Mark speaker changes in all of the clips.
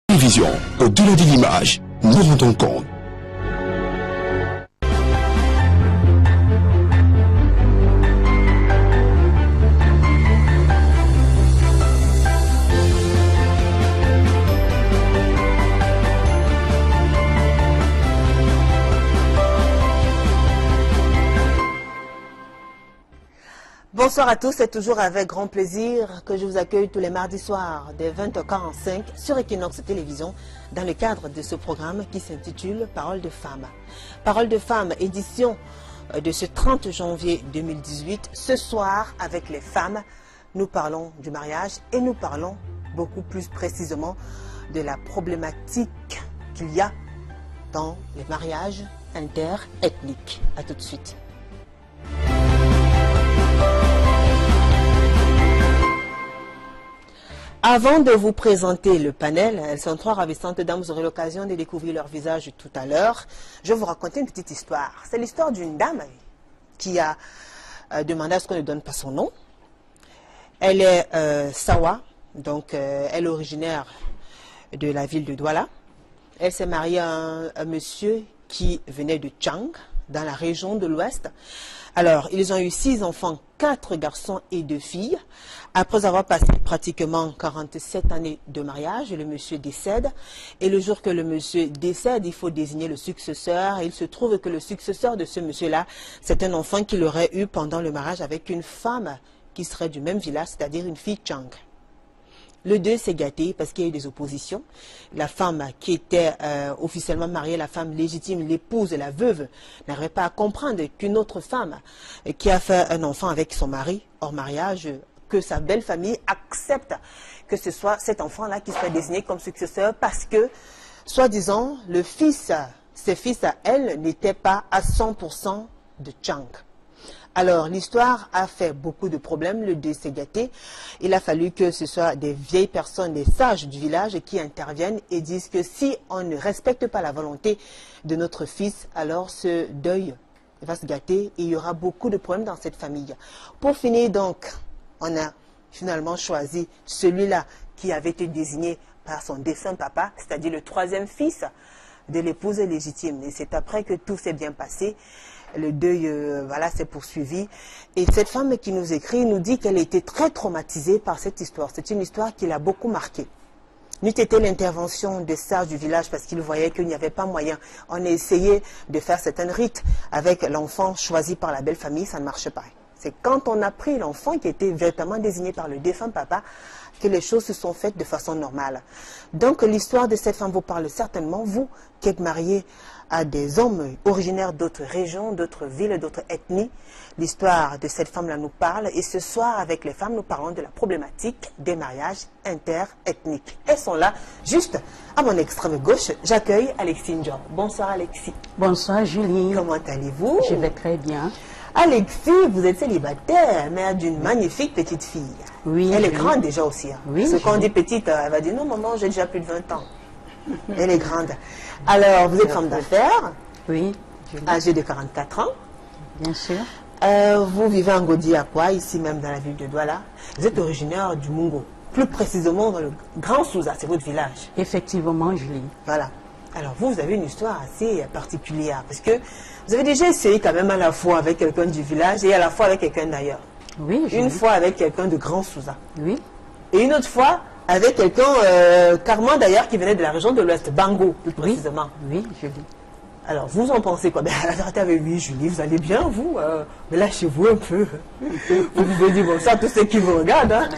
Speaker 1: Télévision, au-delà de l'image, nous rendons compte.
Speaker 2: Bonsoir à tous, c'est toujours avec grand plaisir que je vous accueille tous les mardis soirs dès 20h45 sur Equinox Télévision dans le cadre de ce programme qui s'intitule Parole de femmes. Parole de femmes, édition de ce 30 janvier 2018. Ce soir, avec les femmes, nous parlons du mariage et nous parlons beaucoup plus précisément de la problématique qu'il y a dans les mariages interethniques. A tout de suite. Avant de vous présenter le panel, elles sont trois ravissantes dames, vous aurez l'occasion de découvrir leur visage tout à l'heure. Je vais vous raconter une petite histoire. C'est l'histoire d'une dame qui a demandé à ce qu'on ne donne pas son nom. Elle est Sawa, donc elle est originaire de la ville de Douala. Elle s'est mariée à un monsieur qui venait de Tchang, dans la région de l'Ouest. Alors, ils ont eu 6 enfants, 4 garçons et 2 filles. Après avoir passé pratiquement 47 années de mariage, le monsieur décède. Et le jour que le monsieur décède, il faut désigner le successeur. Et il se trouve que le successeur de ce monsieur-là, c'est un enfant qu'il aurait eu pendant le mariage avec une femme qui serait du même village, c'est-à-dire une fille Tchang. Le 2 s'est gâté parce qu'il y a eu des oppositions. La femme qui était officiellement mariée, la femme légitime, l'épouse, la veuve, n'arrivait pas à comprendre qu'une autre femme qui a fait un enfant avec son mari hors mariage, que sa belle famille accepte que ce soit cet enfant-là qui soit désigné comme successeur parce que, soi-disant, ses fils à elle n'étaient pas à 100% de Tchang. Alors, l'histoire a fait beaucoup de problèmes, le 2 s'est gâté. Il a fallu que ce soit des vieilles personnes, des sages du village qui interviennent et disent que si on ne respecte pas la volonté de notre fils, alors ce deuil va se gâter et il y aura beaucoup de problèmes dans cette famille. Pour finir donc, on a finalement choisi celui-là qui avait été désigné par son défunt papa, c'est-à-dire le 3e fils de l'épouse légitime. Et c'est après que tout s'est bien passé. Le deuil voilà, s'est poursuivi. Et cette femme qui nous écrit nous dit qu'elle était très traumatisée par cette histoire. C'est une histoire qui l'a beaucoup marquée. N'eût été l'intervention des sages du village parce qu'ils voyaient qu'il n'y avait pas moyen. On a essayé de faire certains rites avec l'enfant choisi par la belle famille, ça ne marche pas. C'est quand on a pris l'enfant qui était véritablement désigné par le défunt papa que les choses se sont faites de façon normale. Donc l'histoire de cette femme vous parle certainement, vous qui êtes mariés à des hommes originaires d'autres régions, d'autres villes, d'autres ethnies. L'histoire de cette femme-là nous parle et ce soir avec les femmes nous parlons de la problématique des mariages interethniques. Elles sont là, juste à mon extrême gauche, j'accueille Alexis Ndjor. Bonsoir Alexis.
Speaker 3: Bonsoir Julie.
Speaker 2: Comment allez-vous?
Speaker 3: Je vais très bien.
Speaker 2: Alexis, vous êtes célibataire, mère d'une magnifique petite fille.
Speaker 3: Oui.
Speaker 2: Elle est grande déjà aussi. Hein.
Speaker 3: Oui.
Speaker 2: Parce qu'on dit petite, elle va dire non maman, j'ai déjà plus de 20 ans. Elle est grande. Alors, vous êtes femme d'affaires.
Speaker 3: Oui.
Speaker 2: Âgée de 44 ans.
Speaker 3: Bien sûr.
Speaker 2: Vous vivez en Godi-Akwa, ici même dans la ville de Douala. Vous êtes originaire du Mungo. Plus précisément dans le Grand Souza, c'est votre village.
Speaker 3: Effectivement, Julie.
Speaker 2: Voilà. Alors vous avez une histoire assez particulière parce que vous avez déjà essayé quand même à la fois avec quelqu'un du village et à la fois avec quelqu'un d'ailleurs.
Speaker 3: Oui, Julie.
Speaker 2: Une fois avec quelqu'un de Grand Souza.
Speaker 3: Oui.
Speaker 2: Et une autre fois avec quelqu'un, carrément d'ailleurs, qui venait de la région de l'Ouest, Bango, plus précisément.
Speaker 3: Oui, Julie.
Speaker 2: Alors, vous en pensez quoi? Ben, la vérité avec oui, Julie, vous allez bien, vous mais lâchez-vous un peu. Vous pouvez dire bonsoir à tous ceux qui vous regardent. Hein.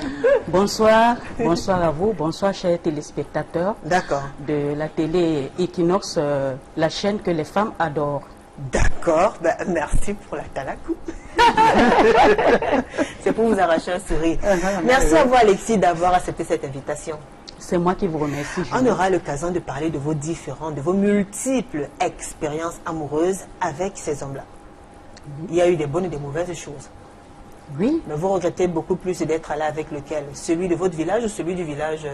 Speaker 3: Bonsoir, bonsoir à vous, bonsoir chers téléspectateurs.
Speaker 2: D'accord.
Speaker 3: De la télé Equinox, la chaîne que les femmes adorent.
Speaker 2: D'accord, ben, merci pour la talakou. C'est pour vous arracher un sourire. Merci à vous Alexis d'avoir accepté cette invitation.
Speaker 3: C'est moi qui vous remercie.
Speaker 2: On aura l'occasion de parler de vos différentes, de vos multiples expériences amoureuses avec ces hommes-là. Il y a eu des bonnes et des mauvaises choses.
Speaker 3: Oui.
Speaker 2: Mais vous regrettez beaucoup plus d'être allé avec lequel? Celui de votre village ou celui du village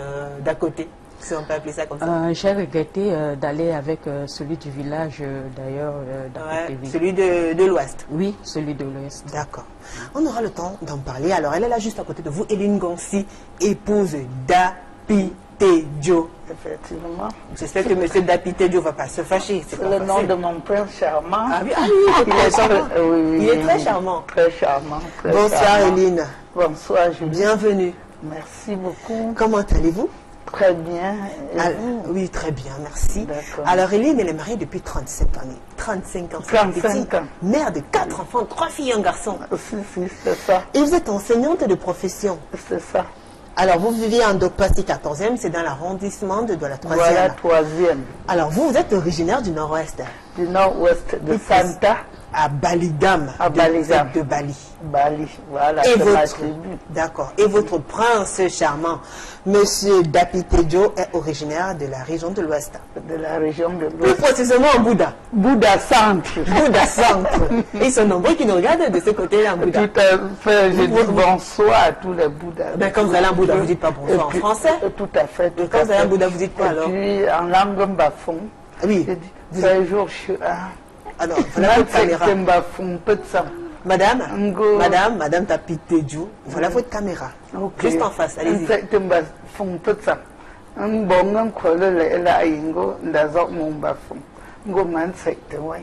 Speaker 2: d'à côté? Si on peut appeler ça comme ça.
Speaker 3: J'ai regretté d'aller avec celui du village, d'ailleurs, d'à côté. Oui.
Speaker 2: Celui de l'Ouest.
Speaker 3: Oui, celui de l'Ouest.
Speaker 2: D'accord. On aura le temps d'en parler. Alors, elle est là juste à côté de vous, Eline Gonsi, épouse d'Api Dapité-Dio.
Speaker 4: Effectivement.
Speaker 2: J'espère que M. Dapité-Dio ne va pas se fâcher.
Speaker 4: C'est le nom de mon prince charmant.
Speaker 2: Ah oui, il est très charmant.
Speaker 4: Oui,
Speaker 2: Il est très charmant.
Speaker 4: Très charmant. Très
Speaker 2: Bonsoir
Speaker 4: charmant.
Speaker 2: Eline.
Speaker 4: Bonsoir Julie.
Speaker 2: Bienvenue.
Speaker 4: Merci beaucoup.
Speaker 2: Comment allez-vous?
Speaker 4: Très bien. Et
Speaker 2: Ah,
Speaker 4: vous?
Speaker 2: oui, très bien, merci.
Speaker 4: D'accord.
Speaker 2: Alors, Eline, elle est mariée depuis 37 années. 35 ans. c'est
Speaker 4: 35
Speaker 2: petit.
Speaker 4: ans.
Speaker 2: Mère de 4 enfants, 3 filles et un garçon.
Speaker 4: Si, c'est ça.
Speaker 2: Et vous êtes enseignante de profession.
Speaker 4: C'est ça.
Speaker 2: Alors, vous vivez en Dokpasi 14e, c'est dans l'arrondissement de la 3e.
Speaker 4: Voilà, troisième.
Speaker 2: Alors, vous êtes originaire du Nord-Ouest,
Speaker 4: Du nord-ouest de Santa,
Speaker 2: à Balidam.
Speaker 4: À Balidam.
Speaker 2: De Bali.
Speaker 4: Bali. Voilà,
Speaker 2: Et
Speaker 4: c'est ma
Speaker 2: votre,
Speaker 4: tribu.
Speaker 2: d'accord. Et votre prince charmant, Monsieur Dapité-Dio, est originaire de la région de l'Ouest.
Speaker 4: De la région de
Speaker 2: Plus
Speaker 4: l'ouest.
Speaker 2: précisément en Bouddha.
Speaker 4: Bouddha Centre.
Speaker 2: Bouddha Centre. Ils sont nombreux qui nous regardent de ce côté-là en Bouddha.
Speaker 4: Tout à fait. Je dis bonsoir à tous les Bouddhas.
Speaker 2: Ben, quand vous allez en Bouddha, vous dites pas bonsoir en
Speaker 4: Et puis-
Speaker 2: français.
Speaker 4: Tout à fait. Tout
Speaker 2: Quand
Speaker 4: à
Speaker 2: vous allez en
Speaker 4: fait.
Speaker 2: Bouddha, vous dites quoi alors?
Speaker 4: Et puis en langue bafon.
Speaker 2: Ah oui.
Speaker 4: Je dis, un jour, je suis
Speaker 2: Alors, voilà votre caméra.
Speaker 4: bafon, peu de sang.
Speaker 2: Madame,
Speaker 4: Ngo.
Speaker 2: Madame Dapité-Dio, voilà votre caméra.
Speaker 4: Ok.
Speaker 2: Juste en face, allez-y.
Speaker 4: Insecte bafon, peu de sang. Un bon, un creux, la ingo, d'azok mon bafon. Ngo insecte, ouais.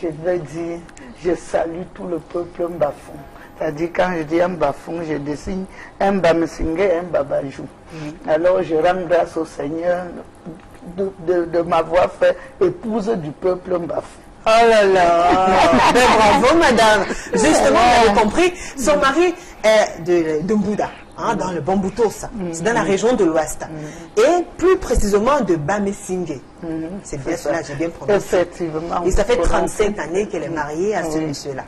Speaker 4: Je vais dire, je salue tout le peuple bafon. C'est-à-dire, quand je dis un bafon, je dessine un bamesingé et un babajou. Alors, je rends grâce au Seigneur de m'avoir fait épouse du peuple bafon.
Speaker 2: Oh là là. Ben, bravo madame. Justement, vous avez compris, son mari est de Bouddha, hein, dans le Bamboutos. C'est dans la région de l'Ouest. Et plus précisément de Bamesingé. C'est bien cela, j'ai bien prononcé.
Speaker 4: Effectivement.
Speaker 2: Et ça fait 35 années qu'elle est mariée à ce monsieur-là.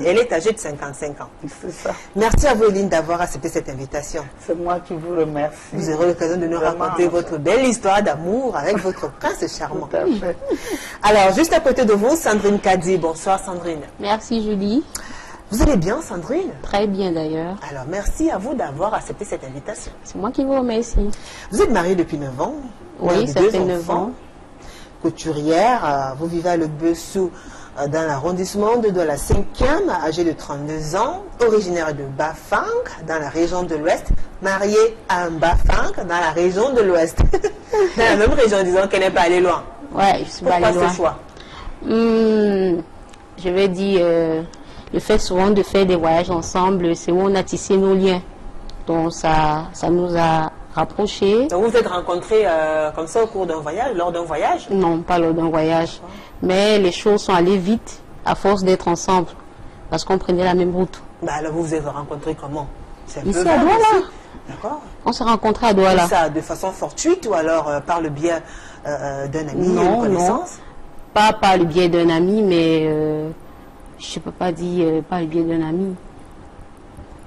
Speaker 2: Elle est âgée de 55 ans.
Speaker 4: C'est ça.
Speaker 2: Merci à vous, Eline, d'avoir accepté cette invitation.
Speaker 4: C'est moi qui vous remercie.
Speaker 2: Vous aurez l'occasion de nous
Speaker 4: Vraiment.
Speaker 2: raconter votre belle histoire d'amour avec votre prince charmant.
Speaker 4: Tout à fait.
Speaker 2: Alors, juste à côté de vous, Sandrine Kadi. Bonsoir, Sandrine.
Speaker 5: Merci Julie,
Speaker 2: Vous allez bien, Sandrine?
Speaker 5: très bien d'ailleurs.
Speaker 2: Alors, merci à vous d'avoir accepté cette invitation.
Speaker 5: C'est moi qui vous remercie.
Speaker 2: Vous êtes mariée depuis 9 ans.
Speaker 5: Oui,
Speaker 2: Vous avez
Speaker 5: ça
Speaker 2: 2
Speaker 5: fait 9
Speaker 2: enfants.
Speaker 5: ans.
Speaker 2: Couturière, vous vivez à Le Bessou, dans l'arrondissement de la 5e, âgée de 32 ans, originaire de Bafang, dans la région de l'Ouest, mariée à un Bafang, dans la région de l'Ouest. Dans la même région, disons qu'elle n'est pas allée loin.
Speaker 5: Ouais, je suis pas
Speaker 2: Pourquoi
Speaker 5: allée loin.
Speaker 2: ce choix?
Speaker 5: Je vais dire, le fait souvent de faire des voyages ensemble, c'est où on a tissé nos liens. Donc ça nous a rapprochés.
Speaker 2: Donc vous vous êtes rencontrés comme ça au cours d'un voyage, lors d'un voyage?
Speaker 5: Non, pas lors d'un voyage. Mais les choses sont allées vite à force d'être ensemble. Parce qu'on prenait la même route.
Speaker 2: Bah alors vous vous êtes rencontrés comment? C'est un
Speaker 5: Ici,
Speaker 2: peu
Speaker 5: à
Speaker 2: vague
Speaker 5: Douala.
Speaker 2: aussi. D'accord.
Speaker 5: On s'est rencontrés à Douala.
Speaker 2: Ça de façon fortuite ou alors par le biais d'un ami,
Speaker 5: Non,
Speaker 2: une connaissance?
Speaker 5: Pas par le biais d'un ami, mais je ne peux pas dire par le biais d'un ami.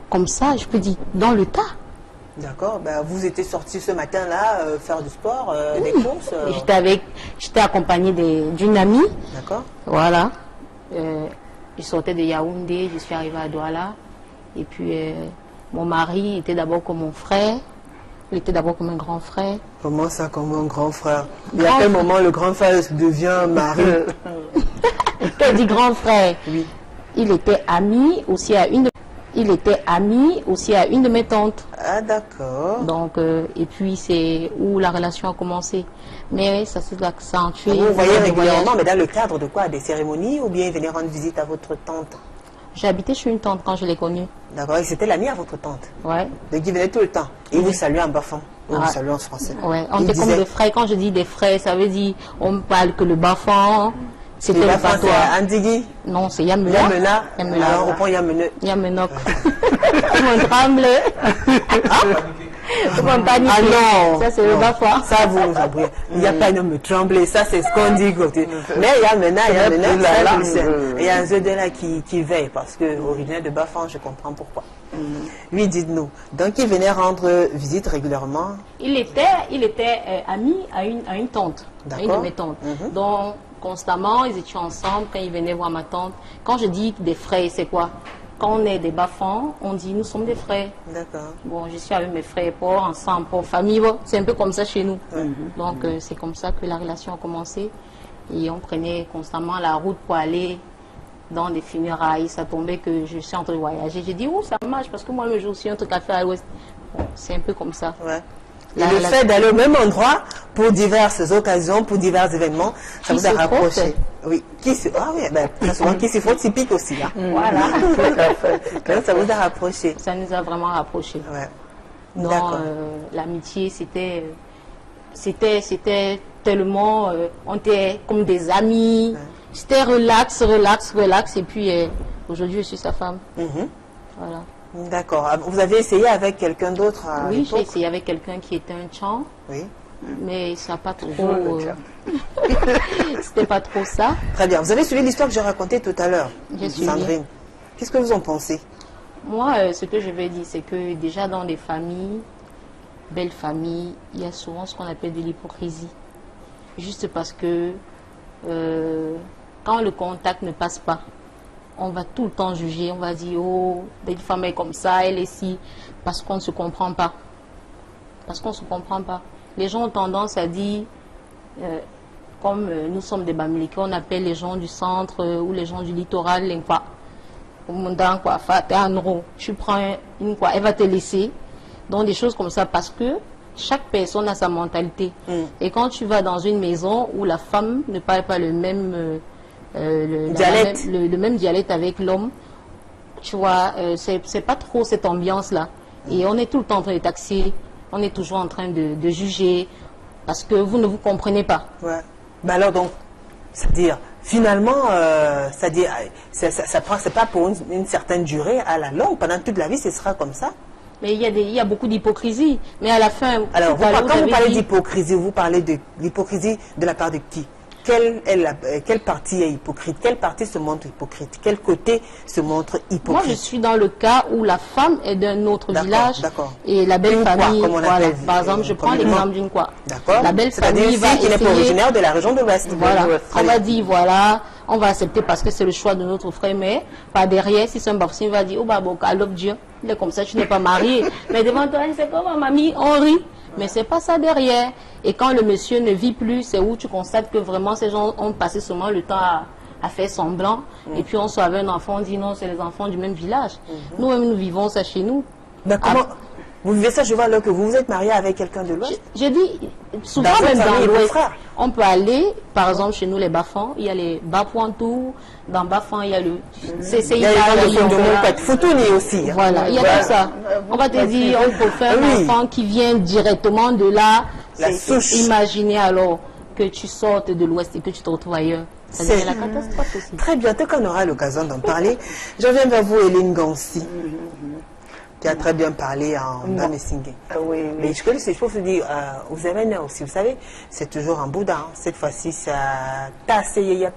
Speaker 5: Comme ça, je peux dire dans le tas.
Speaker 2: D'accord. Ben, vous étiez sortis ce matin-là faire du sport, des courses.
Speaker 5: J'étais accompagnée d'une amie.
Speaker 2: D'accord.
Speaker 5: Voilà. Je sortais de Yaoundé, je suis arrivée à Douala. Et puis, mon mari était d'abord comme mon frère. Il était d'abord comme un grand frère.
Speaker 2: Comment ça, comme un grand frère? Et à quel moment le grand frère devient mari?
Speaker 5: Quand je dis grand frère,
Speaker 2: Oui.
Speaker 5: il était ami aussi à une de mes tantes.
Speaker 2: Ah, d'accord.
Speaker 5: Donc, et puis c'est où la relation a commencé. Mais ça s'est accentué.
Speaker 2: Vous voyez
Speaker 5: dans les
Speaker 2: régulièrement,
Speaker 5: voyages.
Speaker 2: mais dans le cadre de quoi? Des cérémonies ou bien venir rendre visite à votre tante?
Speaker 5: J'habitais chez une tante quand je l'ai connue.
Speaker 2: D'accord. Et c'était l'ami à votre tante?
Speaker 5: Ouais.
Speaker 2: Donc il venait tout le temps. Et vous saluez en bafon. Ou vous
Speaker 5: Ah.
Speaker 2: saluez en français.
Speaker 5: Ouais. On
Speaker 2: Il
Speaker 5: était comme
Speaker 2: disait-
Speaker 5: des frères. Quand je dis des frères, ça veut dire on parle que le bafan. C'était
Speaker 2: Les
Speaker 5: le
Speaker 2: bafons,
Speaker 5: patois.
Speaker 2: c'est Andigui,
Speaker 5: Non, c'est Yamena.
Speaker 2: Yamena.
Speaker 5: Yamena.
Speaker 2: Alors on reprend Yamena.
Speaker 5: Yamenok. Tout le monde tremble. Tout le monde panique.
Speaker 2: Ah non.
Speaker 5: Ça, c'est le
Speaker 2: Non.
Speaker 5: bafan.
Speaker 2: Ça, vous oubliez. Il n'y a pas de me trembler. Ça, c'est ce qu'on dit côté. Mais il y a maintenant,
Speaker 4: plus la
Speaker 2: ça, je le
Speaker 4: langue.
Speaker 2: sais. Il y a un jeu de là qui veille parce que originaire de Bafan, je comprends pourquoi. Oui, dites-nous. Donc, il venait rendre visite régulièrement.
Speaker 5: Il était ami à une tante, à une de
Speaker 2: D'accord.
Speaker 5: mes tantes. Donc, constamment, ils étaient ensemble quand ils venaient voir ma tante. Quand je dis des frères, c'est quoi? Quand on est des bafans, on dit nous sommes des frères.
Speaker 2: D'accord.
Speaker 5: Bon, je suis avec mes frères, pas ensemble, pas famille. Bon, c'est un peu comme ça chez nous. Donc, c'est comme ça que la relation a commencé. Et on prenait constamment la route pour aller dans des funérailles. Ça tombait que je suis en train de voyager. J'ai dit, oh, ça marche parce que moi, le jour, je suis un truc à faire à l'ouest. Bon, c'est un peu comme ça.
Speaker 2: Ouais. Et le fait d'aller au même endroit pour diverses occasions, pour divers événements, ça vous a rapproché. Oui, ah oui, ben, très souvent qui se faut typique aussi là.
Speaker 5: Voilà.
Speaker 2: Donc, ça vous a rapproché.
Speaker 5: Ça nous a vraiment rapprochés.
Speaker 2: Ouais.
Speaker 5: Non,
Speaker 2: D'accord.
Speaker 5: l'amitié, c'était tellement, on était comme des amis. C'était relax. Et puis aujourd'hui, je suis sa femme. Voilà.
Speaker 2: D'accord. Vous avez essayé avec quelqu'un d'autre à
Speaker 5: Oui, j'ai
Speaker 2: l'époque?
Speaker 5: essayé avec quelqu'un qui était un Tchang,
Speaker 2: Oui.
Speaker 5: mais ça n'a pas trop. C'était pas trop ça.
Speaker 2: Très bien. Vous avez suivi l'histoire que j'ai racontée tout à l'heure,
Speaker 5: J'ai suivi.
Speaker 2: Sandrine. Qu'est-ce que vous en pensez?
Speaker 5: Moi, ce que je vais dire, c'est que déjà dans les familles, belles familles, il y a souvent ce qu'on appelle de l'hypocrisie. Juste parce que quand le contact ne passe pas, on va tout le temps juger, on va dire, oh, une femme est comme ça, elle est si, parce qu'on ne se comprend pas. Parce qu'on ne se comprend pas. Les gens ont tendance à dire, comme nous sommes des Bamileke, on appelle les gens du centre ou les gens du littoral, tu prends une quoi, elle va te laisser. Donc des choses comme ça, parce que chaque personne a sa mentalité. Et quand tu vas dans une maison où la femme ne parle pas le même
Speaker 2: dialecte.
Speaker 5: le même dialecte avec l'homme, tu vois, c'est pas trop cette ambiance-là. Et on est tout le temps en train de taxer, on est toujours en train de juger, parce que vous ne vous comprenez pas.
Speaker 2: Ouais. Ben alors donc, c'est-à-dire, finalement, c'est-à-dire, c'est pas pour une certaine durée à la longue, pendant toute la vie, ce sera comme ça.
Speaker 5: Mais il y a beaucoup d'hypocrisie. Mais à la fin...
Speaker 2: Alors, quand vous parlez
Speaker 5: dit...
Speaker 2: d'hypocrisie, vous parlez de l'hypocrisie de la part de qui? Quelle partie est hypocrite? Quelle partie se montre hypocrite? Quel côté se montre hypocrite?
Speaker 5: Moi, je suis dans le cas où la femme est d'un autre village et la belle
Speaker 2: Une
Speaker 5: famille...
Speaker 2: quoi, comme on
Speaker 5: voilà.
Speaker 2: appelle,
Speaker 5: Par exemple, je prends l'exemple d'une quoi.
Speaker 2: D'accord.
Speaker 5: La belle
Speaker 2: C'est-à-dire
Speaker 5: famille va
Speaker 2: qui n'est pas
Speaker 5: essayer...
Speaker 2: originaire de la région de l'Ouest.
Speaker 5: Voilà. On va dire, voilà, on va accepter parce que c'est le choix de notre frère, mais par derrière, si c'est un bafouin, il va dire, oh bah bon, Dieu, il est comme ça, tu n'es pas marié. Mais devant toi, c'est comme ma mamie, on rit. Mais c'est pas ça derrière. Et quand le monsieur ne vit plus, c'est où tu constates que vraiment ces gens ont passé seulement le temps à faire semblant. Et puis on soit avec un enfant, on dit non, c'est les enfants du même village. Nous-mêmes, nous vivons ça chez nous.
Speaker 2: Mais comment vous vivez ça? Je vois alors que vous vous êtes marié avec quelqu'un de l'Ouest.
Speaker 5: J'ai dit, souvent
Speaker 2: Dans
Speaker 5: même
Speaker 2: votre
Speaker 5: dans
Speaker 2: famille,
Speaker 5: l'Ouest,
Speaker 2: vos frères.
Speaker 5: on peut aller, par exemple chez nous les Bafans, il y a les Bapouantou, dans Bafan il y a le
Speaker 2: Il y a les gens de Montpet, Foutouni aussi. hein.
Speaker 5: Voilà, il y a tout ça. On va te dire, on peut faire un enfant qui vient directement de là.
Speaker 2: La souche.
Speaker 5: Imaginez alors que tu sortes de l'Ouest et que tu te retrouves ailleurs. C'est la catastrophe aussi.
Speaker 2: Très bien, dès qu'on aura l'occasion d'en parler, je viens vers vous, Hélène Gansi, qui a très bien parlé en Bamesingé.
Speaker 4: Oui,
Speaker 2: Mais
Speaker 4: oui.
Speaker 2: je connais ces choses, dire, aux événements aussi, vous savez, c'est toujours en Bouddha. hein. Cette fois-ci, c'est à Tasseyeyep.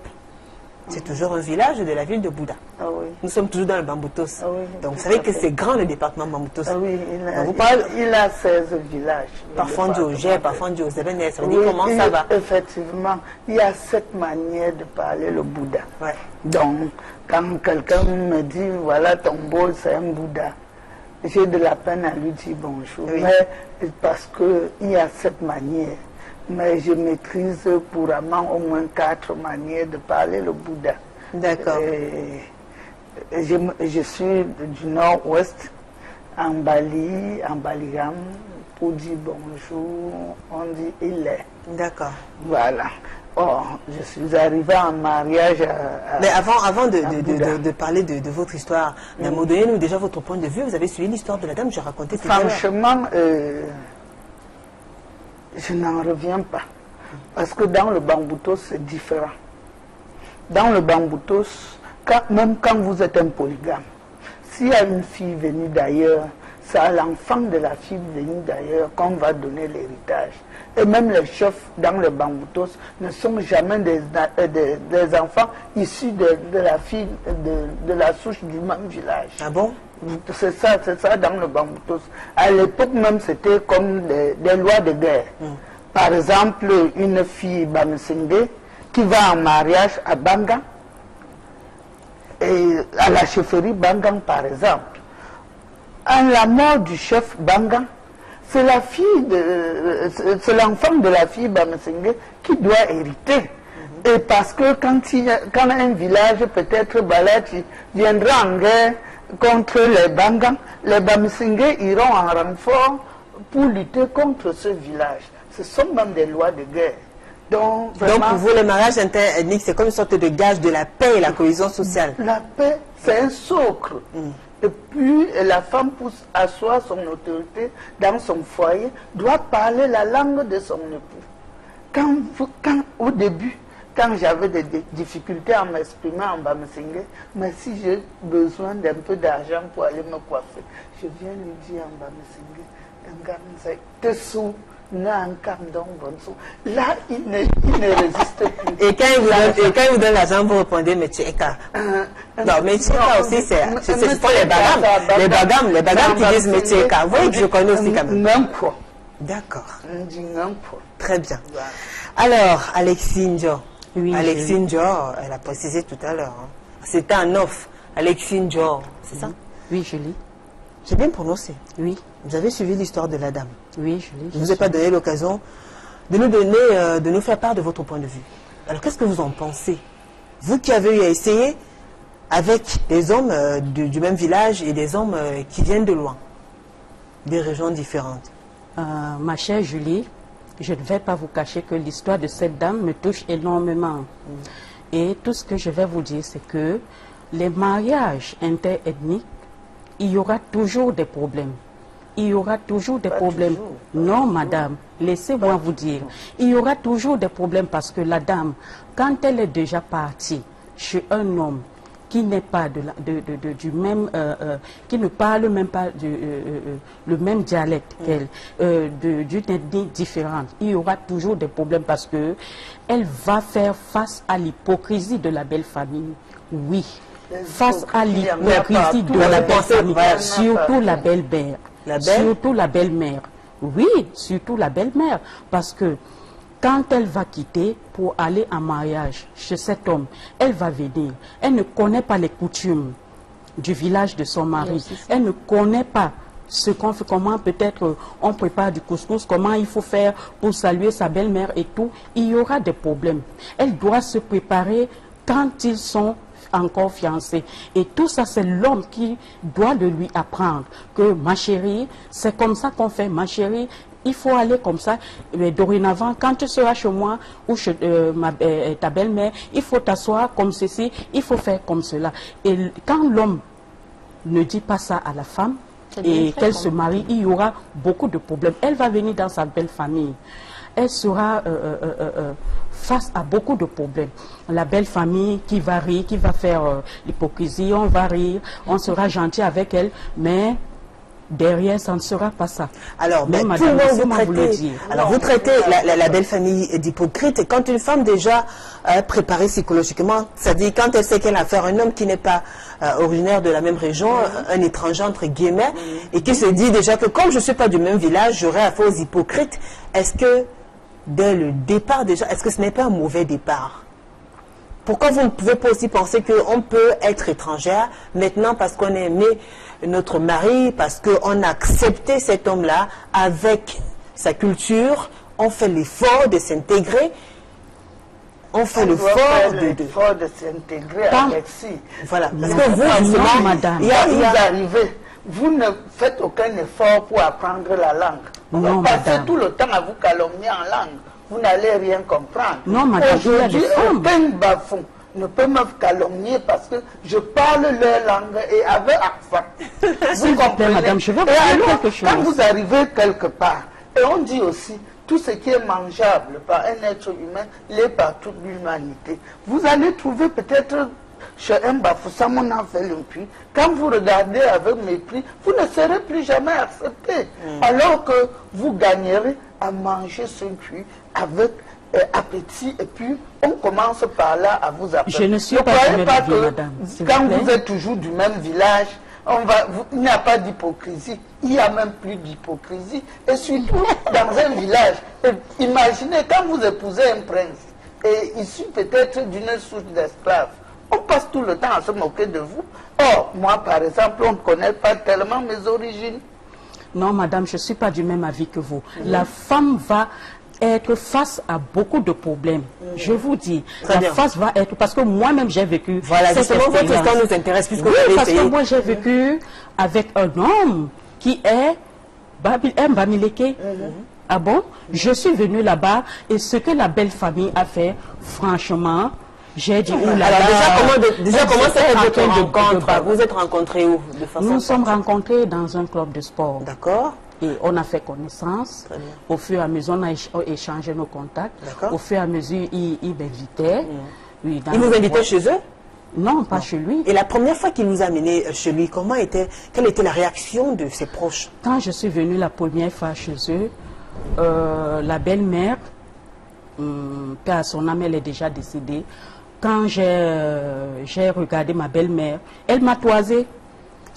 Speaker 2: C'est toujours un village de la ville de Bouddha.
Speaker 4: Ah oui.
Speaker 2: Nous sommes toujours dans le Bamboutos.
Speaker 4: Ah oui,
Speaker 2: Donc vous
Speaker 4: tout
Speaker 2: savez
Speaker 4: à
Speaker 2: que
Speaker 4: fait.
Speaker 2: c'est grand le département Bamboutos.
Speaker 4: Ah oui,
Speaker 2: Donc, vous parlez
Speaker 4: il a 16 villages.
Speaker 2: parfois du Auger, parfois du Zébenes. Ça veut dire comment ça va?
Speaker 4: Effectivement, il y a cette manière de parler le Bouddha.
Speaker 2: Ouais.
Speaker 4: Donc, quand quelqu'un me dit, voilà, ton bol, c'est un Bouddha, j'ai de la peine à lui dire bonjour.
Speaker 2: Oui.
Speaker 4: Mais parce qu'il y a cette manière. Mais je maîtrise couramment au moins 4 manières de parler le Bouddha.
Speaker 2: D'accord.
Speaker 4: Je suis du nord-ouest, en Bali, en Baligam, pour dire bonjour, on dit il est.
Speaker 2: D'accord.
Speaker 4: Voilà. Oh, je suis arrivé en mariage à
Speaker 2: Mais avant
Speaker 4: Bouddha.
Speaker 2: de parler de votre histoire, donnez-nous déjà votre point de vue. Vous avez suivi l'histoire de la dame, j'ai raconté tout à l'heure.
Speaker 4: Franchement, je n'en reviens pas. Parce que dans le Bamboutos, c'est différent. Dans le Bamboutos, même quand vous êtes un polygame, s'il y a une fille venue d'ailleurs, c'est à l'enfant de la fille venue d'ailleurs qu'on va donner l'héritage. Et même les chefs dans le Bamboutos ne sont jamais des enfants issus de la fille, de la souche du même village.
Speaker 2: Ah bon?
Speaker 4: C'est ça dans le Bamboutos. À l'époque même, c'était comme des lois de guerre. Par exemple, une fille Bamesingé qui va en mariage à Bangan, et à la chefferie Bangan par exemple. À la mort du chef Bangan, c'est l'enfant de la fille Bamesingé qui doit hériter. Et parce que quand un village, peut-être Balachi, viendra en guerre contre les Bangan, les Bamesingé iront en renfort pour lutter contre ce village. Ce sont même des lois de guerre. Donc, vraiment,
Speaker 2: pour vous, le mariage interethnique, c'est comme une sorte de gage de la paix et la cohésion sociale.
Speaker 4: La paix, c'est un socle. Et puis, la femme, pour asseoir son autorité dans son foyer, doit parler la langue de son époux. Au début, quand j'avais des difficultés à m'exprimer en Bamesenge, mais si j'ai besoin d'un peu d'argent pour aller me coiffer, je viens lui dire en Bamesenge, là, il ne résiste plus.
Speaker 2: Et quand il vous donne l'argent, vous répondez, mais tchèka. Non, mais tchèka aussi, c'est pas les bagams. Les bagams qui disent, mais tchèka. Vous voyez que je connais aussi quand même. D'accord. Très bien. Alors, Alexis Njo.
Speaker 3: Oui,
Speaker 2: Alexis Njo, elle a précisé tout à l'heure. Hein. C'était un off. Alexis Njo, c'est ça?
Speaker 3: Oui, je lis.
Speaker 2: J'ai bien prononcé.
Speaker 3: Oui.
Speaker 2: Vous avez suivi l'histoire de la dame.
Speaker 3: Oui, je lis.
Speaker 2: Je ne vous ai pas donné l'occasion de nous donner, de nous faire part de votre point de vue. Alors, qu'est-ce que vous en pensez? Vous qui avez eu à essayer avec des hommes du même village et des hommes qui viennent de loin, des régions différentes.
Speaker 3: Ma chère Julie, je ne vais pas vous cacher que l'histoire de cette dame me touche énormément. Et tout ce que je vais vous dire, c'est que les mariages interethniques, il y aura toujours des problèmes. Il y aura toujours des problèmes. Non, madame, laissez-moi vous dire. Il y aura toujours des problèmes parce que la dame, quand elle est déjà partie chez un homme qui n'est pas du même, qui ne parle même pas le même dialecte qu'elle, d'une ethnie différente, il y aura toujours des problèmes parce que elle va faire face à l'hypocrisie de la belle famille. Oui, face à l'hypocrisie de la belle famille, surtout la belle-mère. Surtout la belle-mère. Oui, surtout la belle-mère. Parce que quand elle va quitter pour aller en mariage chez cet homme, elle va venir. Elle ne connaît pas les coutumes du village de son mari. Elle ne connaît pas ce qu'on fait, comment peut-être on prépare du couscous, comment il faut faire pour saluer sa belle-mère et tout. Il y aura des problèmes. Elle doit se préparer quand ils sont encore fiancés. Et tout ça, c'est l'homme qui doit de lui apprendre que ma chérie, c'est comme ça qu'on fait, ma chérie, il faut aller comme ça. Mais dorénavant, quand tu seras chez moi ou chez ta belle-mère, il faut t'asseoir comme ceci, il faut faire comme cela. Et quand l'homme ne dit pas ça à la femme et qu'elle se marie, il y aura beaucoup de problèmes. Elle va venir dans sa belle famille. Elle sera face à beaucoup de problèmes. La belle famille qui va rire, qui va faire l'hypocrisie, on va rire, on sera gentil avec elle, mais derrière, ça ne sera pas ça.
Speaker 2: Alors,
Speaker 3: mais
Speaker 2: tout le monde vous traitez la belle famille d'hypocrite. Et quand une femme déjà préparée psychologiquement, c'est-à-dire quand elle sait qu'elle a affaire à un homme qui n'est pas originaire de la même région, un étranger entre guillemets, et qui se dit déjà que comme je ne suis pas du même village, j'aurai affaire aux hypocrites, est-ce que dès le départ déjà, est-ce que ce n'est pas un mauvais départ? Pourquoi vous ne pouvez pas aussi penser qu'on peut être étrangère maintenant parce qu'on a aimé notre mari, parce qu'on a accepté cet homme-là avec sa culture, on fait l'effort de s'intégrer, on fait l'effort
Speaker 4: de s'intégrer avec si.
Speaker 2: Voilà, parce que vous, justement,
Speaker 3: madame,
Speaker 4: vous arrivez, vous ne faites aucun effort pour apprendre la langue.
Speaker 3: Non,
Speaker 4: vous passez
Speaker 3: madame.
Speaker 4: tout le temps à vous calomnier en langue. Vous n'allez rien comprendre.
Speaker 3: Non, madame,
Speaker 4: aujourd'hui, aucun bafon ne peut me calomnier parce que je parle leur langue et avec accent. Vous comprenez,
Speaker 3: madame, je vais vous
Speaker 4: dire
Speaker 3: alors, quelque chose.
Speaker 4: Quand vous arrivez quelque part, et on dit aussi, tout ce qui est mangeable par un être humain l'est par toute l'humanité. Vous allez trouver peut-être chez un bafoussam, on a fait le puits. Quand vous regardez avec mépris, vous ne serez plus jamais accepté. Alors que vous gagnerez à manger ce puits avec appétit, et puis on commence par là à vous appeler.
Speaker 3: Je ne suis
Speaker 4: ne
Speaker 3: pas
Speaker 4: croyez
Speaker 3: du
Speaker 4: pas
Speaker 3: même
Speaker 4: que
Speaker 3: madame,
Speaker 4: quand vous êtes toujours du même village, il n'y a pas d'hypocrisie, il n'y a même plus d'hypocrisie. Et surtout dans un village, imaginez quand vous épousez un prince, et issu peut-être d'une souche d'esclaves, on passe tout le temps à se moquer de vous. Or, moi par exemple, on ne connaît pas tellement mes origines.
Speaker 3: Non, madame, je ne suis pas du même avis que vous. La femme va être face à beaucoup de problèmes. Je vous dis, face va être... Parce que moi-même, j'ai vécu...
Speaker 2: Voilà, justement, votre histoire nous intéresse puisque
Speaker 3: oui, parce que moi, j'ai vécu avec un homme qui est Bamileke. Ah bon? Je suis venue là-bas et ce que la belle famille a fait, franchement, j'ai dit,
Speaker 2: Alors déjà, comment c'était votre rencontre? Vous êtes rencontrés où?
Speaker 3: Nous nous sommes rencontrés dans un club de sport.
Speaker 2: D'accord.
Speaker 3: Et on a fait connaissance. Au fur et à mesure, on a échangé nos contacts. Au fur et à mesure, il m'invitait. Oui,
Speaker 2: il vous invitait chez eux?
Speaker 3: Non, pas chez lui.
Speaker 2: Et la première fois qu'il vous a amené chez lui, quelle était la réaction de ses proches?
Speaker 3: Quand je suis venue la première fois chez eux, la belle-mère, à son âme, elle est déjà décédée. Quand j'ai regardé ma belle-mère, elle m'a toisé.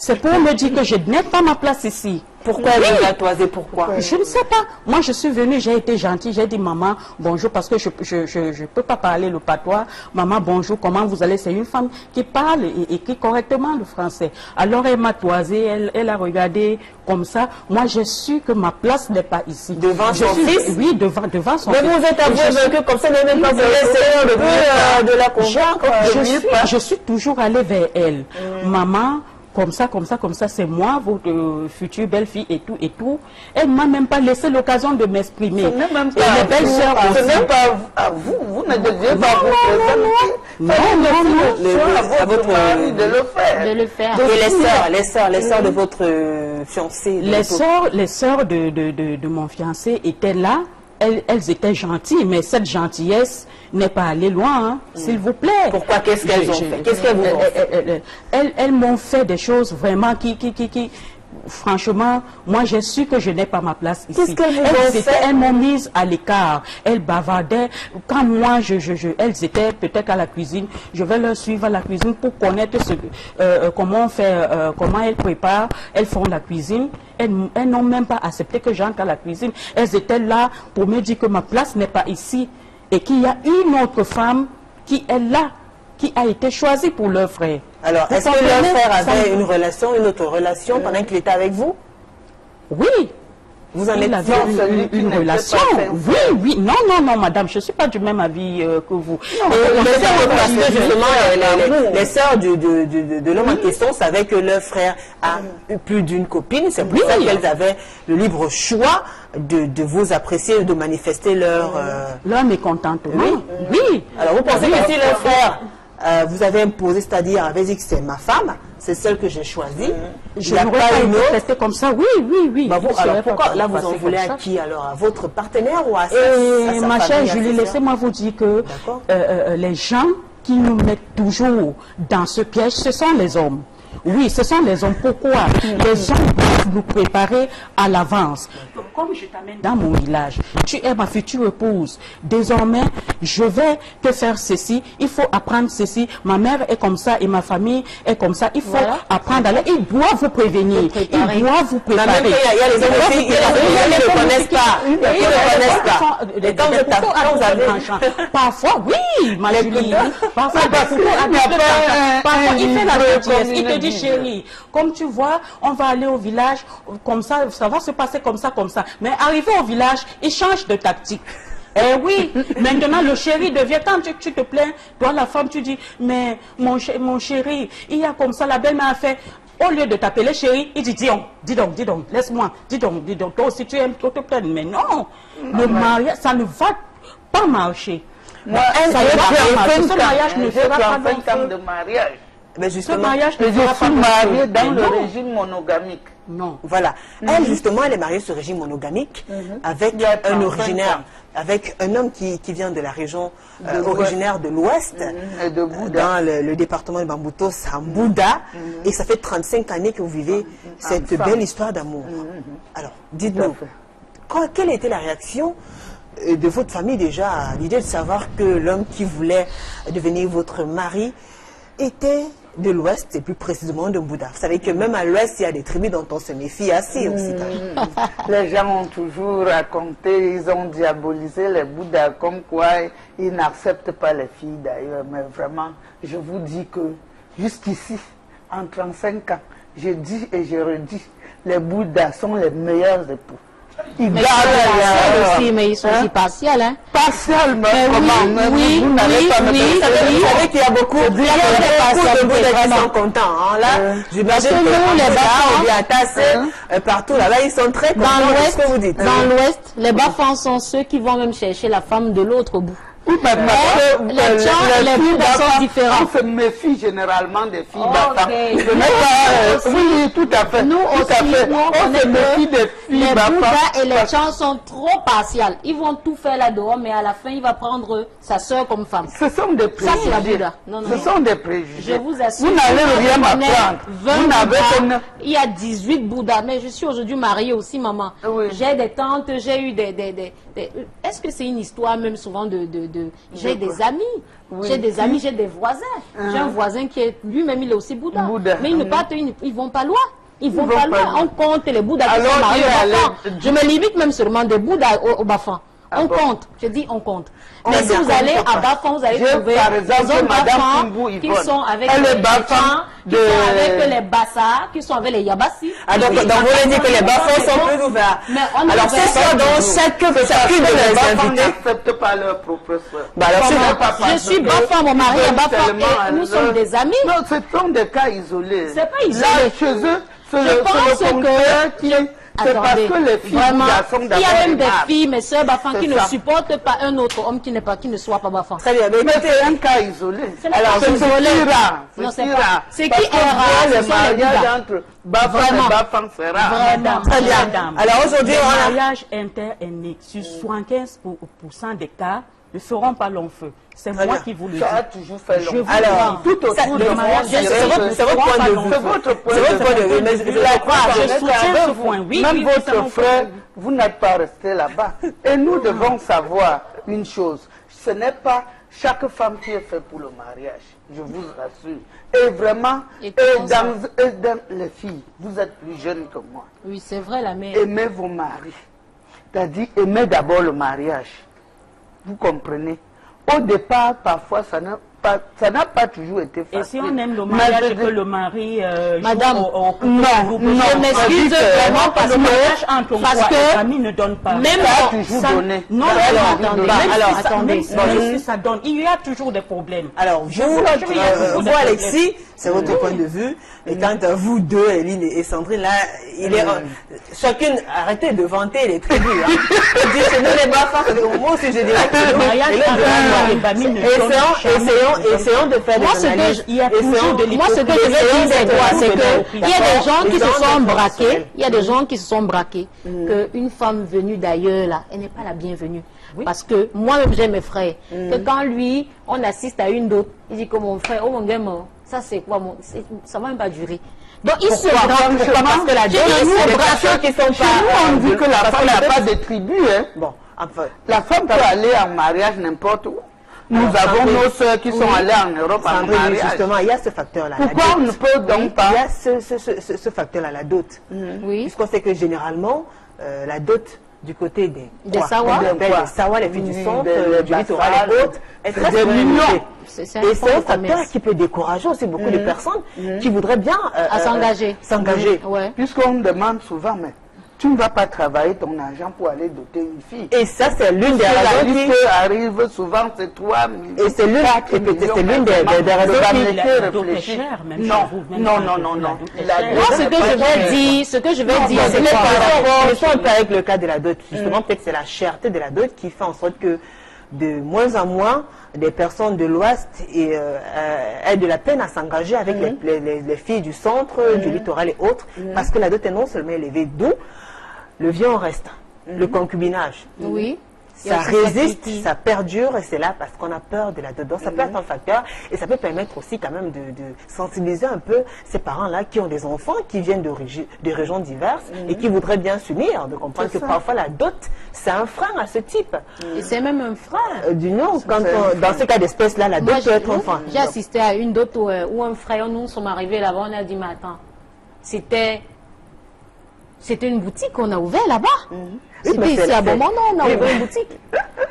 Speaker 3: C'est pour me dire que je n'ai pas ma place ici.
Speaker 2: Pourquoi elle vous a toisé? Pourquoi?
Speaker 3: Je ne sais pas. Moi, je suis venue, j'ai été gentille, j'ai dit maman, bonjour, parce que je ne peux pas parler le patois. Maman, bonjour, comment vous allez? C'est une femme qui parle et écrit correctement le français. Alors, elle m'a toisé, elle a regardé comme ça. Moi, j'ai su que ma place n'est pas ici.
Speaker 2: Devant son fils?
Speaker 3: Oui, devant son fils.
Speaker 2: Mais vous êtes avoué que comme ça, vous n'avez pas voulu de la convaincre?
Speaker 3: Je suis toujours allée vers elle. Maman, comme ça, c'est moi, votre future belle-fille et tout. Elle ne m'a même pas laissé l'occasion de m'exprimer.
Speaker 4: Ce n'est même pas à vous, ce n'est pas à vous, vous ne deviez pas vous présenter. À votre mari de le faire.
Speaker 5: De le faire.
Speaker 2: Et les sœurs de votre fiancé?
Speaker 3: Les sœurs de mon fiancé étaient là. Elles étaient gentilles, mais cette gentillesse n'est pas allée loin, hein, s'il vous plaît.
Speaker 2: Pourquoi? Qu'est-ce qu'elles ont fait? Qu'est-ce qu'elles vous ont fait?
Speaker 3: Elles m'ont fait des choses vraiment qui franchement, moi j'ai su que je n'ai pas ma place ici.
Speaker 2: Qu'est-ce qu'elles vous ont fait?
Speaker 3: Elles m'ont mise à l'écart. Elles bavardaient. Quand moi, elles étaient peut-être à la cuisine, je vais leur suivre à la cuisine pour connaître comment on fait, comment elles préparent. Elles font la cuisine. Elles n'ont même pas accepté que j'entre à la cuisine. Elles étaient là pour me dire que ma place n'est pas ici et qu'il y a une autre femme qui est là, qui a été choisie pour leur frère.
Speaker 2: Alors, est-ce que leur frère avait une autre relation pendant qu'il était avec vous?
Speaker 3: Oui.
Speaker 2: Vous en êtes
Speaker 3: une relation? Oui. Non, madame, je ne suis pas du même avis que vous.
Speaker 2: Les sœurs de l'homme en question savaient que leur frère a plus d'une copine. C'est pour ça qu'elles avaient le libre choix de vous apprécier, de manifester leur
Speaker 3: mécontentement. Oui.
Speaker 2: Alors, vous pensez que si leur frère vous avez imposé, c'est-à-dire avait dit que c'est ma femme, c'est celle que j'ai choisie.
Speaker 3: Je n'aurais pas manifesté comme ça, oui.
Speaker 2: Bah bon, alors pourquoi là vous en voulez à qui alors? À votre partenaire ou à sa
Speaker 3: ma chère
Speaker 2: famille,
Speaker 3: Julie, laissez-moi vous dire que les gens qui nous mettent toujours dans ce piège, ce sont les hommes. Oui, ce sont les hommes. Pourquoi? Les hommes doivent nous préparer à l'avance. Comme je t'amène dans mon village, tu es ma future épouse. Désormais, je vais te faire ceci. Il faut apprendre ceci. Ma mère est comme ça et ma famille est comme ça. Il faut apprendre à l'aller. Ils doivent vous prévenir. Ils doivent vous préparer.
Speaker 2: Il y a les hommes qui ne connaissent pas. Ils ne connaissent pas.
Speaker 3: Parfois, oui, ma Julie. Parfois, il fait la gentillesse. Il te dit, chérie, comme tu vois, on va aller au village, comme ça va se passer comme ça. Mais arrivé au village, il change de tactique. Eh oui, maintenant le chéri devient, quand tu te plains, toi la femme, tu dis, mais mon chéri, il y a comme ça, la belle-mère a fait, au lieu de t'appeler chéri, il dit, dis donc, laisse-moi, dis donc, toi aussi tu aimes, toi te plaindre. Mais non, le mariage, ça ne va pas marcher.
Speaker 4: Moi,
Speaker 3: ce mariage ne fera pas
Speaker 4: de mariage.
Speaker 2: Mais justement,
Speaker 3: mariage
Speaker 4: je suis mariée dans le régime monogamique.
Speaker 3: Non.
Speaker 2: Voilà. Elle, justement, elle est mariée sur le régime monogamique avec un originaire, avec un homme qui vient de la région originaire de l'Ouest, dans le département de Bambouto, Sambouda, et ça fait 35 années que vous vivez cette belle histoire d'amour. Alors, dites-nous, quelle était la réaction de votre famille déjà à l'idée de savoir que l'homme qui voulait devenir votre mari était de l'Ouest et plus précisément de Bouddha? Vous savez que même à l'Ouest, il y a des tribus dont on se méfie assez aussi.
Speaker 4: Les gens ont toujours raconté, ils ont diabolisé les Bouddhas comme quoi ils n'acceptent pas les filles d'ailleurs. Mais vraiment, je vous dis que jusqu'ici, en 35 ans, je dis et je redis, les Bouddhas sont les meilleurs époux. ils
Speaker 5: Mais
Speaker 4: gardent
Speaker 5: aussi, mais ils sont aussi partiels, hein.
Speaker 4: partiellement.
Speaker 5: oui,
Speaker 2: Vous savez qu'il y a beaucoup de Bouddhas qui sont contents. Hein, là, j'imagine que nous, les Bafans, ou bien à Tassé, partout là-bas, ils sont très contents de ce que vous dites.
Speaker 5: Dans l'Ouest, les Bafans sont ceux qui vont même chercher la femme de l'autre bout.
Speaker 4: Oui, parce que
Speaker 5: les Bouddhas sont différents.
Speaker 4: On se méfie généralement des filles Bafans.
Speaker 5: Okay.
Speaker 4: Oui, tout à fait.
Speaker 5: Nous aussi,
Speaker 4: on se méfie des filles
Speaker 5: les
Speaker 4: Bafans.
Speaker 5: Bouddhas et les Chans sont trop partiels. Ils vont tout faire là-dehors, mais à la fin, il va prendre sa sœur comme femme.
Speaker 4: Ce sont des préjugés.
Speaker 5: Ça, c'est la Bouddha. Non,
Speaker 4: Ce sont des préjugés.
Speaker 5: Je vous assure.
Speaker 4: Vous n'allez rien m'apprendre.
Speaker 5: Vous n'avez il y a 18 Bouddhas, mais je suis aujourd'hui mariée aussi, maman.
Speaker 4: Oui. J'ai
Speaker 5: des tantes, j'ai eu des... Est-ce que c'est une histoire même souvent j'ai des amis. Oui. J'ai des amis, j'ai des voisins. J'ai un voisin qui est lui-même, il est aussi Bouddha. Mais ils vont pas loin. Ils vont pas loin. On compte les Bouddhas qui sont mariés au Bafan. Je me limite même seulement des Bouddhas au Bafan. On compte. Je dis on compte. Mais si vous allez à Bafan, vous allez trouver des hommes Bafan qui sont avec les Bafans, qui sont avec les Bassa, qui sont avec les Yabassi.
Speaker 2: Donc vous voulez dire que les Bafans sont plus ouverts. Alors c'est ça, donc chacune de les invités
Speaker 4: n'acceptent pas leur propre soeur.
Speaker 5: Je suis Bafan, mon mari est Bafan et nous sommes des amis.
Speaker 4: Non, ce sont des cas isolés.
Speaker 5: C'est pas isolé.
Speaker 4: Là, chez eux, c'est le contraire qui... C'est parce que les filles sont
Speaker 5: il y a même des filles, mes soeurs Bafan, qui ne supportent pas un autre homme qui ne soit pas Bafan.
Speaker 2: Très bien,
Speaker 4: mais c'est un cas isolé.
Speaker 5: Alors,
Speaker 4: c'est rare.
Speaker 5: C'est qui est rare,
Speaker 4: le mariage entre Bafan et Bafan, c'est rare.
Speaker 5: Vraiment.
Speaker 2: Très bien. Alors aujourd'hui,
Speaker 3: le mariage interethnique, sur 75% des cas, ne feront pas long feu. C'est moi qui vous le dis.
Speaker 4: Ça a toujours fait long.
Speaker 2: Alors,
Speaker 4: tout autour de mariage,
Speaker 2: c'est votre point de vue.
Speaker 4: C'est votre point
Speaker 2: de vue. Mais je la crois.
Speaker 3: Je soutiens ce point. Oui,
Speaker 4: même votre frère, vous n'êtes pas resté là-bas. Et nous devons savoir une chose. Ce n'est pas chaque femme qui est faite pour le mariage. Je vous rassure. Et vraiment, dans les filles, vous êtes plus jeunes que moi.
Speaker 5: Oui, c'est vrai, la mère.
Speaker 4: Aimez vos maris. C'est-à-dire, aimez d'abord le mariage. Vous comprenez? Au départ, parfois, ça n'a pas toujours été facile.
Speaker 3: Et si on aime le mariage et que le mari
Speaker 5: Madame,
Speaker 3: non,
Speaker 5: je m'excuse vraiment parce que
Speaker 3: la famille ne donne pas.
Speaker 5: Même
Speaker 4: ça a toujours donné.
Speaker 3: Non, attendez. Même si ça donne, il y a toujours des problèmes.
Speaker 2: Alors, vous Alexis, c'est votre point de vue. Et quant à vous deux, Eline et Sandrine, là, chacune, arrêtez de vanter les tribus. Chez nous, les Bafans, moi aussi, je dirais que le mariage essayons de faire des analyses.
Speaker 5: Moi, ce que je veux dire, c'est quoi? C'est qu'il y a des gens qui se sont braqués. Il y a des gens qui se sont braqués. Qu'une femme venue d'ailleurs, là, elle n'est pas la bienvenue. Parce que moi-même, j'ai mes frères. Que quand lui, on assiste à une d'autre, il dit que mon frère, oh mon gars, ça c'est quoi? Ça ne va même pas durer. Donc, ils se braquent.
Speaker 2: Parce que la
Speaker 4: génération qui sont pas... Chez nous, on dit que la femme n'a pas de tribu.
Speaker 2: Bon, enfin...
Speaker 4: La femme peut aller en mariage n'importe où. Nous avons nos soeurs qui sont allées en Europe en mariage.
Speaker 2: Justement, il y a ce facteur-là.
Speaker 4: Pourquoi on ne peut donc pas...
Speaker 2: Il y a ce facteur-là, la dot.
Speaker 5: Oui.
Speaker 2: Puisqu'on sait que généralement, la dot du côté des Sawa, les filles du centre, du littoral et autres, est très millions. Et c'est un facteur qui peut décourager aussi beaucoup de personnes qui voudraient bien s'engager.
Speaker 4: Puisqu'on me demande souvent, mais tu ne vas pas travailler ton argent pour aller doter une fille.
Speaker 2: Et ça, c'est l'une des raisons qui
Speaker 4: arrive souvent, c'est 3 millions.
Speaker 2: Et c'est l'une des raisons qui
Speaker 4: réfléchir. Non.
Speaker 5: Moi, ce que je vais dire, c'est
Speaker 2: que un peu avec le cas de la dot. Justement, peut-être c'est la cherté de la dot qui fait en sorte que de moins en moins des personnes de l'Ouest aient de la peine à s'engager avec les filles du centre, du littoral et autres, parce que la dot est non seulement élevée, d'où le viens en reste, le concubinage.
Speaker 5: Oui.
Speaker 2: Ça résiste, ça perdure et c'est là parce qu'on a peur de la dot. Donc ça peut être un facteur et ça peut permettre aussi quand même de sensibiliser un peu ces parents-là qui ont des enfants qui viennent de régions diverses et qui voudraient bien s'unir, de comprendre que parfois la dot, c'est un frein à ce type.
Speaker 5: Et c'est même un frein.
Speaker 2: Dans ce cas d'espèce-là, la dot peut être un frein.
Speaker 5: J'ai assisté à une dot où un frère, nous sommes arrivés là-bas, on a dit, mais attends, c'était une boutique qu'on a ouverte là-bas. C'était ici à Beaumont, non, on a ouvert une boutique.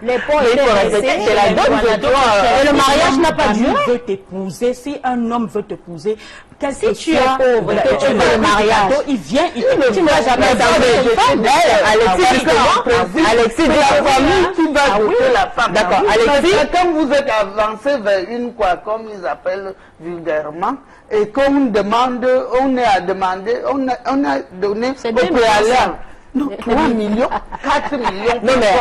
Speaker 5: Les ports étaient restés.
Speaker 2: C'est la dot de toi.
Speaker 5: Et le mariage n'a pas duré.
Speaker 3: Veut t'épouser, si un homme veut t'épouser,
Speaker 5: si tu es pauvre, que tu veux le mariage,
Speaker 3: il vient,
Speaker 5: tu n'as jamais
Speaker 4: Alexis, de la famille qui va doter la femme.
Speaker 2: D'accord, Alexis.
Speaker 4: Quand vous êtes avancé vers une quoi, comme ils appellent vulgairement, et qu'on demande, on est à demander, on a donné au préalable. Non, 3 millions, 4 millions.
Speaker 2: Non, mais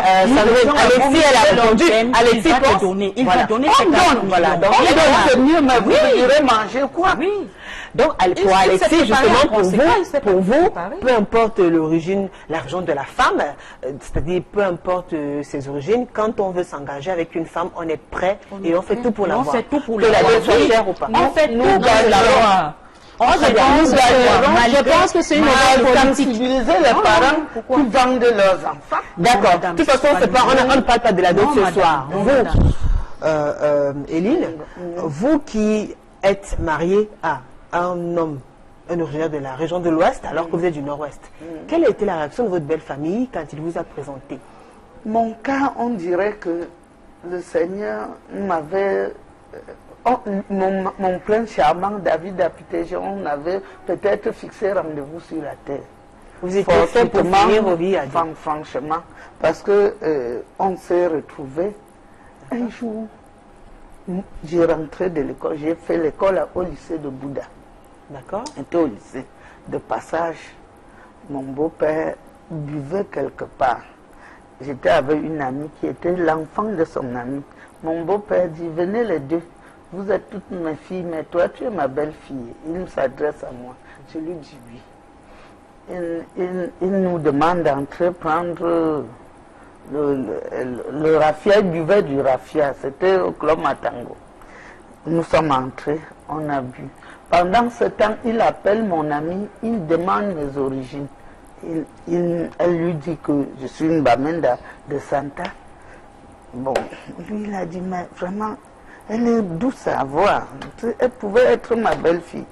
Speaker 2: Alexis, elle a répondu. Alexis,
Speaker 3: il va donner. Il va donner.
Speaker 4: On donne, voilà. Donc, c'est mieux, mais vous irez manger quoi?
Speaker 3: Oui.
Speaker 2: Donc, pour Alexis, justement, pour vous, peu importe l'origine, l'argent de la femme, c'est-à-dire peu importe ses origines, quand on veut s'engager avec une femme, on est prêt et on fait tout pour l'avoir.
Speaker 3: On fait tout pour
Speaker 2: que la
Speaker 3: l'avoir.
Speaker 2: dette soit chère ou pas.
Speaker 3: On fait tout pour l'avoir.
Speaker 5: Je pense que c'est une erreur politique.
Speaker 4: Sensibiliser les parents qui vendent leurs enfants.
Speaker 2: D'accord. De toute façon, on ne parle pas de la dot ce soir. Vous, Éline, vous qui êtes mariée à un homme, un originaire de la région de l'Ouest, alors que vous êtes du Nord-Ouest, quelle a été la réaction de votre belle famille quand il vous a présenté?
Speaker 4: Mon cas, on dirait que le Seigneur m'avait... mon plein charmant David Apitégé, on avait peut-être fixé rendez-vous sur la terre.
Speaker 2: Vous étiez fait pour finir vos vies à Dieu.
Speaker 4: Franchement, parce que on s'est retrouvés un jour. J'ai rentré de l'école, j'ai fait l'école au lycée de Bouddha.
Speaker 2: D'accord.
Speaker 4: J'étais au lycée de passage. Mon beau-père buvait quelque part. J'étais avec une amie qui était l'enfant de son ami. Mon beau-père dit, venez les deux. Vous êtes toutes mes filles, mais toi, tu es ma belle-fille. Il s'adresse à moi. Je lui dis oui. Il nous demande d'entrer prendre le raffia. Il buvait du raffia. C'était au club Matango. Nous sommes entrés, on a bu. Pendant ce temps, il appelle mon ami, il demande mes origines. Elle lui dit que je suis une Bamenda de Santa. Bon, lui, il a dit, mais vraiment... Elle est douce à voir. Elle pouvait être ma belle-fille.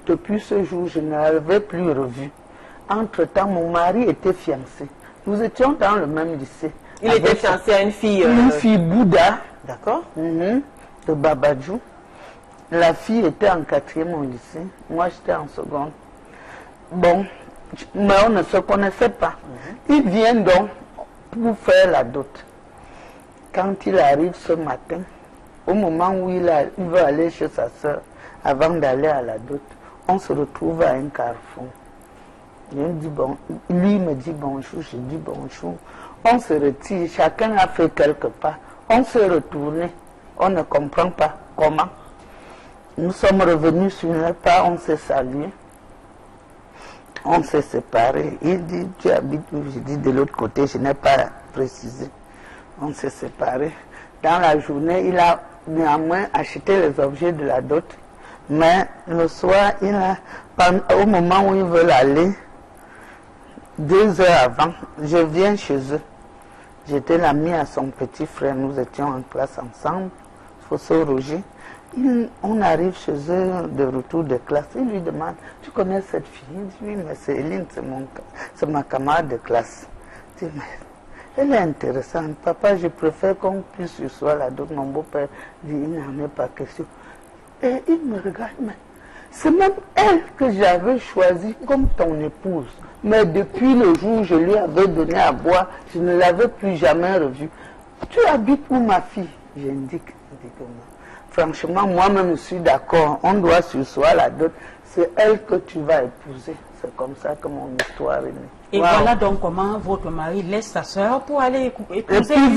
Speaker 4: Depuis ce jour, je ne l'avais plus revue. Entre-temps, mon mari était fiancé. Nous étions dans le même lycée.
Speaker 2: Il était fiancé à une fille...
Speaker 4: Une fille Bouddha.
Speaker 2: D'accord.
Speaker 4: De Babadjou. La fille était en 4e au lycée. Moi, j'étais en seconde. Bon, mais on ne se connaissait pas. Il vient donc pour faire la dot. Quand il arrive ce matin, au moment où il veut aller chez sa soeur, avant d'aller à la dot, on se retrouve à un carrefour. Lui me dit bonjour, je dis bonjour. On se retire, chacun a fait quelque part. On s'est retourné, on ne comprend pas comment. Nous sommes revenus sur le pas, on s'est salué. On s'est séparés. Il dit, tu habites où? Je dis, de l'autre côté, je n'ai pas précisé. On s'est séparés. Dans la journée, il a néanmoins acheté les objets de la dot. Mais le soir, au moment où ils veulent aller, 2 heures avant, je viens chez eux. J'étais l'ami à son petit frère, nous étions en classe ensemble, Fosso Roger. On arrive chez eux de retour de classe. Il lui demande, tu connais cette fille? Il dit, oui, mais c'est Eline, c'est ma camarade de classe. Il dit, mais elle est intéressante. Papa, je préfère qu'on puisse sur soi la dot. Mon beau-père dit, il n'en est pas question. Et il me regarde, mais c'est même elle que j'avais choisie comme ton épouse. Mais depuis le jour où je lui avais donné à boire, je ne l'avais plus jamais revue. Tu habites où, ma fille? J'indique. Franchement, moi-même, je suis d'accord. On doit sur soi la dot. C'est elle que tu vas épouser. C'est comme ça que mon histoire est née.
Speaker 3: Et voilà donc comment votre mari laisse sa soeur pour aller épouser
Speaker 4: une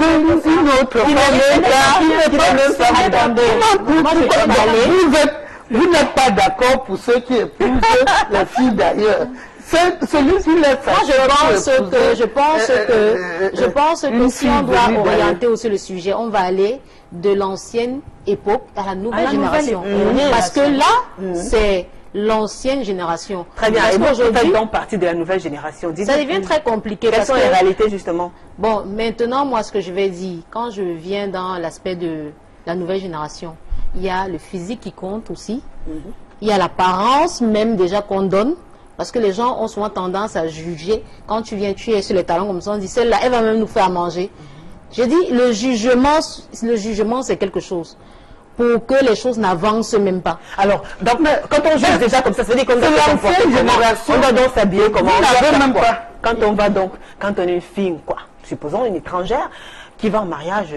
Speaker 4: autre femme. Vous n'êtes pas d'accord pour ceux qui épousent les filles d'ailleurs. Celui qui laisse sa
Speaker 5: sœur. Je pense que si on doit orienter aussi le sujet, on va aller de l'ancienne époque à la nouvelle génération. Parce que là, c'est l'ancienne génération.
Speaker 2: Très bien. Et moi, je fais donc partie de la nouvelle génération.
Speaker 5: Ça devient très compliqué.
Speaker 2: Quelles sont les réalités, justement?
Speaker 5: Bon, maintenant, moi, ce que je vais dire, quand je viens dans l'aspect de la nouvelle génération, il y a le physique qui compte aussi. Il y a l'apparence même déjà qu'on donne. Parce que les gens ont souvent tendance à juger. Quand tu viens, tu es sur les talons comme ça, on dit celle-là, elle va même nous faire manger. J'ai dit, le jugement c'est quelque chose. Pour que les choses n'avancent même pas.
Speaker 2: Alors, donc, quand on juge déjà comme ça veut dire qu'on doit se comporter comment? On doit donc s'habiller comment? On doit même pas. Quand on va donc, quand on est une fille, quoi, supposons une étrangère, qui va en mariage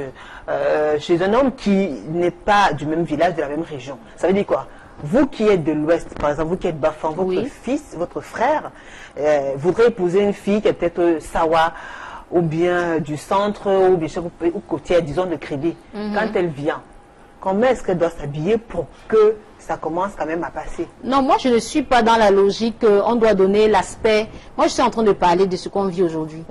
Speaker 2: chez un homme qui n'est pas du même village, de la même région. Ça veut dire quoi? Vous qui êtes de l'Ouest, par exemple, vous qui êtes Bafang, votre fils, votre frère, voudrait épouser une fille qui est peut-être Sawa, ou bien du centre, ou bien ou côtière, disons, de Crédit. Quand elle vient, comment est-ce qu'elle doit s'habiller pour que ça commence quand même à passer?
Speaker 5: Non, moi je ne suis pas dans la logique, on doit donner l'aspect. Moi je suis en train de parler de ce qu'on vit aujourd'hui.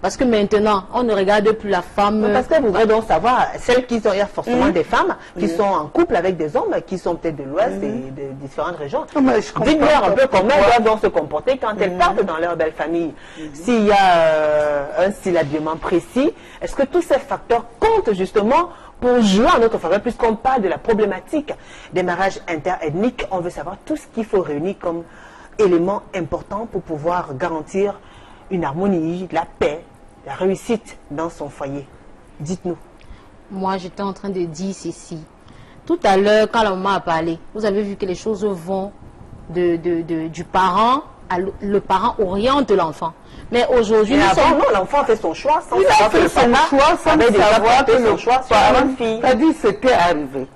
Speaker 5: Parce que maintenant, on ne regarde plus la femme.
Speaker 2: Parce qu'elle voudrait donc savoir, celles qui sont, il y a forcément des femmes qui sont en couple avec des hommes qui sont peut-être de l'Ouest et de différentes régions. Dites-leur un peu comment elles doivent donc se comporter quand elles partent dans leur belle famille. S'il y a un style d'habillement précis, est-ce que tous ces facteurs comptent justement pour jouer en notre faveur? Puisqu'on parle de la problématique des mariages interethniques, on veut savoir tout ce qu'il faut réunir comme éléments importants pour pouvoir garantir une harmonie, la paix, la réussite dans son foyer. Dites-nous.
Speaker 5: Moi, j'étais en train de dire ceci. Tout à l'heure, quand la maman a parlé, vous avez vu que les choses vont du parent, le parent oriente l'enfant. Mais aujourd'hui,
Speaker 2: non, l'enfant fait son choix sans savoir que son choix, sans savoir que son choix soit une fille.
Speaker 4: C'est-à-dire, c'était arrivé.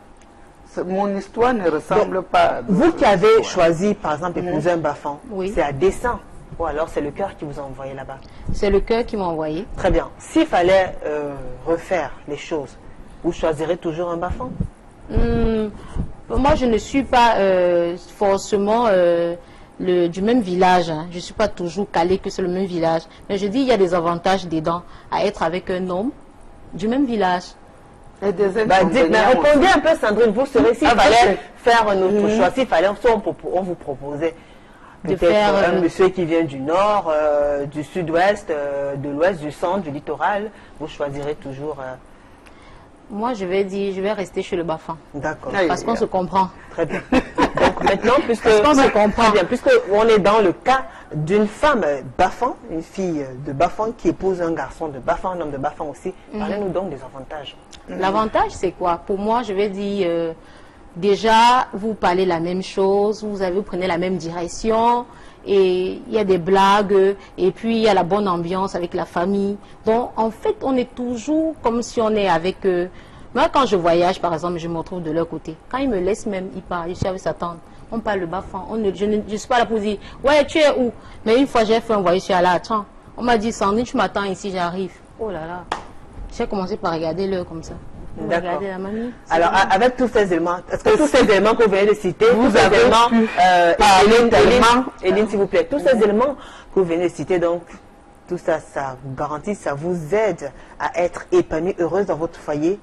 Speaker 4: Mon histoire ne ressemble pas.
Speaker 2: Vous qui avez choisi, par exemple, épouser un Bafang, c'est à dessein. Ou alors c'est le cœur qui vous a envoyé là-bas?
Speaker 5: C'est le cœur qui m'a envoyé.
Speaker 2: Très bien. S'il fallait refaire les choses, vous choisirez toujours un Bafang?
Speaker 5: Moi, je ne suis pas forcément du même village. Hein. Je ne suis pas toujours calée que c'est le même village. Mais je dis, il y a des avantages dedans à être avec un homme du même village.
Speaker 2: Mais répondez un peu, Sandrine. Vous serez, s'il fallait faire un autre choix, s'il fallait, on vous proposait de faire un monsieur qui vient du nord, du sud-ouest, de l'ouest, du centre, du littoral, vous choisirez toujours.
Speaker 5: Moi, je vais rester chez le Bafang.
Speaker 2: D'accord.
Speaker 5: Parce qu'on se comprend.
Speaker 2: Très bien. Donc maintenant, puisqu'on se comprend bien, puisqu'on est dans le cas d'une femme Bafang, une fille de Bafang qui épouse un garçon de Bafang, un homme de Bafang aussi, parlez-nous donc des avantages.
Speaker 5: L'avantage, c'est quoi? Pour moi, je vais dire... déjà, vous parlez la même chose, vous prenez la même direction, et il y a des blagues, et puis il y a la bonne ambiance avec la famille. Donc, en fait, on est toujours comme si on est avec eux. Moi, quand je voyage, par exemple, je me retrouve de leur côté. Quand ils me laissent même, ils parlent, je suis avec sa tante. On parle le Bafang. Je ne suis pas là pour dire, ouais, tu es où? Mais une fois, j'ai fait un voyage, je suis allée, attends. On m'a dit, Sandrine, tu m'attends ici, j'arrive. Oh là là. J'ai commencé par regarder l'heure comme ça.
Speaker 2: D'accord. Alors, avec tous ces éléments, est-ce que tous ces éléments que vous venez de citer, tous ces éléments, Eline, s'il vous plaît, tous ces éléments que vous venez de citer, donc, tout ça, ça garantit, ça vous aide à être épanouie, heureuse dans votre foyer?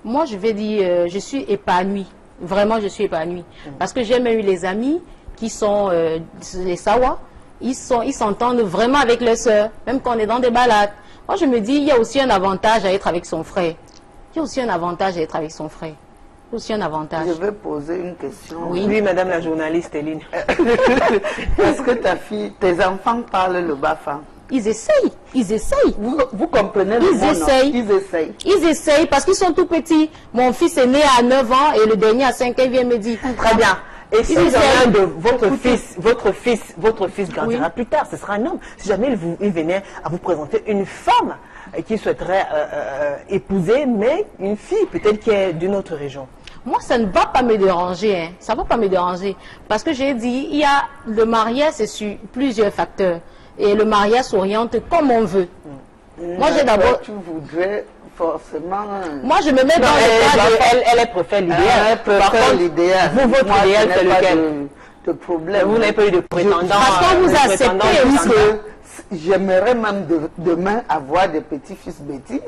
Speaker 5: Moi, je vais dire, je suis épanouie. Vraiment, je suis épanouie. Parce que j'ai même eu les amis qui sont les Sawa, ils s'entendent vraiment avec leurs sœurs, même quand on est dans des balades. Moi, je me dis, il y a aussi un avantage à être avec son frère. Il y a aussi un avantage à être avec son frère. Il y a aussi un avantage.
Speaker 4: Je vais poser une question.
Speaker 2: Oui, madame la journaliste, Eline.
Speaker 4: Est-ce que tes enfants parlent le Bafang?
Speaker 5: Ils essayent, ils essayent.
Speaker 4: Vous comprenez le mot,
Speaker 5: Ils essayent. Ils essayent parce qu'ils sont tout petits. Mon fils est né à 9 ans et le dernier à 5 ans, il vient me dire.
Speaker 2: Très bien. Et si jamais votre fils grandira plus tard, ce sera un homme. Si jamais il venait à vous présenter une femme qui souhaiterait épouser, mais une fille peut-être qui est d'une autre région.
Speaker 5: Moi, ça ne va pas me déranger. Hein. Ça ne va pas me déranger. Parce que j'ai dit, il y a le mariage, c'est sur plusieurs facteurs. Et le mariage s'oriente comme on veut. Moi, j'ai d'abord...
Speaker 4: Tu voudrais forcément...
Speaker 5: Moi, je me mets dans le cadre...
Speaker 2: Elle préfère l'idéal.
Speaker 4: Elle préfère l'idéal.
Speaker 2: Vous, votre idéal, c'est lequel?
Speaker 4: De problème.
Speaker 2: Vous n'avez pas eu de prétendant.
Speaker 5: Parce qu'on vous acceptez aussi.
Speaker 4: J'aimerais même demain avoir des petits-fils Betty,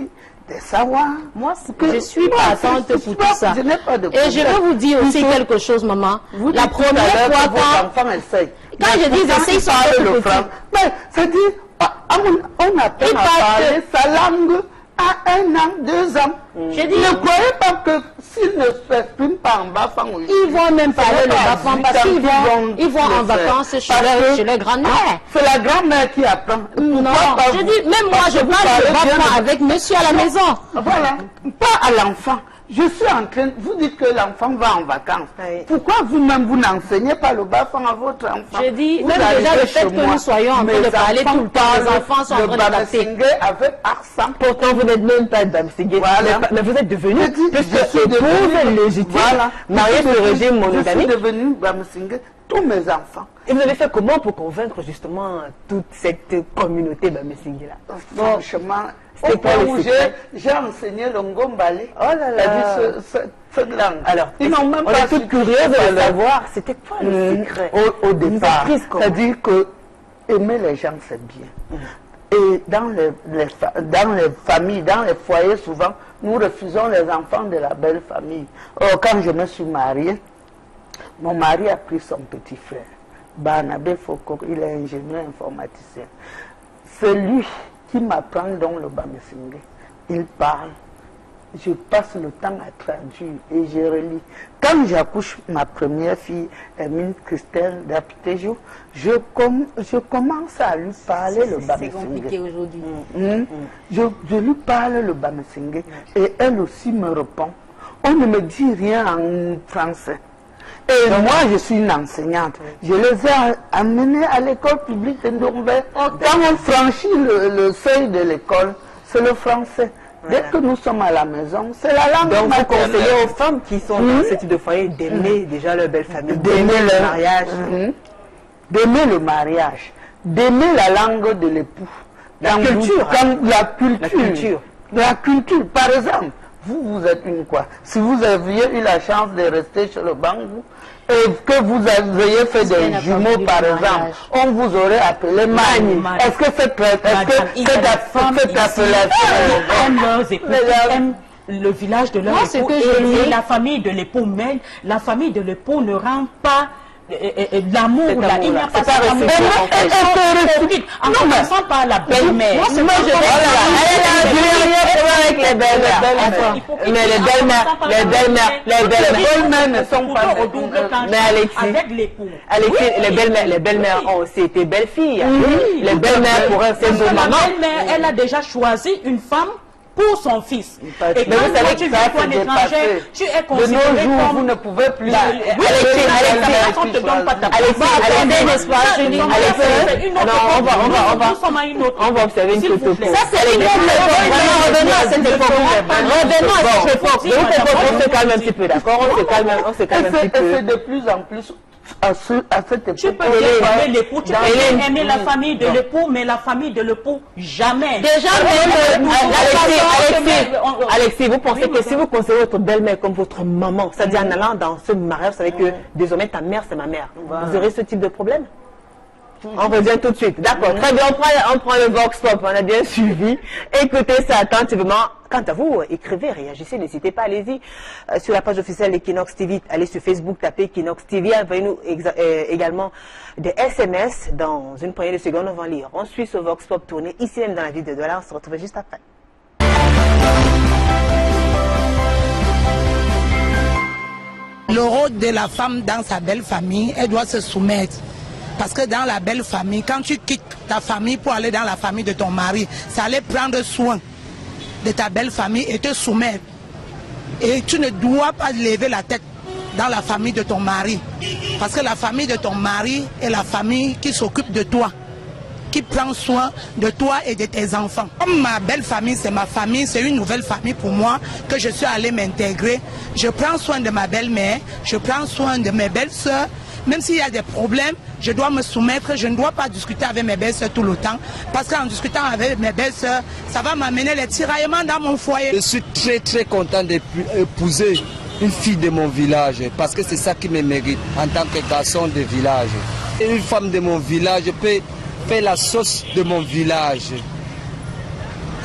Speaker 4: des Sawa.
Speaker 5: Moi, je suis partante pour tout ça. Et je vais vous dire aussi quelque chose, maman. La première fois quand je dis j'essaye sur le franc,
Speaker 4: mais c'est-à-dire, on apprend à parler sa langue à 1 an, 2 ans.
Speaker 5: Je dis,
Speaker 4: ne croyez pas que s'ils ne s'expriment pas en bafang,
Speaker 5: ils vont même parler le bafang parce qu'ils vont en vacances chez leur grand-mère.
Speaker 4: C'est la grand-mère qui apprend.
Speaker 5: Non, je dis, même moi, je parle de bafang avec monsieur à la maison.
Speaker 4: Voilà, pas à l'enfant. Je suis en train, vous dites que l'enfant va en vacances.
Speaker 2: Oui.
Speaker 4: Pourquoi vous-même, vous n'enseignez pas le bafang à votre enfant?
Speaker 5: Je dis,
Speaker 4: Vous
Speaker 5: même
Speaker 4: arrivez
Speaker 5: déjà le fait
Speaker 4: chez
Speaker 5: que
Speaker 4: moi,
Speaker 5: nous soyons en train
Speaker 4: mes
Speaker 5: de parler
Speaker 4: enfants
Speaker 5: tout le temps, les enfants sont en train de capter.
Speaker 4: Bamessingue avec accent.
Speaker 6: Pourtant, vous n'êtes même pas Bamessingue.
Speaker 4: Voilà.
Speaker 6: Mais vous êtes devenu,
Speaker 4: Je suis
Speaker 6: épouse
Speaker 4: devenue
Speaker 6: légitime,
Speaker 4: voilà.
Speaker 6: mariée sur le régime
Speaker 4: Je suis
Speaker 6: monogamique.
Speaker 4: devenu Bamessingue, tous mes enfants.
Speaker 6: Et vous avez fait comment pour convaincre justement toute cette communauté Bamessingue là?
Speaker 4: Franchement,
Speaker 6: c'était
Speaker 4: au
Speaker 6: quoi
Speaker 4: point
Speaker 6: le
Speaker 4: où
Speaker 6: secret?
Speaker 4: j'ai enseigné le ngombale.
Speaker 6: Oh là là.
Speaker 4: Cette langue.
Speaker 6: Alors,
Speaker 4: ils n'ont même
Speaker 6: on
Speaker 4: pas
Speaker 6: est toute curieuse de savoir, c'était quoi le secret?
Speaker 4: Au départ,
Speaker 6: prise comment?
Speaker 4: c'est-à-dire que aimer les gens, c'est bien. Et dans les familles, dans les foyers, souvent, nous refusons les enfants de la belle famille. Or, quand je me suis mariée, mon mari a pris son petit frère, Barnabé Foko, il est ingénieur informaticien. C'est lui qui m'apprend donc le Bamessingue. Il parle. Je passe le temps à traduire et je relis. Quand j'accouche ma première fille, Hermine Christelle d'Apitejo, je commence à lui parler le Bamessingue.
Speaker 5: C'est compliqué aujourd'hui.
Speaker 4: Je lui parle le Bamessingue et elle aussi me répond. On ne me dit rien en français. Et moi, je suis une enseignante. Je les ai amenés à l'école publique de Ndombé. Quand on franchit le seuil de l'école, c'est le français. Dès que nous sommes à la maison, c'est la langue
Speaker 6: Donc vous
Speaker 4: maternelle.
Speaker 6: conseillez aux femmes qui sont dans ce type de foyer d'aimer déjà leur belle famille,
Speaker 4: D'aimer
Speaker 6: le mariage.
Speaker 4: D'aimer le mariage, d'aimer la langue de l'époux.
Speaker 6: La culture.
Speaker 4: La culture. Par exemple, vous êtes une quoi? Si vous aviez eu la chance de rester chez le Bangou et que vous ayez fait des jumeaux, par exemple, on vous aurait appelé Mani. Est-ce que cette appellation
Speaker 3: aiment leurs époux, aiment le village de leur époux et la famille de l'époux, mais la famille de l'époux ne rend pas l'amour là, il n'y a pas ça. En commençant par la belle-mère.
Speaker 6: Moi, je avec les belles-mères. Mais les belles-mères ne sont pas
Speaker 3: au double avec l'époux.
Speaker 6: Alexis, les belles-mères ont aussi été belles-filles. Les belles-mères pour un seul moment.
Speaker 3: La belle-mère, elle a déjà choisi une femme pour son fils. Et quand
Speaker 4: vous savez
Speaker 3: tu
Speaker 4: que ça
Speaker 3: vis toi étranger, tu es
Speaker 4: de
Speaker 3: considéré
Speaker 4: nos jours,
Speaker 3: comme...
Speaker 4: vous ne pouvez plus.
Speaker 6: On va observer une photo.
Speaker 3: Ça, c'est une
Speaker 6: revenons à cette époque. Revenons à cette époque. On se calme un petit peu, d'accord? On se calme un petit peu.
Speaker 4: C'est de plus en plus à cette époque.
Speaker 3: Tu peux aimer l'époux, tu peux aimer la famille de l'époux, mais la famille de l'époux, jamais.
Speaker 6: Déjà, Alexis, vous pensez que si vous considérez votre belle-mère comme votre maman, c'est-à-dire en allant dans ce mariage, vous savez que désormais ta mère, c'est ma mère. Vous aurez ce type de problème? On revient tout de suite. D'accord, très bien, on prend le Vox Pop, on a bien suivi. Écoutez ça attentivement. Quant à vous, écrivez, réagissez, n'hésitez pas, allez-y. Sur la page officielle d'Equinox TV, allez sur Facebook, tapez Equinox TV, envoyez-nous également des SMS. Dans une poignée de secondes, on va lire. On suit ce Vox Pop tourné ici même dans la ville de Douala. On se retrouve juste après.
Speaker 7: Le rôle de la femme dans sa belle famille, elle doit se soumettre. Parce que dans la belle famille, quand tu quittes ta famille pour aller dans la famille de ton mari, ça allait prendre soin de ta belle famille et te soumettre. Et tu ne dois pas lever la tête dans la famille de ton mari. Parce que la famille de ton mari est la famille qui s'occupe de toi, qui prend soin de toi et de tes enfants. Comme ma belle famille, c'est ma famille, c'est une nouvelle famille pour moi que je suis allée m'intégrer. Je prends soin de ma belle-mère, je prends soin de mes belles-sœurs. Même s'il y a des problèmes, je dois me soumettre, je ne dois pas discuter avec mes belles-sœurs tout le temps. Parce qu'en discutant avec mes belles-sœurs, ça va m'amener les tiraillements dans mon foyer.
Speaker 8: Je suis très content d'épouser une fille de mon village, parce que c'est ça qui me mérite en tant que garçon de village. Et une femme de mon village peut faire la sauce de mon village.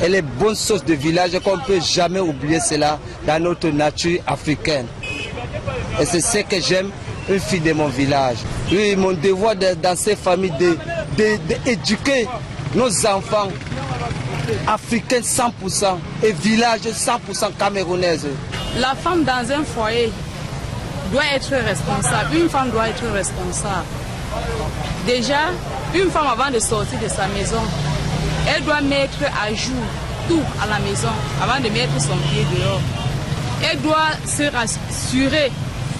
Speaker 8: Elle est bonne sauce de village, qu'on ne peut jamais oublier cela dans notre nature africaine. Et c'est ce que j'aime. Une fille de mon village. Oui, mon devoir dans ces familles d'éduquer nos enfants africains 100% et villages 100% camerounaises.
Speaker 9: La femme dans un foyer doit être responsable. Une femme doit être responsable. Déjà, une femme avant de sortir de sa maison, elle doit mettre à jour tout à la maison avant de mettre son pied dehors. Elle doit se rassurer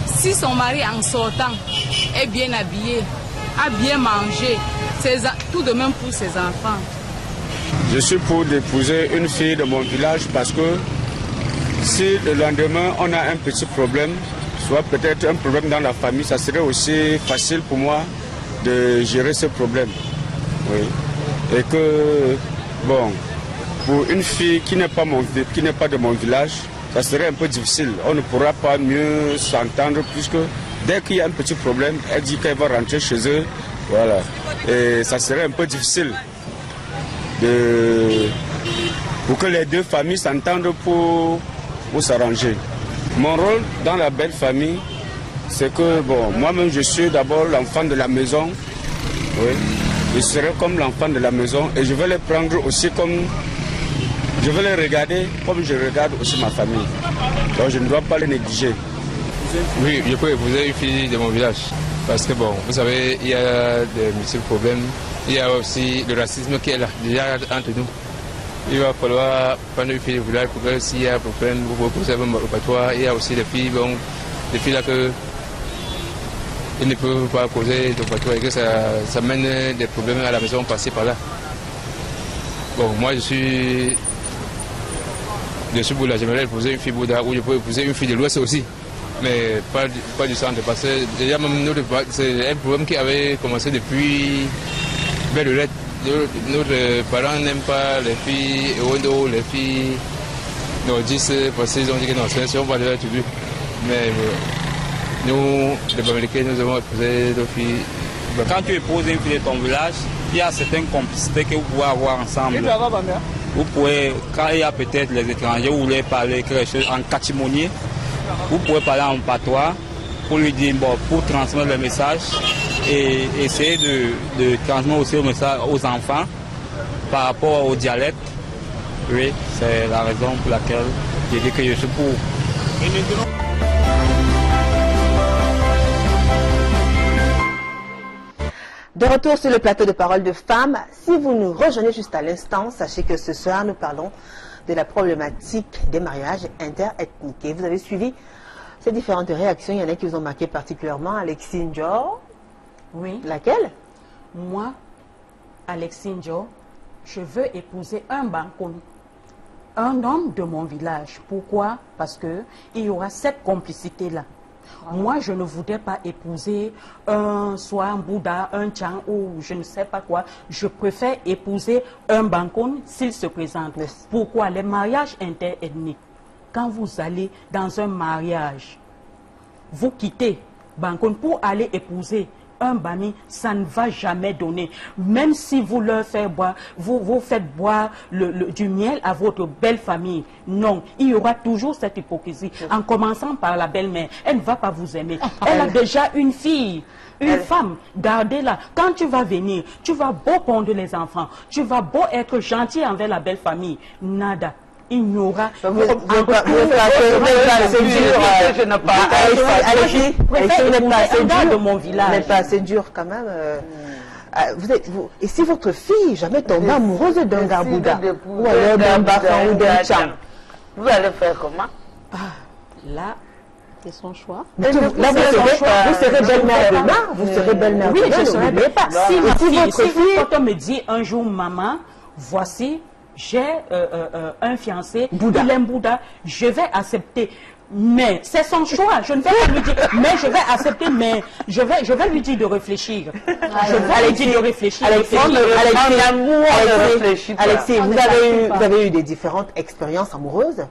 Speaker 9: si son mari en sortant est bien habillé, a bien mangé, tout de même pour ses enfants.
Speaker 10: Je suis pour d'épouser une fille de mon village parce que si le lendemain on a un petit problème, soit peut-être un problème dans la famille, ça serait aussi facile pour moi de gérer ce problème. Oui. Et que, bon, pour une fille qui n'est pas de mon village, ça serait un peu difficile. On ne pourra pas mieux s'entendre puisque dès qu'il y a un petit problème, elle dit qu'elle va rentrer chez eux. Voilà. Et ça serait un peu difficile pour que les deux familles s'entendent pour s'arranger. Mon rôle dans la belle famille, c'est que, bon, moi-même je suis d'abord l'enfant de la maison. Oui. Je serai comme l'enfant de la maison et je vais les prendre aussi comme... Je vais les regarder comme je regarde aussi ma famille. Donc je ne dois pas les négliger.
Speaker 11: Oui, je peux épouser une fille de mon village. Parce que bon, vous savez, il y a des multiples problèmes. Il y a aussi le racisme qui est là, déjà entre nous. Il va falloir prendre une fille du village pour que s'il y a un problème, vous poser un patois. Il y a aussi des filles, bon, des filles là que ils ne peuvent pas poser de patois et que ça mène des problèmes à la maison, passer par là. Bon, moi je suis Bouddha, j'aimerais épouser une fille Bouddha ou je peux épouser une fille de l'Ouest aussi. Mais pas du centre, parce que déjà même c'est un problème qui avait commencé depuis vers le lait. Nos parents n'aiment pas les filles les filles nordistes parce qu'ils ont dit que non, c'est on va les étudier. Mais nous, les Américains, nous avons épousé nos filles.
Speaker 12: Quand tu épouses une fille de ton village, il y a certaines complicités que vous pouvez avoir ensemble. Vous pouvez, quand il y a peut-être les étrangers, vous voulez parler quelque chose en catimonier, vous pouvez parler en patois pour lui dire, bon, pour transmettre le message et essayer de transmettre aussi le message aux enfants par rapport au dialecte. Oui, c'est la raison pour laquelle je dis que je suis pour.
Speaker 2: De retour sur le plateau de Parole de Femmes, si vous nous rejoignez juste à l'instant, sachez que ce soir nous parlons de la problématique des mariages interethniques. Et vous avez suivi ces différentes réactions, il y en a qui vous ont marqué particulièrement. Alexis Njor.
Speaker 3: Oui.
Speaker 2: Laquelle?
Speaker 3: Moi, Alexis Njor, je veux épouser un Bankoun, un homme de mon village. Pourquoi? Parce qu'il y aura cette complicité-là. Moi, je ne voudrais pas épouser soit un Bouddha, un Tchang ou je ne sais pas quoi. Je préfère épouser un Bankoun s'il se présente. Yes. Pourquoi? Les mariages interethniques, quand vous allez dans un mariage, vous quittez Bankoun pour aller épouser un Bami, ça ne va jamais donner. Même si vous leur faites boire, vous faites boire du miel à votre belle famille. Non, il y aura toujours cette hypocrisie. En commençant par la belle-mère, elle ne va pas vous aimer. Elle a déjà une fille. Une femme, gardez-la. Quand tu vas venir, tu vas beau pondre les enfants, tu vas beau être gentil envers la belle famille. Nada. Il n'y aura... Vous n'êtes pas
Speaker 2: assez dur quand même. Et si votre fille jamais tombe amoureuse d'un Garbouda ou alors d'un Bafan ou d'un Tchang,
Speaker 4: vous allez faire comment?
Speaker 3: Là, c'est son choix.
Speaker 2: Là, vous serez belle-mère demain. Vous serez belle-mère demain. Oui, je ne serai pas.
Speaker 3: Si votre fille me dit un jour, maman, voici, j'ai un fiancé, Bouddha. Il aime Bouddha, je vais accepter. Mais c'est son choix, je ne vais pas lui dire, mais je vais accepter, mais je vais lui dire de réfléchir. Je vais lui dire de réfléchir.
Speaker 2: Alexis, vous avez eu des différentes expériences amoureuses.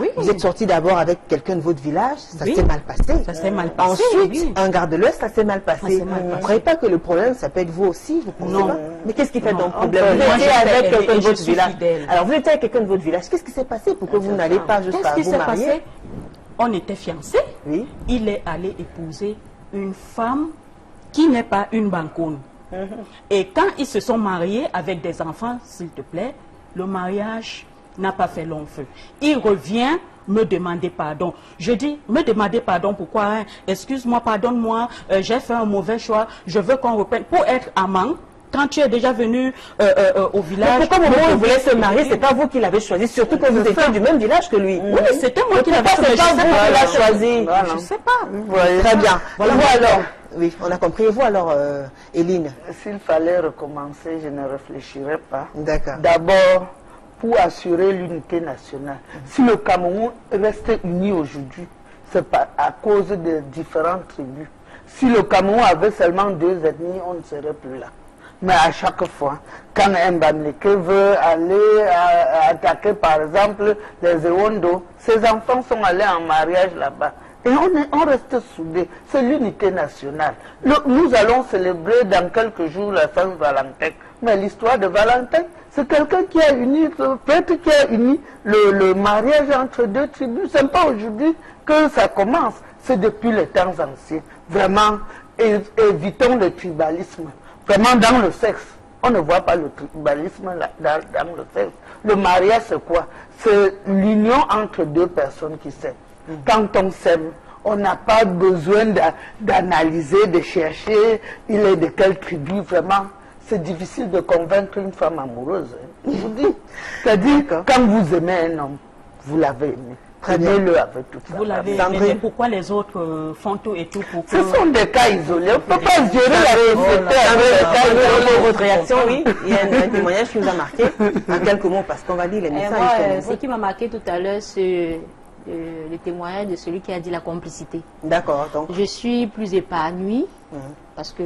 Speaker 3: Oui.
Speaker 2: Vous êtes sorti d'abord avec quelqu'un de votre village, ça s'est mal passé.
Speaker 3: Ça s'est mal passé.
Speaker 2: Ensuite, un garde de l'Ouest, ça s'est mal passé. Vous ne croyez pas que le problème, ça peut être vous aussi, vous pensez pas? Mais qu'est-ce qui fait donc problème? Vous étiez avec quelqu'un de votre village. Alors, vous étiez avec quelqu'un de votre village, qu'est-ce qui s'est passé pour que vous n'allez pas jusqu'à vous marier?
Speaker 3: On était fiancés. Oui. Il est allé épouser une femme qui n'est pas une Bankoun. Et quand ils se sont mariés avec des enfants, s'il te plaît, le mariage n'a pas fait long feu. Il revient me demander pardon. Je dis, me demander pardon, pourquoi hein? Excuse-moi, pardonne-moi, j'ai fait un mauvais choix, je veux qu'on reprenne. Pour être amant, quand tu es déjà venu au village...
Speaker 6: Mais pourquoi maman voulait se marier, c'est pas vous qui l'avez choisi, surtout que vous étiez du même village que lui.
Speaker 3: Oui, c'était moi qui l'avais choisi.
Speaker 6: C'est pas vous qui l'a choisi.
Speaker 3: Je sais pas.
Speaker 2: Très bien. Voilà, vous alors, oui, on a compris. Et vous alors, Eline?
Speaker 4: S'il fallait recommencer, je ne réfléchirais pas.
Speaker 2: D'accord.
Speaker 4: D'abord, pour assurer l'unité nationale. Si le Cameroun reste uni aujourd'hui, c'est pas à cause de différentes tribus. Si le Cameroun avait seulement 2 ethnies, on ne serait plus là. Mais à chaque fois, quand un Bamileke veut aller attaquer par exemple les Ewondo, ses enfants sont allés en mariage là-bas. Et on reste soudés. C'est l'unité nationale. Nous allons célébrer dans quelques jours la Saint-Valentin. Mais l'histoire de Valentin, c'est quelqu'un qui a uni, peut-être qui a uni le mariage entre 2 tribus. Ce n'est pas aujourd'hui que ça commence. C'est depuis les temps anciens. Vraiment, évitons le tribalisme. Vraiment dans le sexe. On ne voit pas le tribalisme dans le sexe. Le mariage, c'est quoi? C'est l'union entre 2 personnes qui s'aiment. Quand on s'aime, on n'a pas besoin d'analyser, de chercher, il est de quelle tribu, vraiment. C'est difficile de convaincre une femme amoureuse. Hein. Je vous dis. C'est-à-dire, quand vous aimez un homme, vous l'avez aimé. Prenez-le avec tout ça.
Speaker 3: Vous l'avez aimé, mais pourquoi les autres font tout et tout pour que...
Speaker 4: Ce sont des cas isolés. On ne peut pas gérer la société avec des cas isolés.
Speaker 2: Votre réaction, oui. Il y a un témoignage qui nous a marqué. En quelques mots, parce qu'on va lire les messages.
Speaker 5: Ce qui m'a marqué tout à l'heure, c'est le témoignage de celui qui a dit la complicité.
Speaker 2: D'accord. Donc,
Speaker 5: je suis plus épanouie parce que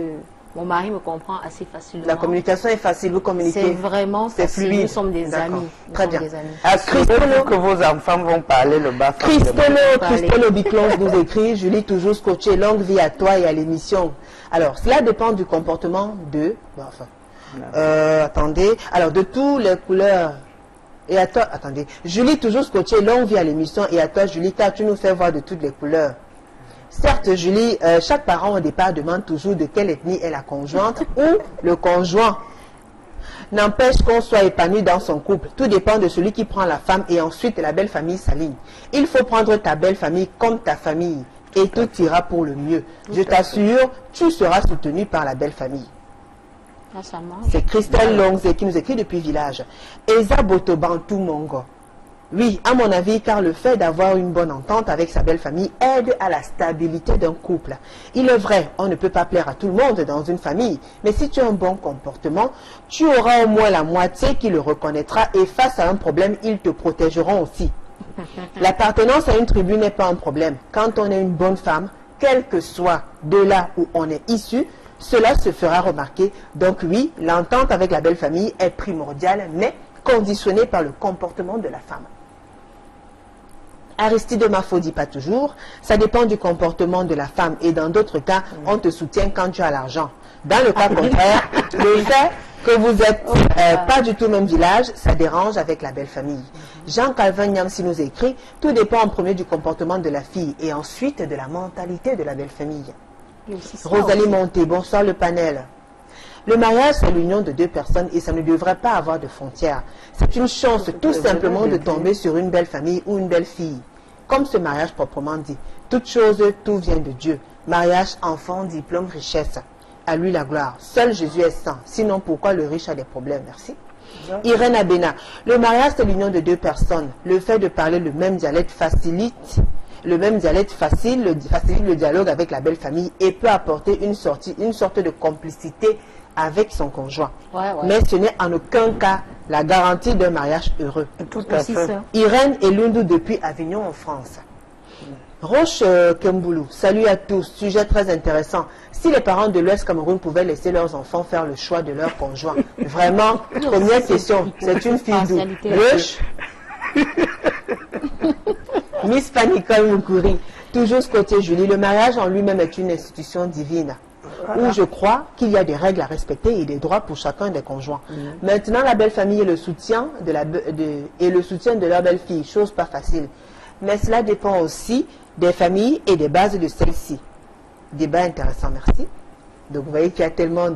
Speaker 5: mon mari me comprend assez facilement.
Speaker 2: La communication est facile, vous communiquez.
Speaker 5: C'est vraiment facile. Fluide. Nous sommes des amis.
Speaker 2: Très bien.
Speaker 4: À Christolo, que vos enfants vont parler le bas.
Speaker 2: Christolo Biclons nous écrit: Julie, toujours scotché, longue vie à toi et à l'émission. Alors, cela dépend du comportement de... Bon, enfin, attendez. Alors, de toutes les couleurs... Et à toi, attendez. Julie, toujours scotché, longue vie à l'émission. Et à toi, Julie, car tu nous fais voir de toutes les couleurs. Certes, Julie, chaque parent au départ demande toujours de quelle ethnie est la conjointe ou le conjoint. N'empêche qu'on soit épanoui dans son couple. Tout dépend de celui qui prend la femme et ensuite la belle famille s'aligne. Il faut prendre ta belle famille comme ta famille et tout ira pour le mieux. Je t'assure, tu seras soutenu par la belle famille. C'est Christelle Longze qui nous écrit depuis Village. Eza Botobantou Mongo. Oui, à mon avis, car le fait d'avoir une bonne entente avec sa belle famille aide à la stabilité d'un couple. Il est vrai, on ne peut pas plaire à tout le monde dans une famille, mais si tu as un bon comportement, tu auras au moins la moitié qui le reconnaîtra et face à un problème, ils te protégeront aussi. L'appartenance à une tribu n'est pas un problème. Quand on est une bonne femme, quel que soit de là où on est issu, cela se fera remarquer. Donc oui, l'entente avec la belle famille est primordiale, mais conditionnée par le comportement de la femme. Aristide Mafo dit pas toujours, ça dépend du comportement de la femme et dans d'autres cas, on te soutient quand tu as l'argent. Dans le cas contraire, le fait que vous n'êtes pas du tout au même village, ça dérange avec la belle famille. Jean-Calvin Niamsi nous écrit, tout dépend en premier du comportement de la fille et ensuite de la mentalité de la belle famille. Rosalie Monté, bonsoir le panel. Le mariage, c'est l'union de 2 personnes et ça ne devrait pas avoir de frontières. C'est une chance tout simplement de tomber sur une belle famille ou une belle fille. Comme ce mariage proprement dit, toute chose, tout vient de Dieu. Mariage, enfant, diplôme, richesse. À lui la gloire. Seul Jésus est saint. Sinon, pourquoi le riche a des problèmes? Merci. Irène Abena, le mariage, c'est l'union de 2 personnes. Le fait de parler le même dialecte facilite le dialogue avec la belle famille et peut apporter une sorte de complicité avec son conjoint. Mais ce n'est en aucun cas la garantie d'un mariage heureux.
Speaker 4: Tout à fait.
Speaker 2: Irène et Lundu depuis Avignon en France. Roche Kemboulou, salut à tous, sujet très intéressant. Si les parents de l'Ouest Cameroun pouvaient laisser leurs enfants faire le choix de leur conjoint, vraiment, première question, c'est une fille d'où? Roche Miss Panicole Moukouri, toujours ce côté Julie, le mariage en lui-même est une institution divine. Où je crois qu'il y a des règles à respecter et des droits pour chacun des conjoints. Maintenant, la belle famille et le soutien de leur belle-fille, chose pas facile. Mais cela dépend aussi des familles et des bases de celles-ci. Débat intéressant, merci. Donc vous voyez qu'il y a tellement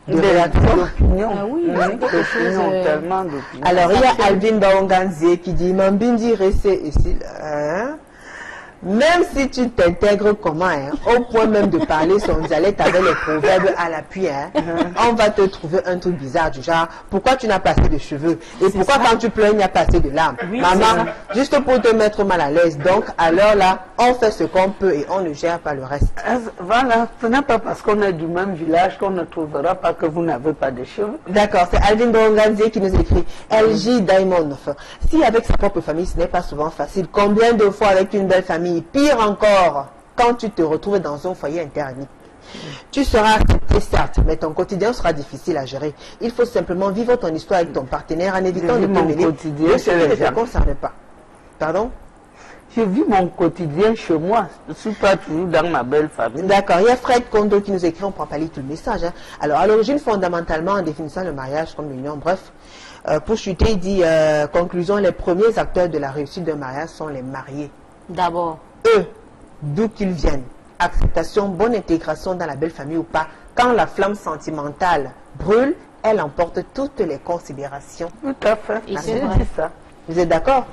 Speaker 4: de l'opinion.
Speaker 5: Ah oui, c'est quelque chose.
Speaker 4: Tellement d'opinion.
Speaker 2: Alors, il y a Alvin Baonganzie qui dit Mambindi reste ici. Hein? Même si tu t'intègres comment, hein, au point même de parler son dialecte avec les proverbes à l'appui, hein, on va te trouver un truc bizarre du genre, pourquoi tu n'as pas assez de cheveux? Et pourquoi quand tu pleures, il n'y a pas assez de larmes?
Speaker 3: Oui,
Speaker 2: maman, juste pour te mettre mal à l'aise. Donc, alors là, on fait ce qu'on peut et on ne gère pas le reste.
Speaker 4: Voilà, ce n'est pas parce qu'on est du même village qu'on ne trouvera pas que vous n'avez pas de cheveux.
Speaker 2: D'accord, c'est Alvin Bonganzi qui nous écrit. LJ Diamond. Si avec sa propre famille, ce n'est pas souvent facile, combien de fois avec une belle famille? Pire encore, quand tu te retrouves dans un foyer interni. Tu seras accepté, certes, mais ton quotidien sera difficile à gérer. Il faut simplement vivre ton histoire avec ton partenaire en évitant de te mêler de ce qui ne te concerne pas. Pardon?
Speaker 4: Je vis mon quotidien chez moi. Je ne suis pas toujours dans ma belle famille.
Speaker 2: D'accord. Il y a Fred Kondo qui nous écrit, on ne prend pas lire tout le message. Hein. Alors, à l'origine, fondamentalement, en définissant le mariage comme l'union, bref, pour chuter, il dit, conclusion, les premiers acteurs de la réussite d'un mariage sont les mariés.
Speaker 5: D'abord.
Speaker 2: Eux, d'où qu'ils viennent, acceptation, bonne intégration dans la belle famille ou pas, quand la flamme sentimentale brûle, elle emporte toutes les considérations.
Speaker 4: Tout à fait.
Speaker 5: Et c'est vrai.
Speaker 4: Ça.
Speaker 2: Vous êtes d'accord?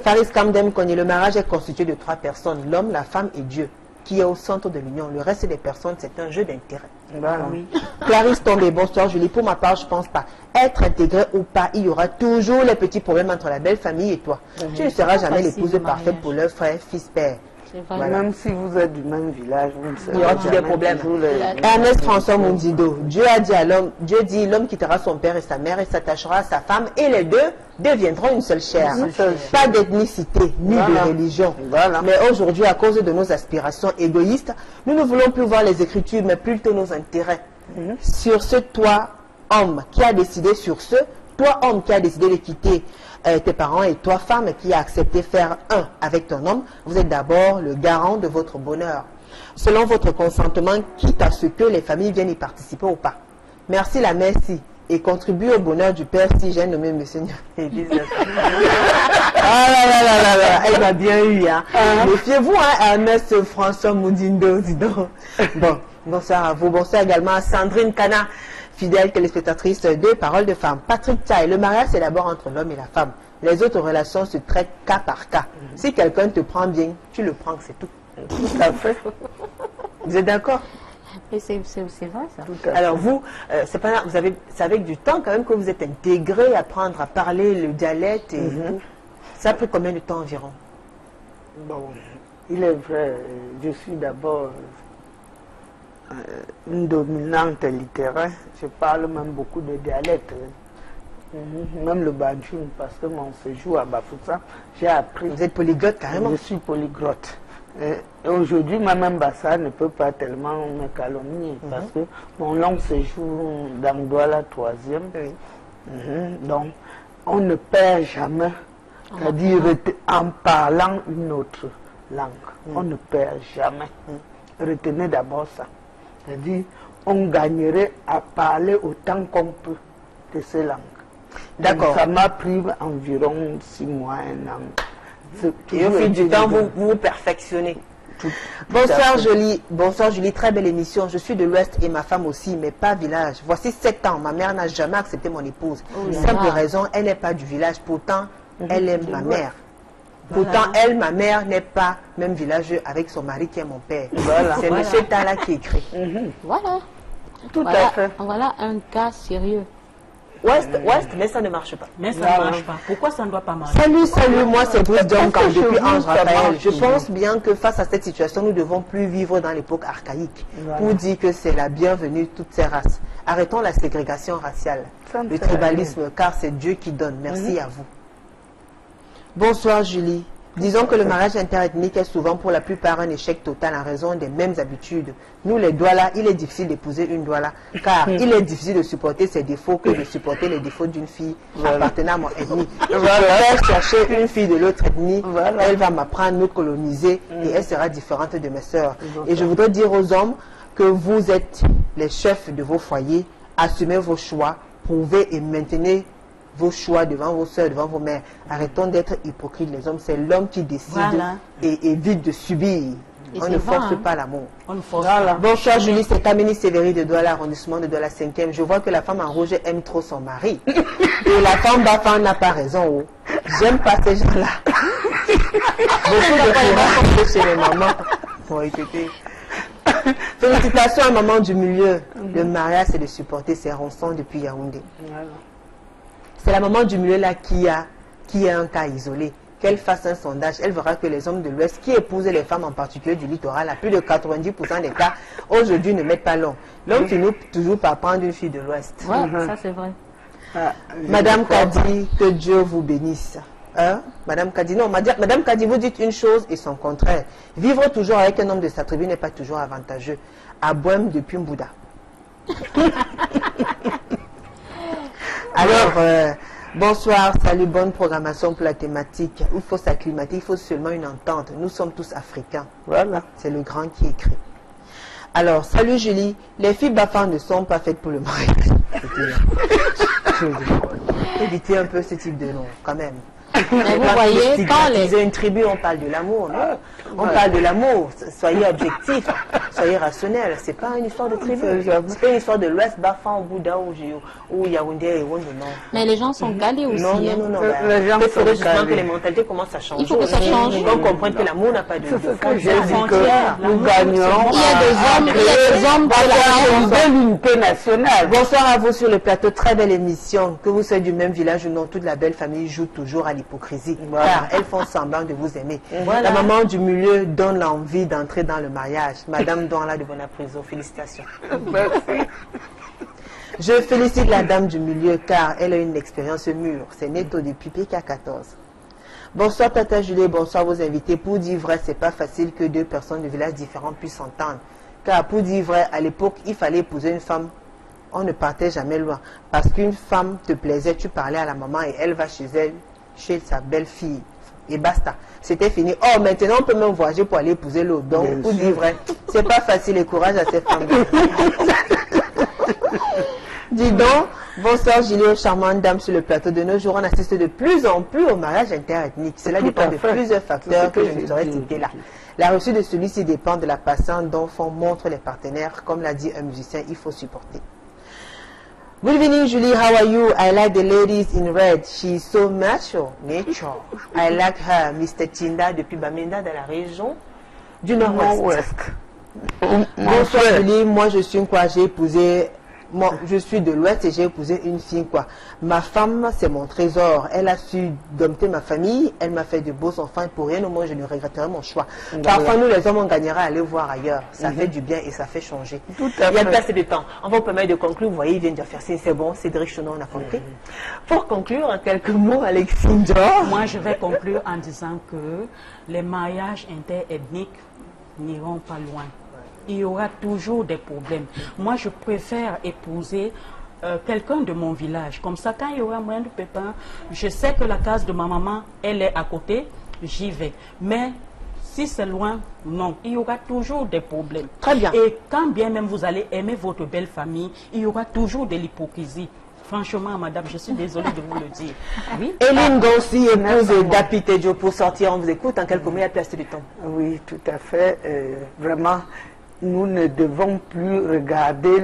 Speaker 2: Faris Kamdem connaît le mariage est constitué de 3 personnes, l'homme, la femme et Dieu, qui est au centre de l'union. Le reste des personnes, c'est un jeu d'intérêt.
Speaker 4: Voilà.
Speaker 2: Oui. Clarisse Tombé, bonsoir Julie. Pour ma part, je pense pas. Être intégré ou pas, il y aura toujours les petits problèmes entre la belle famille et toi. Tu ne seras jamais l'épouse parfaite pour leur frère, fils, père.
Speaker 4: Voilà. Même si vous êtes du même village, vous ne serez
Speaker 2: il y aura toujours des problèmes. Ernest François Mundido, Dieu a dit à l'homme, Dieu dit l'homme quittera son père et sa mère et s'attachera à sa femme et les deux deviendront une seule chair. Pas d'ethnicité ni de religion.
Speaker 4: Voilà.
Speaker 2: Mais aujourd'hui, à cause de nos aspirations égoïstes, nous ne voulons plus voir les Écritures, mais plutôt nos intérêts. Sur ce, toi, homme, qui a décidé sur ce, toi, homme, qui a décidé de quitter tes parents et toi, femme, qui a accepté faire un avec ton homme, vous êtes d'abord le garant de votre bonheur. Selon votre consentement, quitte à ce que les familles viennent y participer ou pas. Merci la merci et contribue au bonheur du Père si j'ai nommé M. Ah là, elle m'a bien eu. Hein. Méfiez-vous, hein, Ernest François Moudindo, dis donc. Bon, bonsoir à vous. Bonsoir également à Sandrine Cana, fidèle téléspectatrice de Paroles de Femmes. Patrick Tchaï, le mariage c'est d'abord entre l'homme et la femme. Les autres relations se traitent cas par cas. Si quelqu'un te prend bien, tu le prends, c'est tout. Tout à fait. Vous êtes d'accord?
Speaker 5: C'est vrai ça.
Speaker 2: Alors vous, c'est avec du temps quand même que vous êtes intégré à apprendre à parler le dialecte. Et ça a pris combien de temps environ?
Speaker 4: Bon, il est vrai, je suis d'abord une dominante littéraire. Je parle même beaucoup de dialectes. Même le Banjoum, parce que mon séjour à Bafoussa, j'ai appris.
Speaker 2: Vous êtes polyglotte carrément?
Speaker 4: Je suis polyglotte. Et aujourd'hui, même Bassa ne peut pas tellement me calomnier, parce que mon long séjour dans Douala 3e, donc on ne perd jamais, c'est-à-dire en parlant une autre langue, on ne perd jamais. Retenez d'abord ça, c'est-à-dire on gagnerait à parler autant qu'on peut de ces langues. D'accord. Ça m'a pris environ 6 mois, 1 an.
Speaker 2: Et au fil du temps, vous vous perfectionnez. Bonsoir Julie. Bonsoir Julie, très belle émission. Je suis de l'Ouest et ma femme aussi, mais pas village. Voici 7 ans. Ma mère n'a jamais accepté mon épouse. Simple raison, elle n'est pas du village. Pourtant, elle est ma mère. Pourtant, elle, ma mère, n'est pas même villageux avec son mari qui est mon père. Voilà. C'est M. Tala qui écrit.
Speaker 5: Voilà.
Speaker 2: Tout à fait.
Speaker 5: Voilà un cas sérieux.
Speaker 2: Ouest, mais ça ne marche pas.
Speaker 3: Mais ça ne marche pas. Pourquoi ça ne doit pas marcher?
Speaker 2: Salut, moi c'est Bruce Duncan depuis Ange Raphaël. Je pense bien que face à cette situation, nous ne devons plus vivre dans l'époque archaïque pour dire que c'est la bienvenue toutes ces races. Arrêtons la ségrégation raciale, le tribalisme, car c'est Dieu qui donne. Merci à vous. Bonsoir Julie. Disons que le mariage interethnique est souvent pour la plupart un échec total en raison des mêmes habitudes. Nous les Douala, il est difficile d'épouser une Douala car il est difficile de supporter ses défauts que de supporter les défauts d'une fille appartenant à mon ethnie. Je vais chercher une fille de l'autre ethnie, elle va m'apprendre à nous coloniser et elle sera différente de mes sœurs. Et je voudrais dire aux hommes que vous êtes les chefs de vos foyers, assumez vos choix, prouvez et maintenez vos choix devant vos soeurs, devant vos mères. Arrêtons d'être hypocrites. Les hommes, c'est l'homme qui décide et évite de subir. On ne force pas l'amour.
Speaker 3: On ne force pas.
Speaker 2: Bonsoir Julie, c'est Camille Sévéry de Douala, arrondissement de Douala 5e. Je vois que la femme en rouge aime trop son mari. Et la femme bafan n'a pas raison. Oh. J'aime pas ces gens-là. Beaucoup de courage chez les mamans. Bon, écoutez. Félicitations à maman du milieu. Le mariage, c'est de supporter ses ronçons depuis Yaoundé. C'est la maman du milieu là qui a un cas isolé. Qu'elle fasse un sondage, elle verra que les hommes de l'Ouest qui épousent les femmes en particulier du littoral, à plus de 90% des cas, aujourd'hui ne mettent pas l'homme. L'homme finit toujours par prendre une fille de l'Ouest.
Speaker 5: Ouais, ça c'est vrai.
Speaker 2: Madame Kadi, que Dieu vous bénisse. Madame Kadi, non, Madame Kadi, vous dites une chose et son contraire. Vivre toujours avec un homme de sa tribu n'est pas toujours avantageux. À Bohème depuis Mbouda. Alors, bonsoir, salut, bonne programmation pour la thématique. Il faut s'acclimater, il faut seulement une entente. Nous sommes tous africains. Voilà. C'est le grand qui écrit. Alors, salut Julie. Les filles bafan ne sont pas faites pour le mariage. Évitez un peu ce type de nom, quand même.
Speaker 5: Mais vous voyez, quand
Speaker 2: une tribu, on parle de l'amour, non? On parle de l'amour. Soyez objectifs, soyez rationnels. C'est pas une histoire de tribu. C'est pas une histoire de l'Ouest, Bafan, Bouddha ou Yaoundé et Wonde, non.
Speaker 5: Mais les gens sont calés aussi.
Speaker 2: Non.
Speaker 4: Les gens sont
Speaker 2: justement que les mentalités commencent à changer.
Speaker 5: Il faut que ça change.
Speaker 2: On comprend que l'amour n'a pas de frontières.
Speaker 4: Nous gagnerons.
Speaker 5: Il y a des hommes
Speaker 4: de l'unité nationale.
Speaker 2: Bonsoir à vous sur le plateau. Très belle émission. Que vous soyez du même village ou non, toute la belle famille joue toujours à l'hypocrisie. Car elles font semblant de vous aimer. La maman du milieu donne l'envie d'entrer dans le mariage. Madame Douala de Bonapriso, félicitations.
Speaker 4: Merci.
Speaker 2: Je félicite la dame du milieu car elle a une expérience mûre. C'est Neto depuis PK14. Bonsoir Tata Julie, bonsoir vos invités. Pour dire vrai, c'est pas facile que deux personnes de villages différents puissent s'entendre. Car pour dire vrai, à l'époque, il fallait épouser une femme. On ne partait jamais loin. Parce qu'une femme te plaisait, tu parlais à la maman et elle va chez elle, chez sa belle-fille. Et basta. C'était fini. Oh, maintenant on peut même voyager pour aller épouser l'autre. Donc, pour dire vrai, c'est pas facile et courage à ces femmes. Dis donc, bonsoir Julie, charmante dame sur le plateau. De nos jours, on assiste de plus en plus au mariage interethnique. Cela dépend de plusieurs facteurs que je ne saurais citer là. La reçue de celui-ci dépend de la patience dont montrent les partenaires. Comme l'a dit un musicien, il faut supporter. Good evening, Julie. How are you? I like the ladies in red. She is so mature. Nature. I like her. Mr. Tinda depuis Bamenda dans la région du Nord-Ouest. Bonsoir, Julie. Moi, je suis quoi? J'ai épousé. Moi, je suis de l'Ouest et j'ai épousé une fille, quoi. Ma femme, c'est mon trésor. Elle a su dompter ma famille. Elle m'a fait de beaux enfants. Et pour rien au monde, je ne regretterai mon choix. Parfois, nous, les hommes, on gagnera à aller voir ailleurs. Ça fait du bien et ça fait changer. Il y a assez de temps. On va vous permettre de conclure. Vous voyez, il vient de faire signe. C'est bon, Cédric Chenon, on a compris. Pour conclure, en quelques mots, Alexis Dior.
Speaker 3: Moi, je vais conclure en disant que les mariages interethniques n'iront pas loin. Il y aura toujours des problèmes. Moi, je préfère épouser quelqu'un de mon village. Comme ça, quand il y aura moins de pépins, je sais que la case de ma maman, elle est à côté, j'y vais. Mais si c'est loin, non. Il y aura toujours des problèmes.
Speaker 2: Très bien.
Speaker 3: Et quand bien même vous allez aimer votre belle famille, il y aura toujours de l'hypocrisie. Franchement, madame, je suis désolée de vous le dire. Oui.
Speaker 2: Eline Gossi, épouse d'Apité Diop, pour sortir, on vous écoute en quelques mots, il y a place de temps.
Speaker 4: Oui, tout à fait. Vraiment, nous ne devons plus regarder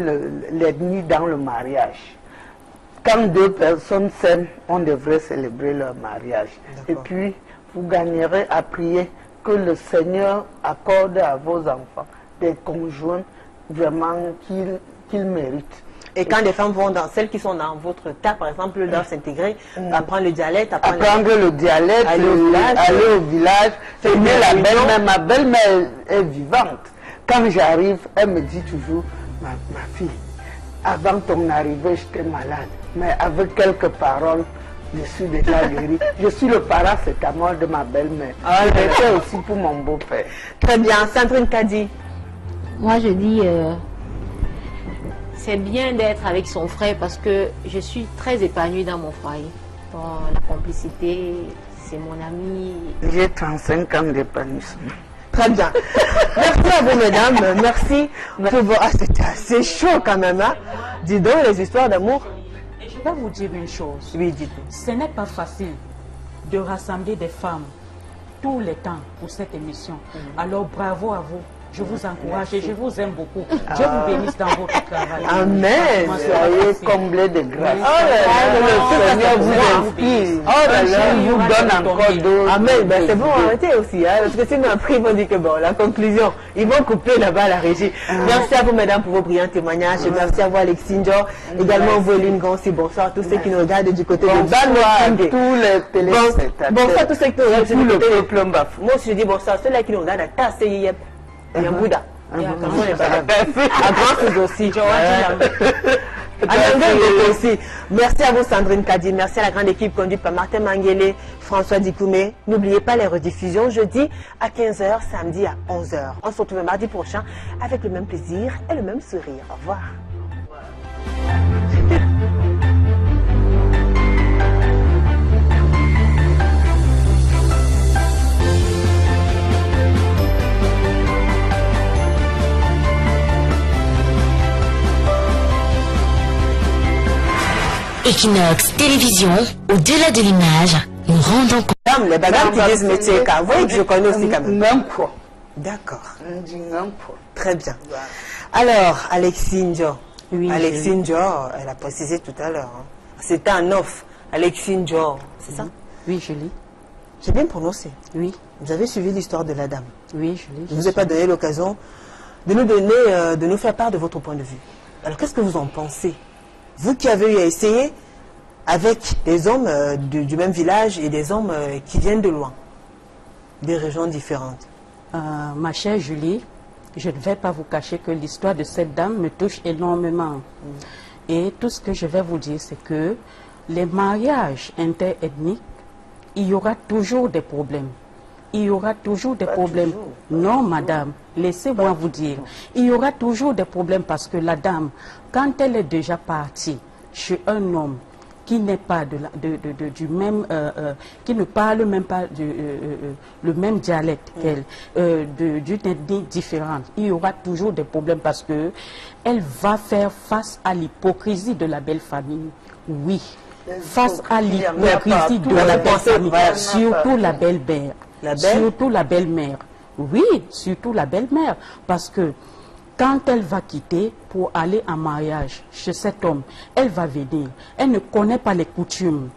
Speaker 4: l'ethnie dans le mariage. Quand deux personnes s'aiment, on devrait célébrer leur mariage. Et puis, vous gagnerez à prier que le Seigneur accorde à vos enfants des conjoints vraiment qu'ils méritent.
Speaker 2: Et quand les femmes vont dans, celles qui sont dans votre tas, par exemple, doivent s'intégrer, apprendre le dialecte,
Speaker 4: apprendre le dialecte, aller au village, aimer la belle-mère. Ma belle-mère est vivante. Quand j'arrive, elle me dit toujours, ma fille, avant ton arrivée, j'étais malade, mais avec quelques paroles, je suis déjà guérie. Je suis le paracétamol de ma belle-mère. Je l'ai fait aussi pour mon beau-père.
Speaker 2: Très bien. Sandrine Kadi.
Speaker 5: Moi, je dis, c'est bien d'être avec son frère parce que je suis très épanouie dans mon foyer. Dans la complicité, c'est mon ami.
Speaker 4: J'ai 35 ans d'épanouissement.
Speaker 2: Très bien. Merci à vous, mesdames. Merci. Ah, c'était assez chaud quand même. Hein? Dis donc, les histoires d'amour.
Speaker 3: Et je vais vous dire une chose.
Speaker 2: Oui, dites-nous.
Speaker 3: Ce n'est pas facile de rassembler des femmes tous les temps pour cette émission. Alors bravo à vous. Je vous encourage et je vous aime beaucoup. Dieu vous bénisse dans votre travail.
Speaker 4: Amen. Soyez comblés de grâce. Le Seigneur vous inspire. Il vous donne encore d'autres.
Speaker 6: Amen. Ben, c'est bon, arrêtez aussi. Hein, parce que sinon, après, ils vont dire que bon, la conclusion, ils vont couper là-bas à la régie. Merci à vous, mesdames, pour vos brillants témoignages. Merci à vous, Alexine Dior. Également, vous, Eline Gonsi. Bonsoir à tous ceux qui nous regardent du côté de
Speaker 4: Bonsoir à tous les téléspectateurs.
Speaker 6: Bonsoir à tous ceux qui nous regardent du côté
Speaker 4: de peuple Mbafou.
Speaker 6: Moi aussi, je dis bonsoir à ceux-là qui nous regardent à Tassé. Il y a un Bouddha. Il y a un grand aussi. Aussi. Merci à vous Sandrine Kadi, merci à la grande équipe conduite par Martin Manguele, François Dikoumé. N'oubliez pas les rediffusions jeudi à 15h, samedi à 11h. On se retrouve mardi prochain avec le même plaisir et le même sourire. Au revoir.
Speaker 13: Equinox Télévision, au-delà de l'image, nous rendons compte.
Speaker 6: Les bagages qui disent métier, car vous voyez que je connais aussi quand même.
Speaker 4: D'accord.
Speaker 6: Très bien. Alors, Alexine Dior. Oui, Alexine Dior, elle a précisé tout à l'heure. Hein. C'était un off. Alexine Dior, c'est ça?
Speaker 3: Oui, je lis.
Speaker 6: J'ai bien prononcé.
Speaker 3: Oui.
Speaker 6: Vous avez suivi l'histoire de la dame.
Speaker 3: Oui, je lis.
Speaker 6: Je ne vous ai pas donné l'occasion de nous donner, de nous faire part de votre point de vue. Alors, qu'est-ce que vous en pensez? Vous qui avez eu à essayer avec des hommes du même village et des hommes qui viennent de loin, des régions différentes.
Speaker 3: Ma chère Julie, je ne vais pas vous cacher que l'histoire de cette dame me touche énormément. Et tout ce que je vais vous dire, c'est que les mariages interethniques, il y aura toujours des problèmes. Il y aura toujours des problèmes. Non, madame, laissez-moi vous dire. Il y aura toujours des problèmes parce que la dame, quand elle est déjà partie chez un homme qui n'est pas du même, qui ne parle même pas le même dialecte qu'elle, d'une ethnie différente, il y aura toujours des problèmes parce que elle va faire face à l'hypocrisie de la belle famille. Oui, face à l'hypocrisie de la belle famille, surtout la belle-mère. Surtout la belle-mère. Oui, surtout la belle-mère. Parce que quand elle va quitter pour aller en mariage chez cet homme, elle va venir. Elle ne connaît pas les coutumes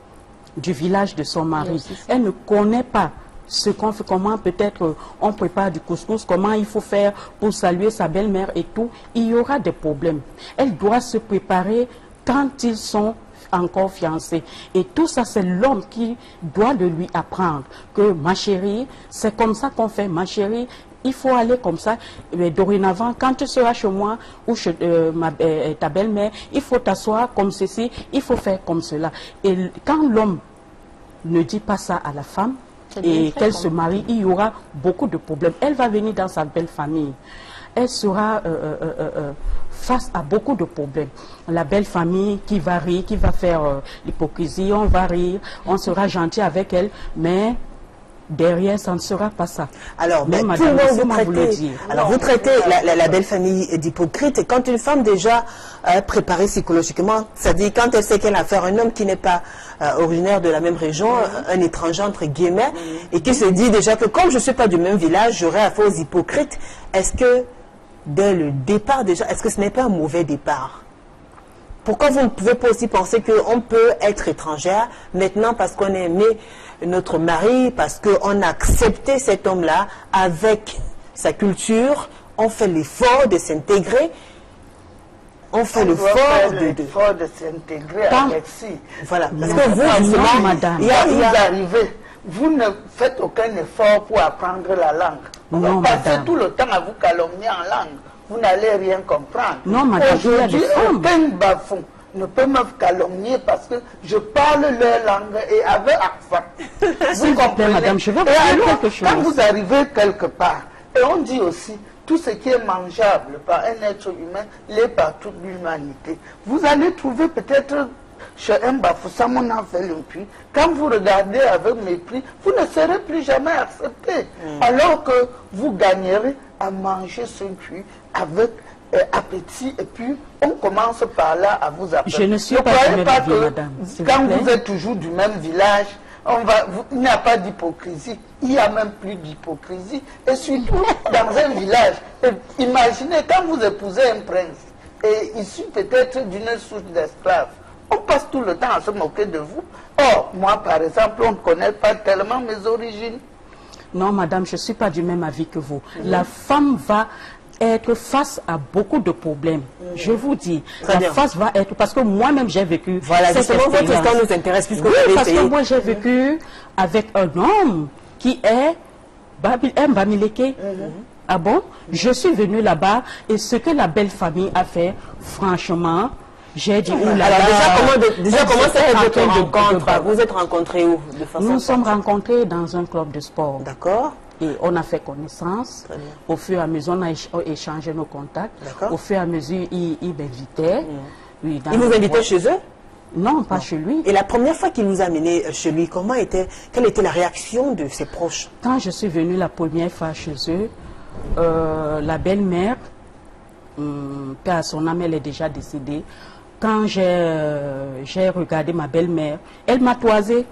Speaker 3: du village de son mari. Elle ne connaît pas ce qu'on fait, comment peut-être on prépare du couscous, comment il faut faire pour saluer sa belle-mère et tout. Il y aura des problèmes. Elle doit se préparer quand ils sont encore fiancé. Et tout ça, c'est l'homme qui doit le lui apprendre. Que ma chérie, c'est comme ça qu'on fait, ma chérie, il faut aller comme ça. Mais dorénavant, quand tu seras chez moi ou chez ta belle-mère, il faut t'asseoir comme ceci, il faut faire comme cela. Et quand l'homme ne dit pas ça à la femme et qu'elle se marie, il y aura beaucoup de problèmes. Elle va venir dans sa belle famille. Elle sera face à beaucoup de problèmes. La belle famille qui va rire, qui va faire l'hypocrisie, on va rire, on sera gentil avec elle, mais derrière, ça ne sera pas ça.
Speaker 6: Alors, mais madame, vous traitez la belle famille d'hypocrite, et quand une femme déjà préparée psychologiquement, c'est-à-dire quand elle sait qu'elle a affaire à un homme qui n'est pas originaire de la même région, un étranger entre guillemets, et qui se dit déjà que comme je ne suis pas du même village, j'aurai affaire aux hypocrites, est-ce que dès le départ déjà, est-ce que ce n'est pas un mauvais départ? Pourquoi vous ne pouvez pas aussi penser qu'on peut être étrangère maintenant parce qu'on a aimé notre mari, parce qu'on a accepté cet homme-là avec sa culture, on fait l'effort de s'intégrer, on fait l'effort
Speaker 4: de s'intégrer avec si.
Speaker 6: Voilà, parce que vous, justement,
Speaker 4: madame, vous arrivez, vous ne faites aucun effort pour apprendre la langue. Vous passez tout le temps à vous calomnier en langue. Vous n'allez rien comprendre.
Speaker 3: Non, madame,
Speaker 4: aujourd'hui, aucun bafon ne peut me calomnier parce que je parle leur langue et avec accent. Vous comprenez,
Speaker 3: madame, je vais vous
Speaker 4: dire
Speaker 3: quelque chose.
Speaker 4: Quand vous arrivez quelque part, et on dit aussi, tout ce qui est mangeable par un être humain l'est par toute l'humanité. Vous allez trouver peut-être chez un Bafoussam, on a fait le puits. Quand vous regardez avec mépris, vous ne serez plus jamais accepté. Alors que vous gagnerez à manger ce puits avec appétit, et puis on commence par là à vous appeler.
Speaker 3: Je ne suis pas du même avis, madame.
Speaker 4: Quand vous êtes toujours du même village, il n'y a pas d'hypocrisie. Il n'y a même plus d'hypocrisie. Et surtout, dans un village, imaginez quand vous épousez un prince, et issu peut-être d'une souche d'esclaves, on passe tout le temps à se moquer de vous. Or, moi, par exemple, on ne connaît pas tellement mes origines.
Speaker 3: Non, madame, je ne suis pas du même avis que vous. La femme va être face à beaucoup de problèmes. Je vous dis, face va être... Parce que moi-même, j'ai vécu...
Speaker 6: Voilà, justement, votre histoire nous intéresse puisque vous avez
Speaker 3: parce
Speaker 6: essayé.
Speaker 3: que moi, j'ai vécu avec un homme qui est un Bamileke. Ah bon? Je suis venue là-bas et ce que la belle famille a fait, franchement... J'ai dit,
Speaker 6: Alors déjà, comment c'est votre rencontre? Vous êtes rencontrés où?
Speaker 3: Nous sommes rencontrés dans un club de sport.
Speaker 6: D'accord.
Speaker 3: Et on a fait connaissance. Au fur et à mesure, on a échangé nos contacts. Au fur et à mesure, il m'invitait.
Speaker 6: Il vous invitait chez eux?
Speaker 3: Non, pas chez lui.
Speaker 6: Et la première fois qu'il vous a amené chez lui, quelle était la réaction de ses proches?
Speaker 3: Quand je suis venue la première fois chez eux, la belle-mère, paix à son âme, elle est déjà décédée. Quand j'ai regardé ma belle-mère, elle m'a toisé.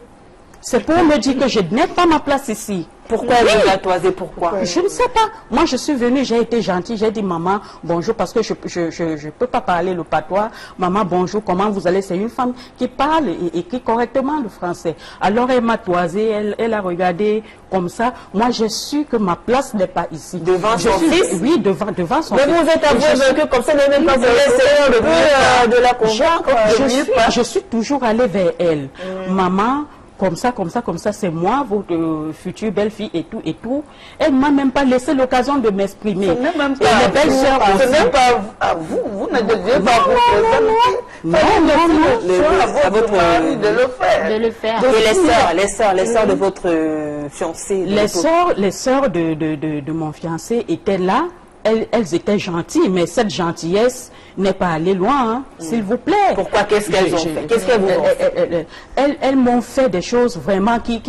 Speaker 3: C'est pour me dire que je n'ai pas ma place ici.
Speaker 6: Pourquoi elle vous a toisé? Pourquoi?
Speaker 3: Je ne sais pas. Moi, je suis venue, j'ai été gentille, j'ai dit maman, bonjour, parce que je ne peux pas parler le patois. Maman, bonjour, comment vous allez? C'est une femme qui parle et écrit correctement le français. Alors, elle m'a toisé, elle a regardé comme ça. Moi, j'ai su que ma place n'est pas ici.
Speaker 6: Devant son fils?
Speaker 3: Oui, devant son fils.
Speaker 6: Mais vous êtes avoué vaincu comme ça, même pas vous laissez de la convaincre.
Speaker 3: Je suis toujours allée vers elle. Maman, comme ça, c'est moi, votre future belle-fille et tout. Elle ne m'a même pas laissé l'occasion de m'exprimer.
Speaker 4: Ce n'est même pas à vous, vous ne deviez pas vous présenter. À votre mari de le faire.
Speaker 6: Et les sœurs de votre fiancé?
Speaker 3: Les sœurs de mon fiancé étaient là. Elles étaient gentilles, mais cette gentillesse n'est pas allée loin, hein, s'il vous plaît.
Speaker 6: Pourquoi? Qu'est-ce qu'elles ont fait? Qu'est-ce qu'elles vous ont fait?
Speaker 3: Elles m'ont fait des choses vraiment qui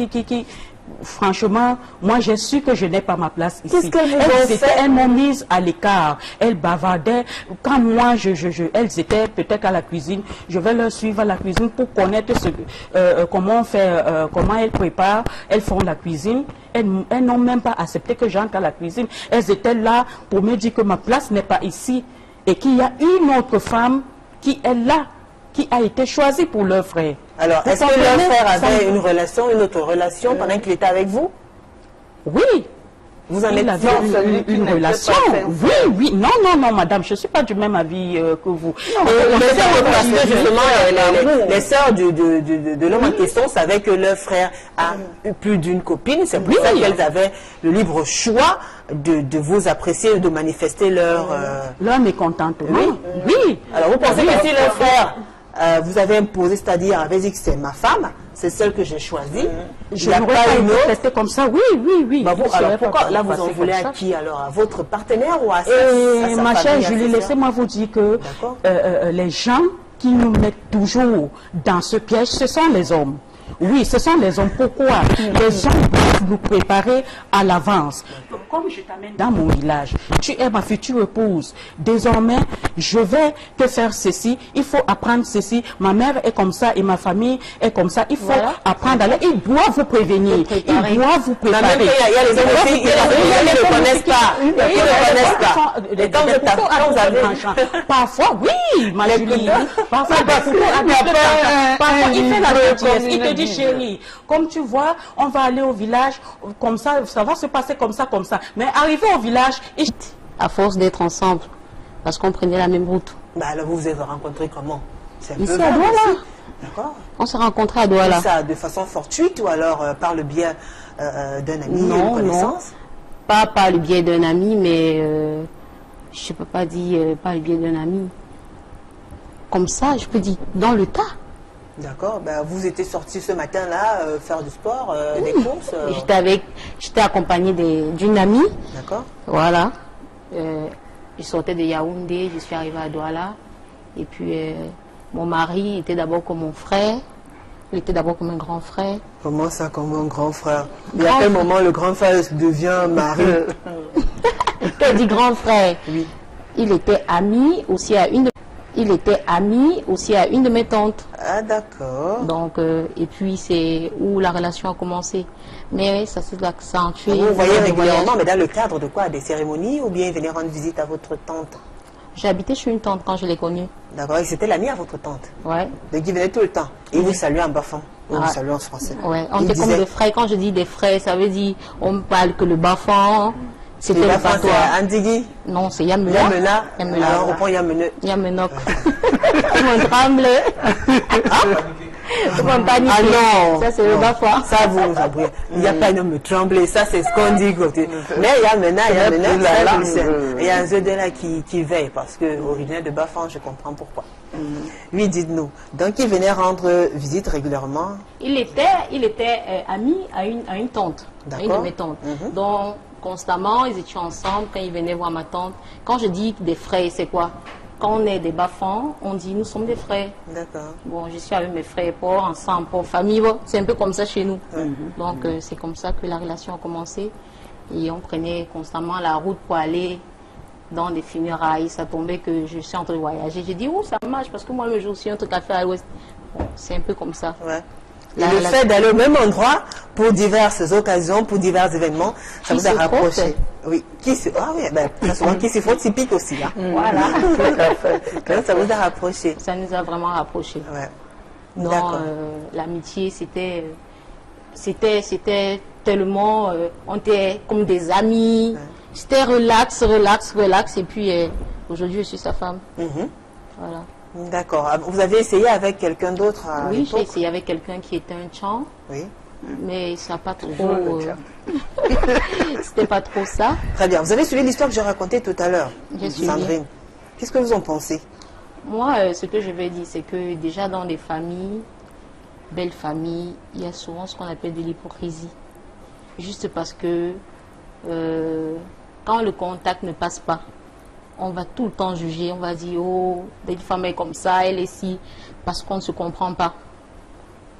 Speaker 3: franchement, moi j'ai su que je n'ai pas ma place ici.
Speaker 6: Qu'est-ce qu'elles vous ont fait?
Speaker 3: Elles m'ont mise à l'écart. Elles bavardaient. Quand moi, elles étaient peut-être à la cuisine, je vais leur suivre à la cuisine pour connaître comment on fait, comment elles préparent. Elles font la cuisine. Elles n'ont même pas accepté que j'entre à la cuisine. Elles étaient là pour me dire que ma place n'est pas ici et qu'il y a une autre femme qui est là, qui a été choisie pour leur frère.
Speaker 6: Alors, est-ce que leur frère avait une autre relation pendant qu'il était avec vous?
Speaker 3: Oui.
Speaker 6: Vous en êtes
Speaker 3: une relation? Oui. Non, madame, je ne suis pas du même avis que vous.
Speaker 6: Les sœurs de l'homme en question savaient que leur frère a eu plus d'une copine. C'est pour ça qu'elles avaient le libre choix de vous apprécier, de manifester leur
Speaker 3: mécontentement. Oui.
Speaker 6: Alors, vous pensez que si leur frère vous avez imposé, c'est-à-dire avait dit que c'est ma femme, c'est celle que j'ai choisie.
Speaker 3: Je n'aurais pas manifesté comme ça, oui.
Speaker 6: Bah alors pourquoi là vous en voulez à qui alors? À votre partenaire ou à sa
Speaker 3: ma
Speaker 6: famille,
Speaker 3: chère Julie, laissez-moi vous dire que les gens qui nous mettent toujours dans ce piège, ce sont les hommes. Oui, ce sont les hommes. Pourquoi? Les hommes doivent nous préparer à l'avance. Comme je t'amène dans mon village, tu es ma future épouse. Désormais, je vais te faire ceci. Il faut apprendre ceci. Ma mère est comme ça et ma famille est comme ça. Il faut apprendre à l'aller. Ils doivent vous prévenir. Ils doivent vous préparer.
Speaker 6: Il y a les hommes aussi qui ne connaissent pas. Ils ne connaissent pas.
Speaker 3: Parfois, oui, ma Julie. Parfois, il fait la gentillesse. Il te dit, chérie, comme tu vois, on va aller au village, comme ça va se passer comme ça. Mais arrivé au village,
Speaker 5: à force d'être ensemble, parce qu'on prenait la même route.
Speaker 6: Bah alors vous êtes rencontrés comment?
Speaker 5: Ici à Douala.
Speaker 6: D'accord.
Speaker 5: On s'est rencontrés à Douala.
Speaker 6: Ça de façon fortuite ou alors par le biais d'un ami, d'une connaissance?
Speaker 5: Pas par le biais d'un ami, mais je ne peux pas dire par le biais d'un ami. Comme ça, je peux dire dans le tas.
Speaker 6: D'accord. Ben, vous étiez sorti ce matin-là faire du sport, des courses
Speaker 5: J'étais accompagnée d'une amie.
Speaker 6: D'accord.
Speaker 5: Voilà. Je sortais de Yaoundé, je suis arrivée à Douala. Et puis, mon mari était d'abord comme mon frère. Il était d'abord comme un grand frère.
Speaker 6: Comment ça, comme un grand frère? Et à quel moment le grand frère devient mari?
Speaker 5: Tu as dit grand frère.
Speaker 6: Oui.
Speaker 5: Il était ami aussi à une de... il était ami aussi à une de mes tantes.
Speaker 2: Ah, d'accord.
Speaker 5: Donc, et puis c'est où la relation a commencé. Mais ça s'est accentué.
Speaker 2: Vous voyez régulièrement, mais dans le cadre de quoi? Des cérémonies ou bien venir rendre visite à votre tante?
Speaker 5: J'ai habité chez une tante quand je l'ai connue.
Speaker 2: D'accord, et c'était l'ami à votre tante?
Speaker 5: Ouais.
Speaker 2: Donc il venait tout le temps. Et il vous saluait en bafon. Ou vous saluez en français?
Speaker 5: Ouais, on était comme des frères. Quand je dis des frères, ça veut dire on ne parle que le bafon. C'était le patois.
Speaker 2: Andigui?
Speaker 5: Non, c'est Yamena.
Speaker 2: Yamena. Alors on reprend Yamena.
Speaker 5: Yamenok. Tout le monde tremble. Tout le monde panique.
Speaker 2: Ah non.
Speaker 5: Ça, c'est le bafon.
Speaker 2: Ça, vous oubliez. Il n'y a pas de me trembler. Ça, c'est ce qu'on dit côté. Mais Yamena, il y a un jeu de là qui veille parce que originaire de Bafan, je comprends pourquoi. Oui, dites-nous. Donc, il venait rendre visite régulièrement?
Speaker 5: Il était ami à une tante. À une de mes tantes. Donc, constamment, ils étaient ensemble quand ils venaient voir ma tante. Quand je dis des frères, c'est quoi? Quand on est des Bafans, on dit nous sommes des frères.
Speaker 2: D'accord.
Speaker 5: Bon, je suis avec mes frères pour ensemble, pour famille. C'est un peu comme ça chez nous. Donc, c'est comme ça que la relation a commencé. Et on prenait constamment la route pour aller dans des funérailles. Ça tombait que je suis en train de voyager. J'ai dit, oh, ça marche parce que moi, le jour, j'ai un truc à faire à l'ouest. Bon, c'est un peu comme ça.
Speaker 2: Ouais. Et le fait d'aller au même endroit pour diverses occasions, pour divers événements, ça vous a rapproché. Oui. Ah oui, ben, très souvent, qui s'y faut typique aussi. Là.
Speaker 5: Voilà.
Speaker 2: Donc, ça vous a rapproché.
Speaker 5: Ça nous a vraiment rapprochés.
Speaker 2: Ouais.
Speaker 5: Donc, l'amitié, c'était tellement, on était comme des amis. Ouais. C'était relax. Et puis, aujourd'hui, je suis sa femme. Voilà.
Speaker 2: D'accord. Vous avez essayé avec quelqu'un d'autre?
Speaker 5: Oui, j'ai essayé avec quelqu'un qui était un Tchang. Oui. Mais ça n'a pas trop... C'était pas trop ça.
Speaker 2: Très bien. Vous avez suivi l'histoire que j'ai racontée tout à l'heure, Sandrine. Qu'est-ce que vous en pensez?
Speaker 5: Moi, ce que je vais dire, c'est que déjà dans les familles, belles familles, il y a souvent ce qu'on appelle de l'hypocrisie. Juste parce que quand le contact ne passe pas, on va tout le temps juger, on va dire, oh, une femme est comme ça, elle est si, parce qu'on ne se comprend pas.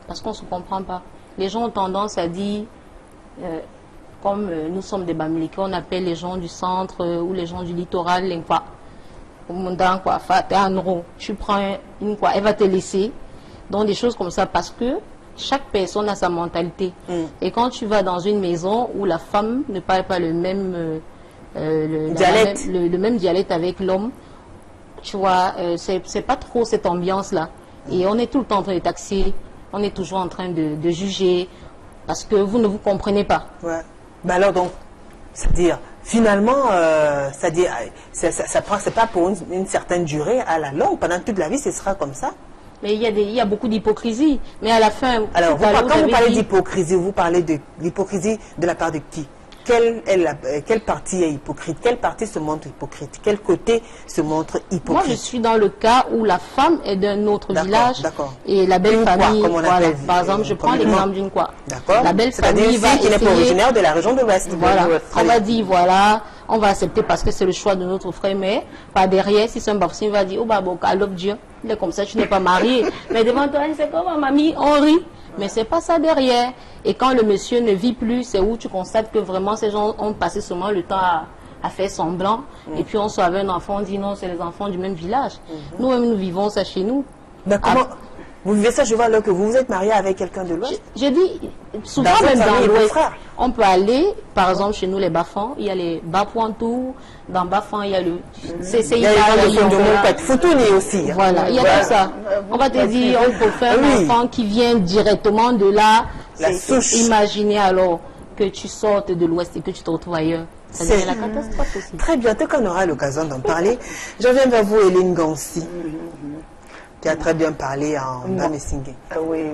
Speaker 5: Parce qu'on ne se comprend pas. Les gens ont tendance à dire, comme nous sommes des Bamileke, on appelle les gens du centre ou les gens du littoral, les quoi. Tu prends une quoi, elle va te laisser. Donc des choses comme ça, parce que chaque personne a sa mentalité. Et quand tu vas dans une maison où la femme ne parle pas le même... le même dialecte avec l'homme, tu vois, c'est pas trop cette ambiance-là. Et on est tout le temps en train de taxer, on est toujours en train de juger, parce que vous ne vous comprenez pas.
Speaker 2: Ouais. Ben alors donc, c'est-à-dire, finalement, c'est pas pour une certaine durée à la longue, pendant toute la vie, ce sera comme ça.
Speaker 5: Mais il y a beaucoup d'hypocrisie. Mais à la fin...
Speaker 2: Alors, quand vous parlez d'hypocrisie, vous parlez de l'hypocrisie de la part de qui? Quelle partie est hypocrite? Quelle partie se montre hypocrite? Quel côté se montre hypocrite?
Speaker 5: Moi, je suis dans le cas où la femme est d'un autre village et la belle famille, voilà. Par exemple, je prends l'exemple d'une quoi. La belle famille va
Speaker 2: qui n'est pas originaire de la région de l'Ouest.
Speaker 5: Voilà. On va dire, voilà, on va accepter parce que c'est le choix de notre frère, mais par derrière, si c'est un bafouin, il va dire, oh bah bon, Dieu, il est comme ça, tu n'es pas marié. Mais devant toi, c'est comme mamie, on rit. Mais c'est pas ça derrière. Et quand le monsieur ne vit plus, c'est où tu constates que vraiment ces gens ont passé seulement le temps à faire semblant. Et puis on soit avec un enfant, on dit non, c'est les enfants du même village. Nous-mêmes, nous vivons ça chez nous.
Speaker 2: Mais comment vous vivez ça? Je vois alors que vous vous êtes marié avec quelqu'un de l'Ouest.
Speaker 5: Je dis, souvent même dans l'Ouest, on peut aller, par exemple, chez nous, les Bafans, il y a les Bapointou, dans Bafan, il y a le CCI.
Speaker 2: Foutouni aussi.
Speaker 5: Voilà, il y a tout ça. On va te dire, on peut faire un enfant qui vient directement de là. Imaginez alors que tu sortes de l'Ouest et que tu te retrouves ailleurs. C'est la catastrophe aussi.
Speaker 2: Très bien, peut-être qu'on aura l'occasion d'en parler. Je reviens vers vous, Hélène Gansi, qui a très bien parlé en Bamesingé.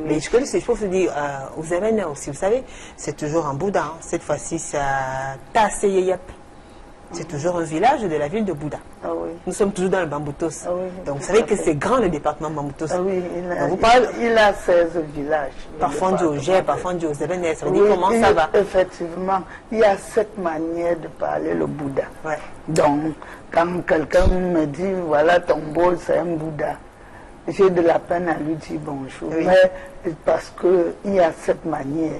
Speaker 2: Mais je peux vous dire, vous avez aussi, vous savez, c'est toujours en Bouddha. Hein. Cette fois-ci, c'est à Tasseyeyep. C'est toujours un village de la ville de Bouddha. Nous sommes toujours dans le Bamboutos. Donc vous savez que c'est grand le département Bamboutos.
Speaker 4: Il a 16 villages.
Speaker 2: Parfois on dit au Gé, parfois on dit aux Zébenais. Ça veut dire comment ça va?
Speaker 4: Effectivement, il y a cette manière de parler le Bouddha. Donc, quand quelqu'un me dit, voilà ton bol, c'est un Bouddha, j'ai de la peine à lui dire bonjour. Mais parce qu'il y a cette manière.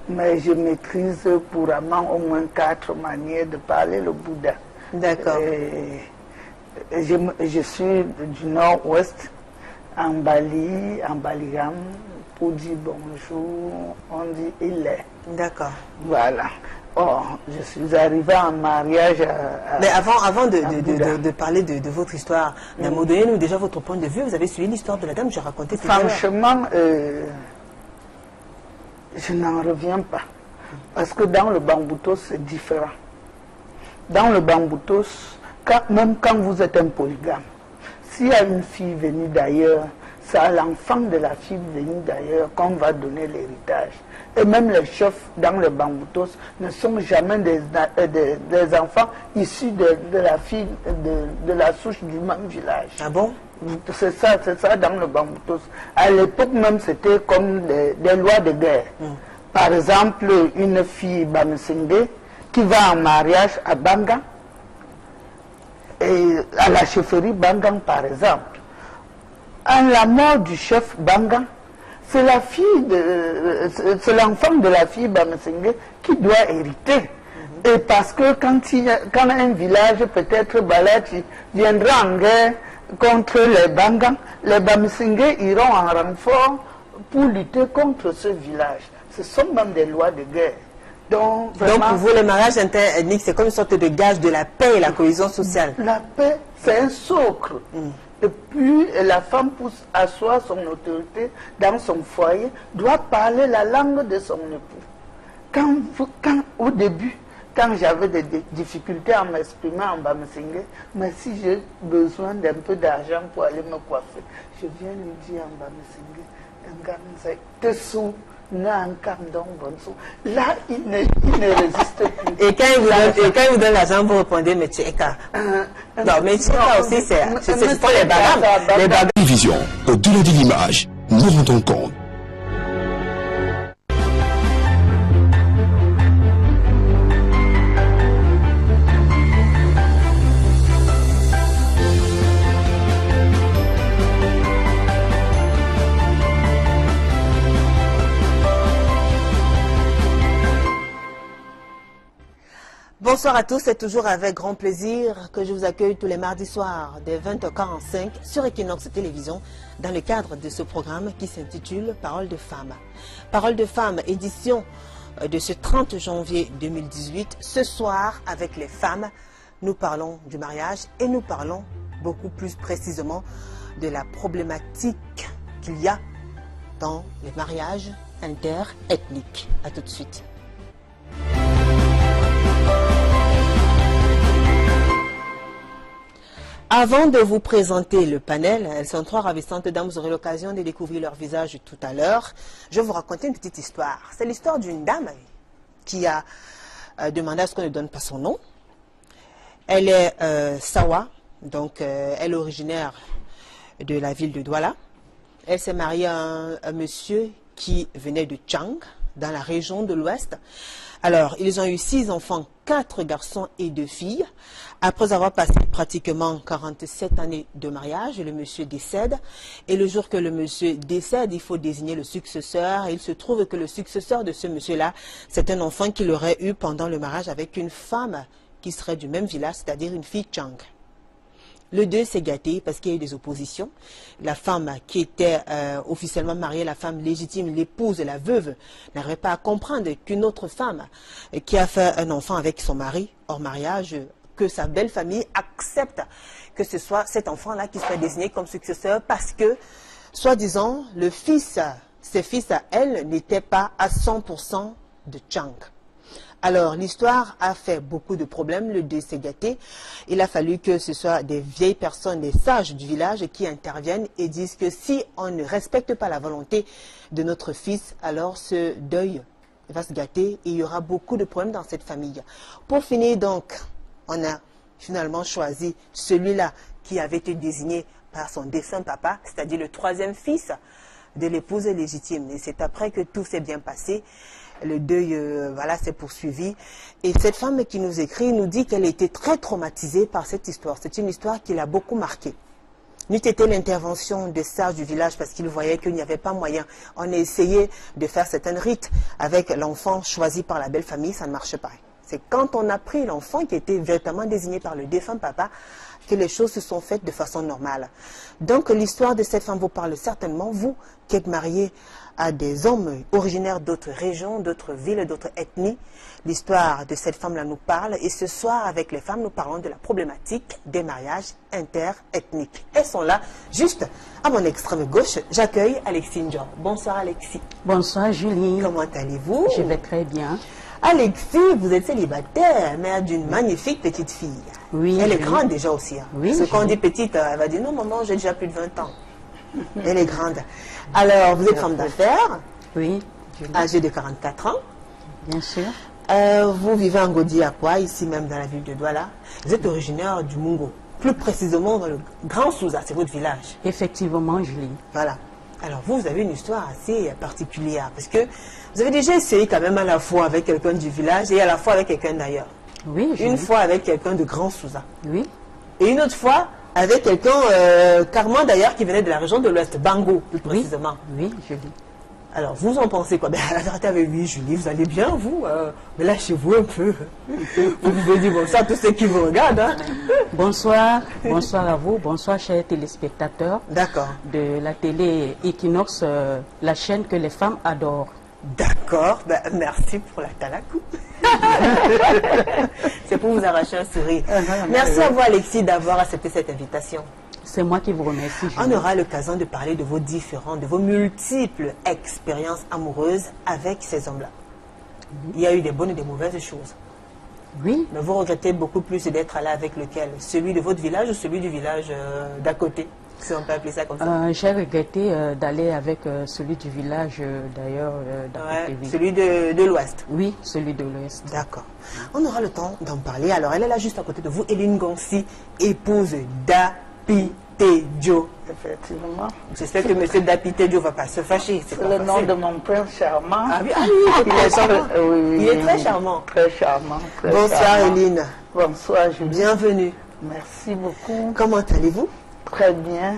Speaker 4: Mais je maîtrise couramment au moins 4 manières de parler le Bouddha.
Speaker 2: D'accord.
Speaker 4: Je suis du nord-ouest, en Bali, en Baliram, pour dire bonjour, on dit il est.
Speaker 2: D'accord.
Speaker 4: Voilà. Oh, je suis arrivée en mariage à
Speaker 2: Mais avant de parler de votre histoire, donnez-nous déjà votre point de vue. Vous avez suivi l'histoire de la dame, j'ai raconté tout à l'heure.
Speaker 4: Franchement, je n'en reviens pas. Parce que dans le Bamboutos, c'est différent. Dans le Bamboutos, même quand vous êtes un polygame, s'il y a une fille venue d'ailleurs, c'est à l'enfant de la fille venue d'ailleurs qu'on va donner l'héritage. Et même les chefs dans le Bamboutos ne sont jamais des enfants issus de la fille, de la souche du même village.
Speaker 2: Ah bon?
Speaker 4: C'est ça dans le Bamboutos. À l'époque même, c'était comme des lois de guerre. Par exemple, une fille Bamesenge qui va en mariage à Bangan, et à la chefferie Bangan par exemple. À la mort du chef Bangan, c'est l'enfant de la fille Bamesenge qui doit hériter. Et parce que quand un village, peut-être Balachi, viendra en guerre contre les Bangan, les Bamesenge iront en renfort pour lutter contre ce village. Ce sont même des lois de guerre. Donc
Speaker 2: pour vous, les mariages interethniques, c'est comme une sorte de gage de la paix et la cohésion sociale.
Speaker 4: La paix, c'est un socle. Et puis, la femme, pour asseoir son autorité dans son foyer, doit parler la langue de son époux. Au début, quand j'avais des difficultés à m'exprimer en Bamesenge, mais si j'ai besoin d'un peu d'argent pour aller me coiffer, je viens lui dire en Bamesenge, te sous. Là, il ne résiste plus.
Speaker 2: Et quand il vous donne l'argent, vous répondez, mais Tcheka. Non, mais Tcheka aussi, c'est pas les bagages.
Speaker 1: Télévision, au-delà de l'image, nous rendons compte.
Speaker 2: Bonsoir à tous, c'est toujours avec grand plaisir que je vous accueille tous les mardis soirs dès 20h45 sur Equinox Télévision dans le cadre de ce programme qui s'intitule Parole de femmes. Parole de femmes, édition de ce 30 janvier 2018. Ce soir, avec les femmes, nous parlons du mariage et nous parlons beaucoup plus précisément de la problématique qu'il y a dans les mariages interethniques. A tout de suite. Avant de vous présenter le panel, elles sont trois ravissantes dames, vous aurez l'occasion de découvrir leur visage tout à l'heure. Je vais vous raconter une petite histoire. C'est l'histoire d'une dame qui a demandé à ce qu'on ne donne pas son nom. Elle est Sawa, donc elle est originaire de la ville de Douala. Elle s'est mariée à un monsieur qui venait de Tchang, dans la région de l'Ouest. Alors, ils ont eu 6 enfants, 4 garçons et 2 filles. Après avoir passé pratiquement 47 années de mariage, le monsieur décède. Et le jour que le monsieur décède, il faut désigner le successeur. Et il se trouve que le successeur de ce monsieur-là, c'est un enfant qu'il aurait eu pendant le mariage avec une femme qui serait du même village, c'est-à-dire une fille Tchang. Le 2 s'est gâté parce qu'il y a eu des oppositions. La femme qui était officiellement mariée, la femme légitime, l'épouse, la veuve, n'arrivait pas à comprendre qu'une autre femme qui a fait un enfant avec son mari hors mariage, que sa belle famille accepte que ce soit cet enfant-là qui soit désigné comme successeur parce que, soi-disant, ses fils à elle n'étaient pas à 100% de Tchang. Alors, l'histoire a fait beaucoup de problèmes, le 2 s'est gâté. Il a fallu que ce soit des vieilles personnes, des sages du village qui interviennent et disent que si on ne respecte pas la volonté de notre fils, alors ce deuil va se gâter et il y aura beaucoup de problèmes dans cette famille. Pour finir donc, on a finalement choisi celui-là qui avait été désigné par son défunt papa, c'est-à-dire le 3e fils de l'épouse légitime. Et c'est après que tout s'est bien passé. Le deuil voilà, s'est poursuivi. Et cette femme qui nous écrit nous dit qu'elle a été très traumatisée par cette histoire. C'est une histoire qui l'a beaucoup marquée. N'eût été l'intervention des sages du village parce qu'ils voyaient qu'il n'y avait pas moyen. On a essayé de faire certains rites avec l'enfant choisi par la belle famille, ça ne marche pas. C'est quand on a pris l'enfant qui était véritablement désigné par le défunt papa que les choses se sont faites de façon normale. Donc l'histoire de cette femme vous parle certainement, vous qui êtes mariés à des hommes originaires d'autres régions, d'autres villes, d'autres ethnies. L'histoire de cette femme-là nous parle et ce soir avec les femmes nous parlons de la problématique des mariages interethniques. Elles sont là, juste à mon extrême gauche, j'accueille Alexis Ndior. Bonsoir Alexis.
Speaker 3: Bonsoir Julie.
Speaker 2: Comment allez-vous?
Speaker 3: Je vais très bien.
Speaker 2: Alexis, vous êtes célibataire, mère d'une magnifique petite fille.
Speaker 3: Oui.
Speaker 2: Elle est grande déjà aussi. Hein.
Speaker 3: Oui.
Speaker 2: Parce que quand on dit petite, elle va dire non maman, j'ai déjà plus de 20 ans. Elle est grande. Alors, vous êtes femme d'affaires.
Speaker 3: Oui.
Speaker 2: Âgée de 44 ans.
Speaker 3: Bien sûr.
Speaker 2: Vous vivez en Godi-Akwa, ici même dans la ville de Douala. Vous êtes originaire du Mungo. Plus précisément dans le Grand Souza, c'est votre village.
Speaker 3: Effectivement, Julie.
Speaker 2: Voilà. Alors vous avez une histoire assez particulière parce que vous avez déjà essayé quand même à la fois avec quelqu'un du village et à la fois avec quelqu'un d'ailleurs.
Speaker 3: Oui,
Speaker 2: Une fois avec quelqu'un de Grand Souza.
Speaker 3: Oui.
Speaker 2: Et une autre fois avec quelqu'un, carrément d'ailleurs, qui venait de la région de l'Ouest, Bango, plus précisément.
Speaker 3: Oui, Julie.
Speaker 2: Alors, vous en pensez quoi? Ben, la vérité avec lui, Julie, vous allez bien, vous mais lâchez-vous un peu. Vous pouvez dire bonsoir à tous ceux qui vous regardent. Hein.
Speaker 3: Bonsoir, bonsoir à vous, bonsoir chers téléspectateurs.
Speaker 2: D'accord.
Speaker 3: De la télé Equinox, la chaîne que les femmes adorent.
Speaker 2: D'accord, ben, merci pour la talakou. C'est pour vous arracher un sourire. Merci à vous Alexis d'avoir accepté cette invitation.
Speaker 3: C'est moi qui vous remercie.
Speaker 2: On aura l'occasion de parler de vos différentes, de vos multiples expériences amoureuses avec ces hommes-là. Il y a eu des bonnes et des mauvaises choses.
Speaker 3: Oui.
Speaker 2: Mais vous regrettez beaucoup plus d'être allé avec lequel? Celui de votre village ou celui du village d'à côté? Si on peut appeler ça comme ça.
Speaker 3: J'ai regretté d'aller avec celui du village d'ailleurs.
Speaker 2: Celui de l'Ouest.
Speaker 3: Oui, celui de l'Ouest.
Speaker 2: D'accord. On aura le temps d'en parler. Alors, elle est là juste à côté de vous, Eline Gonsi, épouse d'Apitedio.
Speaker 4: Effectivement.
Speaker 2: J'espère que M. d'Apitedio ne va pas se fâcher.
Speaker 4: C'est le nom de mon prince charmant.
Speaker 2: Ah oui, il est charmant. Il est très charmant.
Speaker 4: Très charmant.
Speaker 2: Bonsoir Eline.
Speaker 4: Bonsoir Julie.
Speaker 2: Bienvenue.
Speaker 4: Merci beaucoup.
Speaker 2: Comment allez-vous?
Speaker 4: Très bien.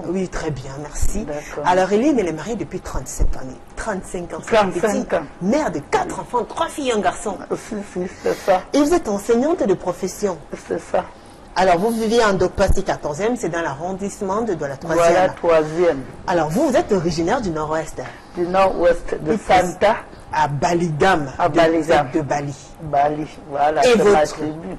Speaker 2: Oui, très bien, merci. Alors, Eline, elle est mariée depuis 35 années. 35 ans.
Speaker 4: 35 ans.
Speaker 2: Mère de 4 enfants, 3 filles et un garçon.
Speaker 4: C'est ça.
Speaker 2: Et vous êtes enseignante de profession.
Speaker 4: C'est ça.
Speaker 2: Alors, vous vivez en Dokpasi 14e, c'est dans l'arrondissement de la 3e.
Speaker 4: Voilà, 3e.
Speaker 2: Alors, vous êtes originaire du nord-ouest.
Speaker 4: Du nord-ouest, de Santa.
Speaker 2: À Baligam.
Speaker 4: À Baligam.
Speaker 2: De Bali.
Speaker 4: Bali, voilà.
Speaker 2: Et votre,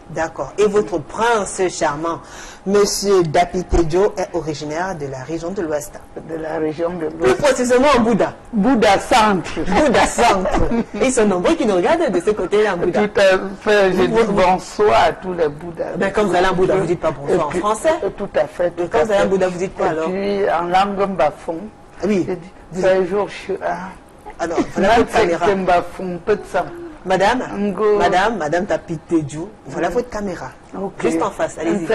Speaker 2: d'accord. Et votre prince charmant, Monsieur Dapitedio, est originaire de la région de l'Ouest.
Speaker 4: De la région de l'Ouest.
Speaker 2: Plus précisément en Bouddha.
Speaker 4: Bouddha Centre.
Speaker 2: Bouddha Centre. Et ils sont nombreux qui nous regardent de ce côté-là en Bouddha.
Speaker 4: Tout à fait. Je dis bonsoir à tous les Bouddhas.
Speaker 2: Ben, quand vous allez en Bouddha, vous dites pas bonsoir en français.
Speaker 4: Tout à fait.
Speaker 2: Et quand vous allez en Bouddha, vous dites quoi alors?
Speaker 4: Et puis en langue bafon.
Speaker 2: Oui.
Speaker 4: Un jour, je suis
Speaker 2: alors, voilà votre caméra. Madame, Madame Dapitedio, voilà votre caméra.
Speaker 4: Okay.
Speaker 2: Juste en face, allez-y.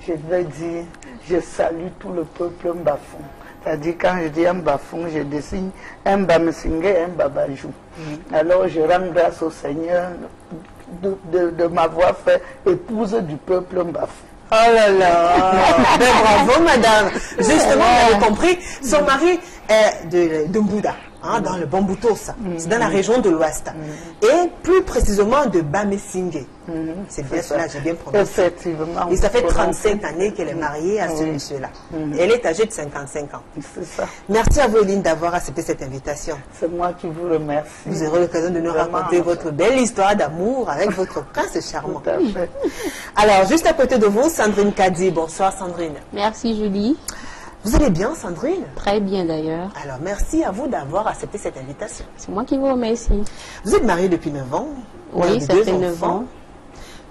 Speaker 4: Je vais dire, je salue tout le peuple mbafon. C'est-à-dire, quand je dis un bafon, je dessine un bamesingé et un babajou. Alors, je rends grâce au Seigneur de m'avoir fait épouse du peuple mbafon.
Speaker 2: Oh là là, ben bravo madame. Justement, vous avez compris, son mari est de Bouddha, hein, dans le Bamboutos, c'est dans la région de l'Ouest. Et plus précisément de Bamesingé. C'est bien cela, j'ai bien prononcé.
Speaker 4: Effectivement.
Speaker 2: Et ça fait 35 années qu'elle est mariée à ce monsieur-là. Elle est âgée de 55 ans.
Speaker 4: C'est ça.
Speaker 2: Merci à vous, Eline, d'avoir accepté cette invitation.
Speaker 4: C'est moi qui vous remercie.
Speaker 2: Vous aurez l'occasion de nous raconter votre belle histoire d'amour avec votre prince charmant.
Speaker 4: Tout à fait.
Speaker 2: Alors, juste à côté de vous, Sandrine Kadi. Bonsoir, Sandrine.
Speaker 5: Merci, Julie.
Speaker 2: Vous allez bien, Sandrine?
Speaker 5: Très bien, d'ailleurs.
Speaker 2: Alors, merci à vous d'avoir accepté cette invitation.
Speaker 5: C'est moi qui vous remercie.
Speaker 2: Vous êtes mariée depuis 9 ans.
Speaker 5: Oui, ça fait 9 ans.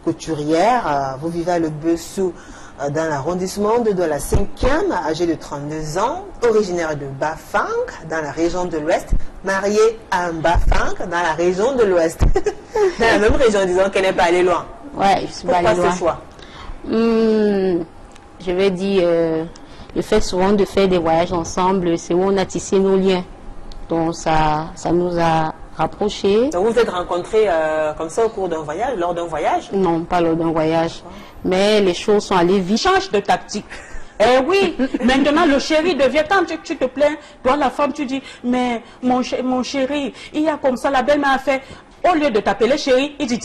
Speaker 2: Couturière, vous vivez à Le Bessou, dans l'arrondissement de la 5e, âgée de 32 ans, originaire de Bafang, dans la région de l'Ouest, mariée à un Bafang, dans la région de l'Ouest. Dans la même région, disons qu'elle n'est pas allée loin.
Speaker 5: Ouais, je suis pas allée loin.
Speaker 2: Pourquoi ce choix?
Speaker 5: Je vais dire, le fait souvent de faire des voyages ensemble, c'est où on a tissé nos liens. Donc ça nous a rapprochés.
Speaker 2: Donc vous vous êtes rencontrés comme ça au cours d'un voyage, lors d'un voyage?
Speaker 5: Non, pas lors d'un voyage. Mais les choses sont allées vite.
Speaker 3: Change de tactique. Eh oui, maintenant le chéri devient, quand tu te plains, toi la femme, tu dis, mais mon chéri, il y a comme ça, la belle-mère a fait, au lieu de t'appeler chéri, il dit,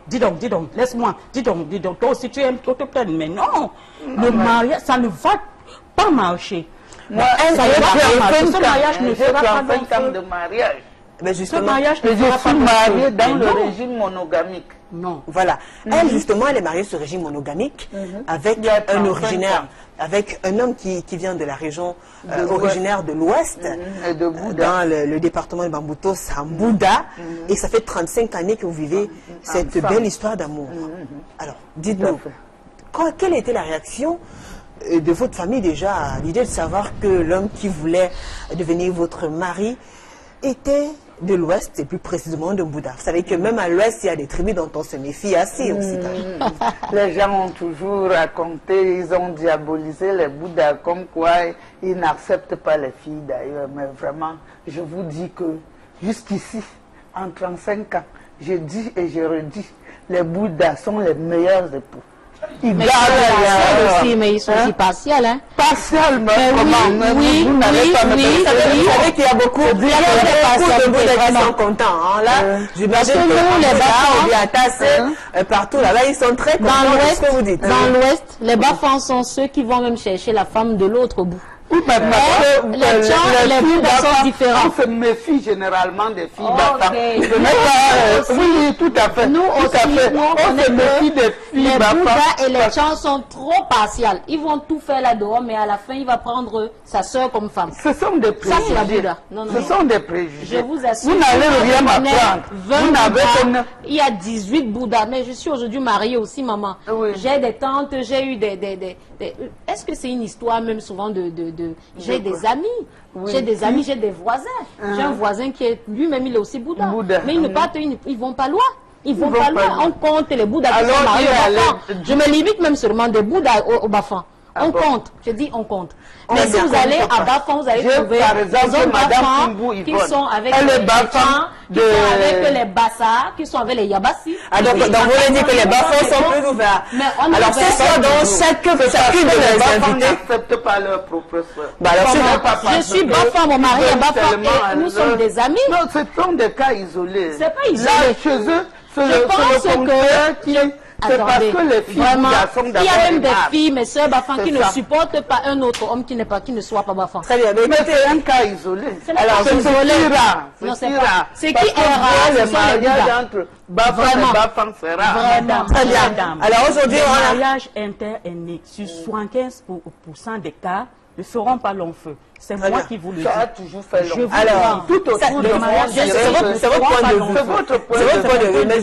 Speaker 3: dis donc, laisse-moi, dis donc, toi aussi tu aimes, toi te plaindre. Mais non, le mariage, ça ne va pas marcher.
Speaker 4: Moi,
Speaker 3: ce mariage ne fera pas
Speaker 4: de mariage.
Speaker 2: Mais justement,
Speaker 3: ce mariage ne
Speaker 4: je
Speaker 3: fera pas
Speaker 4: suis mariée dans le
Speaker 3: non.
Speaker 4: régime monogamique.
Speaker 3: Non.
Speaker 2: Voilà. Elle, justement, elle est mariée sur régime monogamique avec un originaire, avec un homme qui vient de la région originaire de l'Ouest, dans le département de Bambuto, Sambouda, et ça fait 35 années que vous vivez cette belle histoire d'amour. Alors, dites-nous, quelle était la réaction de votre famille déjà à l'idée de savoir que l'homme qui voulait devenir votre mari était de l'Ouest, et plus précisément de Bouddha. Vous savez que même à l'Ouest, il y a des tribus dont on se méfie assez aussi.
Speaker 4: Les gens ont toujours raconté, ils ont diabolisé les Bouddhas, comme quoi ils n'acceptent pas les filles d'ailleurs. Mais vraiment, je vous dis que jusqu'ici, en 35 ans, je dis et je redis, les Bouddhas sont les meilleurs époux.
Speaker 5: Mais ils sont partiels aussi, mais ils sont aussi partiels, hein.
Speaker 4: Partiels, mais comment?
Speaker 5: Oui,
Speaker 2: vous savez qu'il y a beaucoup de Bouddhas qui sont contents. Hein, là, j'imagine que les partout là-bas, ils sont très contents de ce que vous dites.
Speaker 5: Dans l'Ouest, les bas-fonds sont ceux qui vont même chercher la femme de l'autre bout.
Speaker 4: Oui, mais
Speaker 5: les Bouddhas sont différents.
Speaker 4: On se méfie généralement des filles bas-fonds. Oui, tout à fait.
Speaker 5: Nous aussi,
Speaker 4: on se méfie des filles
Speaker 5: les
Speaker 4: bas-fonds.
Speaker 5: Bouddhas et les Chans sont trop partiels. Ils vont tout faire là-dehors, mais à la fin, il va prendre sa soeur comme femme.
Speaker 4: Ce sont des préjugés.
Speaker 5: Ça, c'est la Bouddha.
Speaker 4: Ce sont des préjugés.
Speaker 5: Je vous assure.
Speaker 4: Vous n'allez rien m'apprendre.
Speaker 5: Vous n'avez il y a 18 Bouddhas, mais je suis aujourd'hui mariée aussi, maman.
Speaker 4: Oui.
Speaker 5: J'ai des tantes, j'ai eu des Est-ce que c'est une histoire même souvent j'ai des amis,
Speaker 4: oui.
Speaker 5: J'ai des amis, j'ai des voisins. J'ai un voisin qui est lui-même, il est aussi Bouddha. Mais ils ne partent, ils vont pas loin. Ils vont pas loin. On compte les Bouddhas qui sont mariés au Bafan. Je me limite même seulement des Bouddhas au Bafan. On compte, je dis on compte. Mais si vous allez à Bafan, vous allez trouver des autres Bafans qui sont avec les Bafans, qui sont avec les Bassas, qui sont avec les Yabassi.
Speaker 2: Donc vous voulez dire que les Bafans sont plus ouverts. Alors c'est ça, dans chacune de les invités
Speaker 4: n'acceptent pas leur propre soeur.
Speaker 5: Je suis Bafan, mon mari est Bafan et nous sommes des amis.
Speaker 4: Non, ce sont des cas isolés.
Speaker 5: C'est pas isolé.
Speaker 4: Là, chez eux,
Speaker 5: je pense que
Speaker 4: c'est parce que les filles sont
Speaker 5: il y a même des filles, mes soeurs Bafan, qui ne supportent pas un autre homme qui ne soit pas Bafan.
Speaker 2: Très bien,
Speaker 4: mais c'est un cas isolé.
Speaker 5: Alors,
Speaker 4: c'est rare.
Speaker 5: C'est rare. C'est qui est rare,
Speaker 4: les mariages entre Bafan et Bafan, c'est rare.
Speaker 2: Très bien. Alors aujourd'hui,
Speaker 3: le mariage interethnique, sur 75% des cas, ne feront pas long feu. C'est moi qui vous le dis.
Speaker 4: Ça a toujours fait long.
Speaker 2: Alors,
Speaker 4: tout autour de mariage,
Speaker 2: c'est votre point de vue.
Speaker 4: C'est votre point de vue. Mais
Speaker 3: je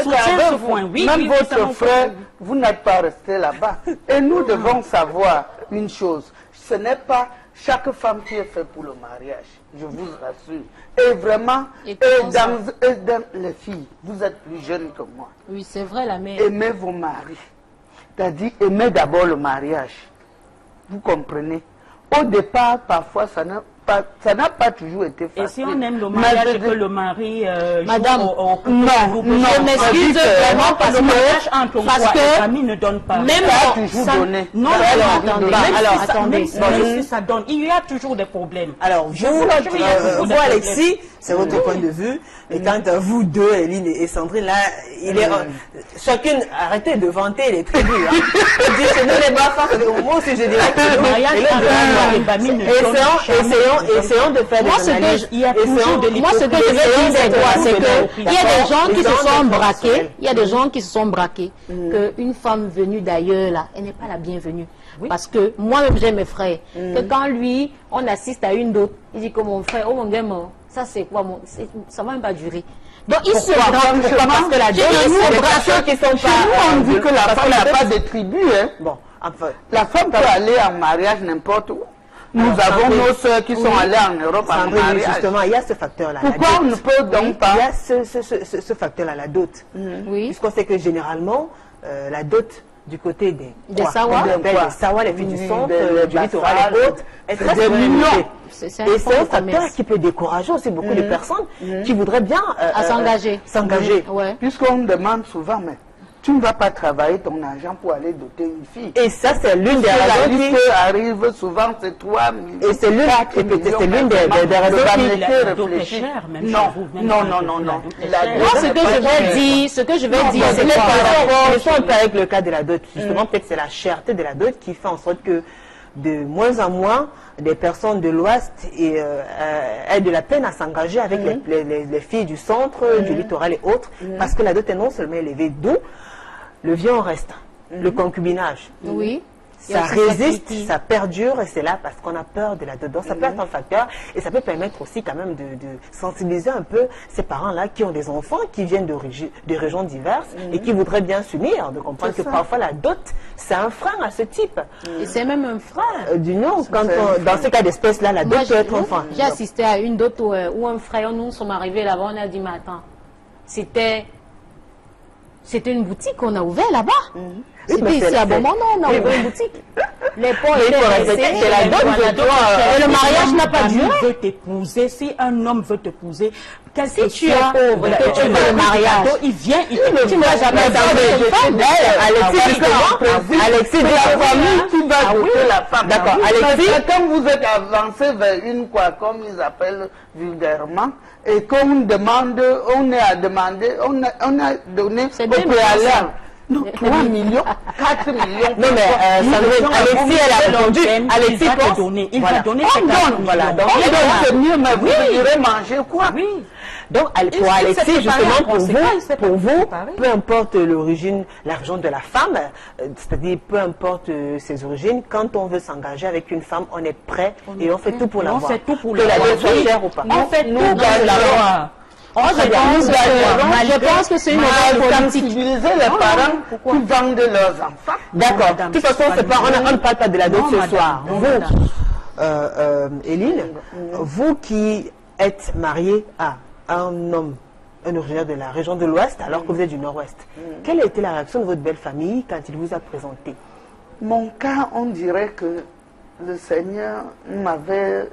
Speaker 3: soutiens ce point. Oui,
Speaker 4: même votre frère, vous n'êtes pas resté là-bas. Et nous devons savoir une chose. Ce n'est pas chaque femme qui est faite pour le mariage. Je vous rassure. Et vraiment, dans les filles, vous êtes plus jeunes que moi.
Speaker 5: Oui, c'est vrai, la mère.
Speaker 4: Aimez vos maris. C'est-à-dire, aimez d'abord le mariage. Vous comprenez? Au départ, parfois, ça n'a pas toujours été facile.
Speaker 3: Et si on aime le mariage et que le mari
Speaker 5: Madame,
Speaker 3: non,
Speaker 5: je m'excuse vraiment parce que le
Speaker 3: mariage entre toi et la famille ne donne pas.
Speaker 5: Même
Speaker 4: ça a toujours donné.
Speaker 3: Non, attendez. Même si ça donne, il y a toujours des problèmes.
Speaker 2: Alors, vous, Alexis, c'est votre point de vue. Et quant à vous deux, Eline et Sandrine, là, il est chacune, arrêtez de vanter les tribus. Chez nous, les Bafans, moi aussi, je dirais que
Speaker 3: le mariage entre les familles ne donne pas.
Speaker 2: Essayons de faire des analyses.
Speaker 5: Moi, ce que je veux dire, c'est quoi? C'est qu'il y a des gens qui se sont braqués. Il y a des gens qui se sont braqués. Qu'une femme venue d'ailleurs, là, elle n'est pas la bienvenue. Parce que moi-même, j'ai mes frères. Que quand lui, on assiste à une d'autre, il dit que mon frère, oh mon gars, ça c'est quoi? Ça ne va même pas durer. Donc, ils se braquent.
Speaker 2: Pourquoi? Parce que la
Speaker 4: démocratie qui sont pas. Chez nous, on dit que la femme n'a pas de tribu.
Speaker 2: Bon, enfin.
Speaker 4: La femme peut aller en mariage n'importe où. Nous avons nos soeurs qui sont allées en Europe en mariage.
Speaker 2: Justement, il y a ce facteur-là.
Speaker 4: Pourquoi on ne peut donc pas?
Speaker 2: Il y a ce facteur-là, la dot. Puisqu'on sait que généralement, la dot du côté des Sawa, les filles du centre, du littoral et autres, est très mignonne. Et c'est un facteur qui peut décourager aussi beaucoup de personnes qui voudraient bien
Speaker 5: s'engager.
Speaker 2: S'engager.
Speaker 4: Puisqu'on me demande souvent, mais tu ne vas pas travailler ton argent pour aller doter une fille.
Speaker 6: Et ça, c'est l'une des raisons qui
Speaker 4: arrive souvent, c'est 3 millions.
Speaker 6: Et c'est l'une des raisons
Speaker 4: qui Non.
Speaker 5: Ce que je vais dire, c'est
Speaker 6: que par rapport avec le cas de la dot, justement, peut-être c'est la cherté de la dot qui fait en sorte que de moins en moins, des personnes de l'Ouest aient de la peine à s'engager avec les filles du centre, du littoral et autres, parce que la dot est non seulement élevée, d'où le viol reste, le concubinage.
Speaker 5: Oui.
Speaker 6: Ça résiste, ça perdure, et c'est là parce qu'on a peur de la dot. Donc ça peut être un facteur, et ça peut permettre aussi quand même de sensibiliser un peu ces parents-là qui ont des enfants qui viennent de régions diverses et qui voudraient bien s'unir, de comprendre que parfois la dot, c'est un frein à ce type.
Speaker 5: Et c'est même un frein.
Speaker 6: Non, dans ce cas d'espèce-là, la dot peut être un frein.
Speaker 5: J'ai assisté à une dot où un frère, nous sommes arrivés là-bas, on a dit, mais attends, c'était une boutique qu'on a ouverte là-bas. C'était ici à Beaumont, on a ouvert une boutique. Les pauvres
Speaker 6: c'est la dot de toi.
Speaker 5: Et le mariage n'a pas duré.
Speaker 3: Veut t'épouser, si un homme veut t'épouser,
Speaker 5: si tu es pauvre, que tu veux le mariage,
Speaker 3: il vient,
Speaker 5: tu ne vas jamais
Speaker 4: Alexis dit la famille qui va doter la femme.
Speaker 6: D'accord. Alexis,
Speaker 4: quand vous êtes avancé vers une quoi, comme ils appellent vulgairement, et qu'on demande, on a donné au préalable. Non, 3 millions, 4 millions.
Speaker 6: Non, mais Alexis, elle a répondu. Alexis va te donner. Il va donner ses 4
Speaker 4: voilà. Donc, c'est mieux, mais vous irez manger quoi?
Speaker 6: Oui. Donc, pour Alexis, justement, pour vous, peu importe l'origine, l'argent de la femme, c'est-à-dire peu importe ses origines, quand on veut s'engager avec une femme, on est prêt et on fait tout pour l'avoir.
Speaker 3: On fait tout pour
Speaker 6: l'avoir. Que la dot soit chère ou pas.
Speaker 5: On fait tout pour l'avoir. Je pense que c'est une
Speaker 4: sensibiliser les parents qui vendent leurs enfants.
Speaker 6: D'accord. De toute façon, on ne parle pas de la dot ce soir. Vous, Éline, vous qui êtes mariée à un homme, un originaire de la région de l'Ouest, alors que vous êtes du Nord-Ouest, quelle a été la réaction de votre belle famille quand il vous a présenté?
Speaker 4: Mon cas, on dirait que le Seigneur m'avait...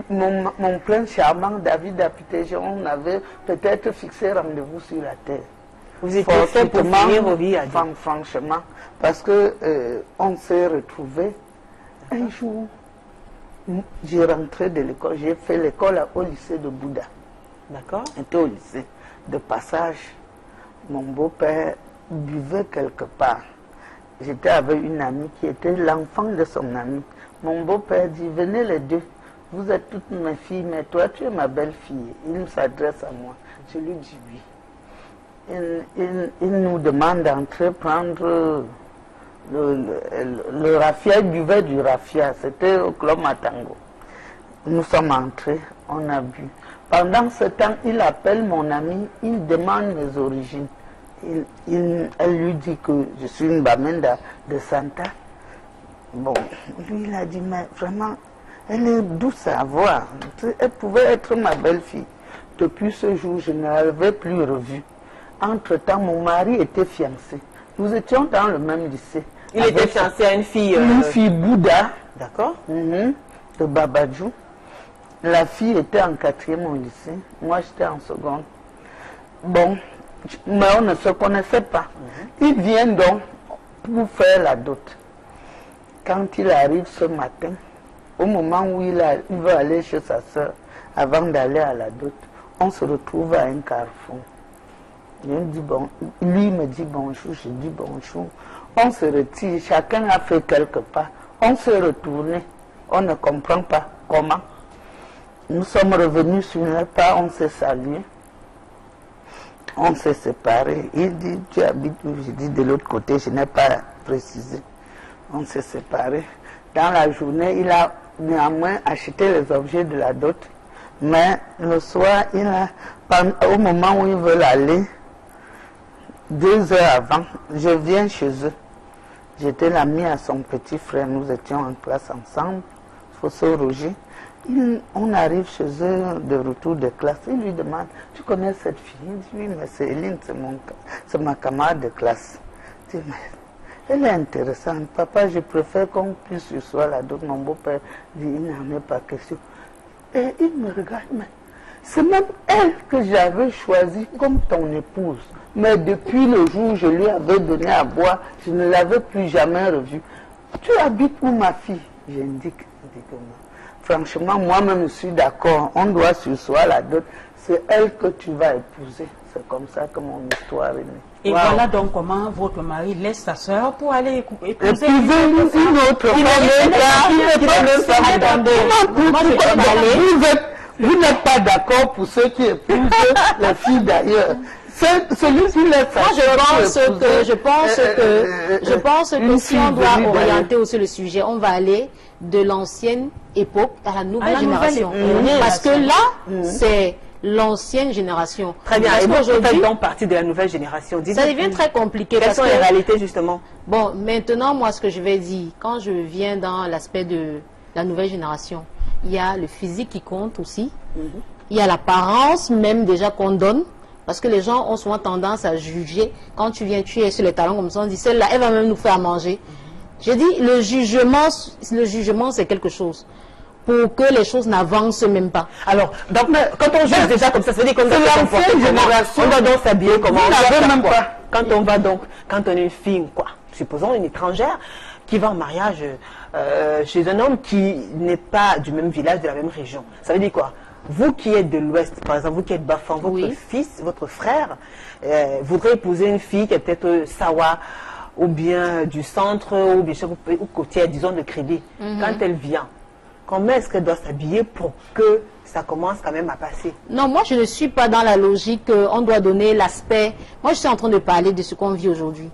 Speaker 4: mon plein charmant David Apitégé, on avait peut-être fixé rendez-vous sur la terre.
Speaker 6: Vous étiez fait pour finir vos vies à Dieu.
Speaker 4: Franchement, parce que on s'est retrouvés. Un jour, j'ai rentré de l'école, j'ai fait l'école au lycée de Bouddha.
Speaker 6: D'accord.
Speaker 4: J'étais au lycée. De passage, mon beau-père buvait quelque part. J'étais avec une amie qui était l'enfant de son ami. Mon beau-père dit, venez les deux. Vous êtes toutes mes filles, mais toi, tu es ma belle-fille. Il s'adresse à moi. Je lui dis oui. Il nous demande d'entrer prendre le raffia. Il buvait du raffia. C'était au club Matango. Nous sommes entrés, on a bu. Pendant ce temps, il appelle mon ami, il demande mes origines. Elle lui dit que je suis une Bamenda de Santa. Bon, lui, il a dit, mais vraiment... Elle est douce à voir. Elle pouvait être ma belle-fille. Depuis ce jour, je ne l'avais plus revue. Entre-temps, mon mari était fiancé. Nous étions dans le même lycée.
Speaker 6: Il était fiancé à une fille...
Speaker 4: Une fille Bouddha.
Speaker 6: D'accord.
Speaker 4: De Babadjou. La fille était en 4e au lycée. Moi, j'étais en seconde. Bon, mais on ne se connaissait pas. Il vient donc pour faire la dot. Quand il arrive ce matin, au moment où il veut aller chez sa soeur, avant d'aller à la dot, on se retrouve à un carrefour. Lui me dit bonjour, je dis bonjour. On se retire, chacun a fait quelque part. On s'est retourné, on ne comprend pas comment. Nous sommes revenus sur le pas, on s'est salué. On s'est séparés. Il dit, tu habites où? Je dis, de l'autre côté, je n'ai pas précisé. On s'est séparés. Dans la journée, il a néanmoins acheté les objets de la dot. Mais le soir, au moment où ils veulent aller, 2 heures avant, je viens chez eux. J'étais l'ami à son petit frère, nous étions en classe ensemble, Fosso Roger. On arrive chez eux de retour de classe. Il lui demande, tu connais cette fille? Il dit, oui, mais c'est Eline, c'est ma camarade de classe. Il dit, mais elle est intéressante. Papa, je préfère qu'on puisse sur soi la dot. Mon beau-père dit, il n'en est pas question. Et il me regarde, mais c'est même elle que j'avais choisie comme ton épouse. Mais depuis le jour où je lui avais donné à boire, je ne l'avais plus jamais revue. Tu habites où, ma fille? J'indique. Franchement, moi-même, je suis d'accord. On doit sur soi la dot. C'est elle que tu vas épouser. C'est comme ça que mon histoire est née.
Speaker 3: Et voilà donc comment votre mari laisse sa soeur pour aller épouser
Speaker 4: une autre femme. Vous n'êtes pas d'accord pour ceux qui épousent la fille d'ailleurs. Celui qui laisse sa soeur.
Speaker 5: Je pense que si on doit orienter aussi le sujet, on va aller de l'ancienne époque à la nouvelle génération. Parce que là, c'est l'ancienne génération.
Speaker 6: Très bien. Et moi, je fais donc partie de la nouvelle génération.
Speaker 5: Ça devient très compliqué.
Speaker 6: Quelles sont les réalités, justement?
Speaker 5: Bon, maintenant, moi, ce que je vais dire, quand je viens dans l'aspect de la nouvelle génération, il y a le physique qui compte aussi. Il y a l'apparence même déjà qu'on donne. Parce que les gens ont souvent tendance à juger. Quand tu viens, tu es sur les talons comme ça, on dit, celle-là, elle va même nous faire manger. Je dis, le jugement, c'est quelque chose. Pour que les choses n'avancent même pas.
Speaker 6: Alors, donc, quand on juge déjà comme ça veut dire qu'on doit se comporter comment? On doit donc s'habiller comment? Même pas. Quand on va donc, quand on est une fille, quoi, supposons une étrangère, qui va en mariage chez un homme qui n'est pas du même village, de la même région. Ça veut dire quoi? Vous qui êtes de l'Ouest, par exemple, vous qui êtes Bafang, votre fils, votre frère, voudrait épouser une fille qui est peut-être Sawa, ou bien du centre, ou bien ou côtière, disons, de crédit. Quand elle vient, comment est-ce qu'elle doit s'habiller pour que ça commence quand même à passer?
Speaker 5: Non, moi je ne suis pas dans la logique on doit donner l'aspect. Moi je suis en train de parler de ce qu'on vit aujourd'hui.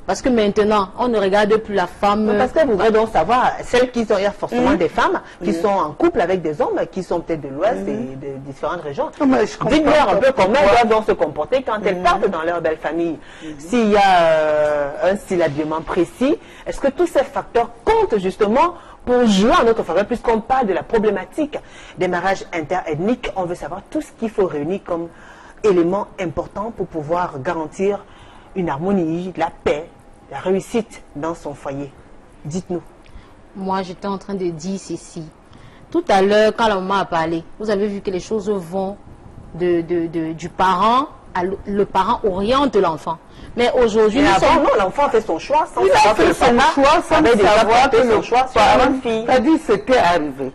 Speaker 5: Parce que maintenant, on ne regarde plus la femme.
Speaker 6: Non, parce qu'elle voudrait donc savoir, celles qui sont, il y a forcément des femmes qui sont en couple avec des hommes qui sont peut-être de l'Ouest et de différentes régions. Dites-leur un peu comment elles doivent se comporter quand elles partent dans leur belle famille. S'il y a un style d'habillement précis, est-ce que tous ces facteurs comptent justement pour jouer en notre faveur? Puisqu'on parle de la problématique des mariages interethniques, on veut savoir tout ce qu'il faut réunir comme éléments importants pour pouvoir garantir une harmonie, la paix, la réussite dans son foyer. Dites-nous.
Speaker 5: Moi, j'étais en train de dire ceci. Tout à l'heure, quand la maman a parlé, vous avez vu que les choses vont du parent à le parent oriente l'enfant. Mais aujourd'hui,
Speaker 6: non, l'enfant fait son choix sans
Speaker 4: savoir que son choix, sans savoir que le choix soit une fille. C'est-à-dire c'était arrivé.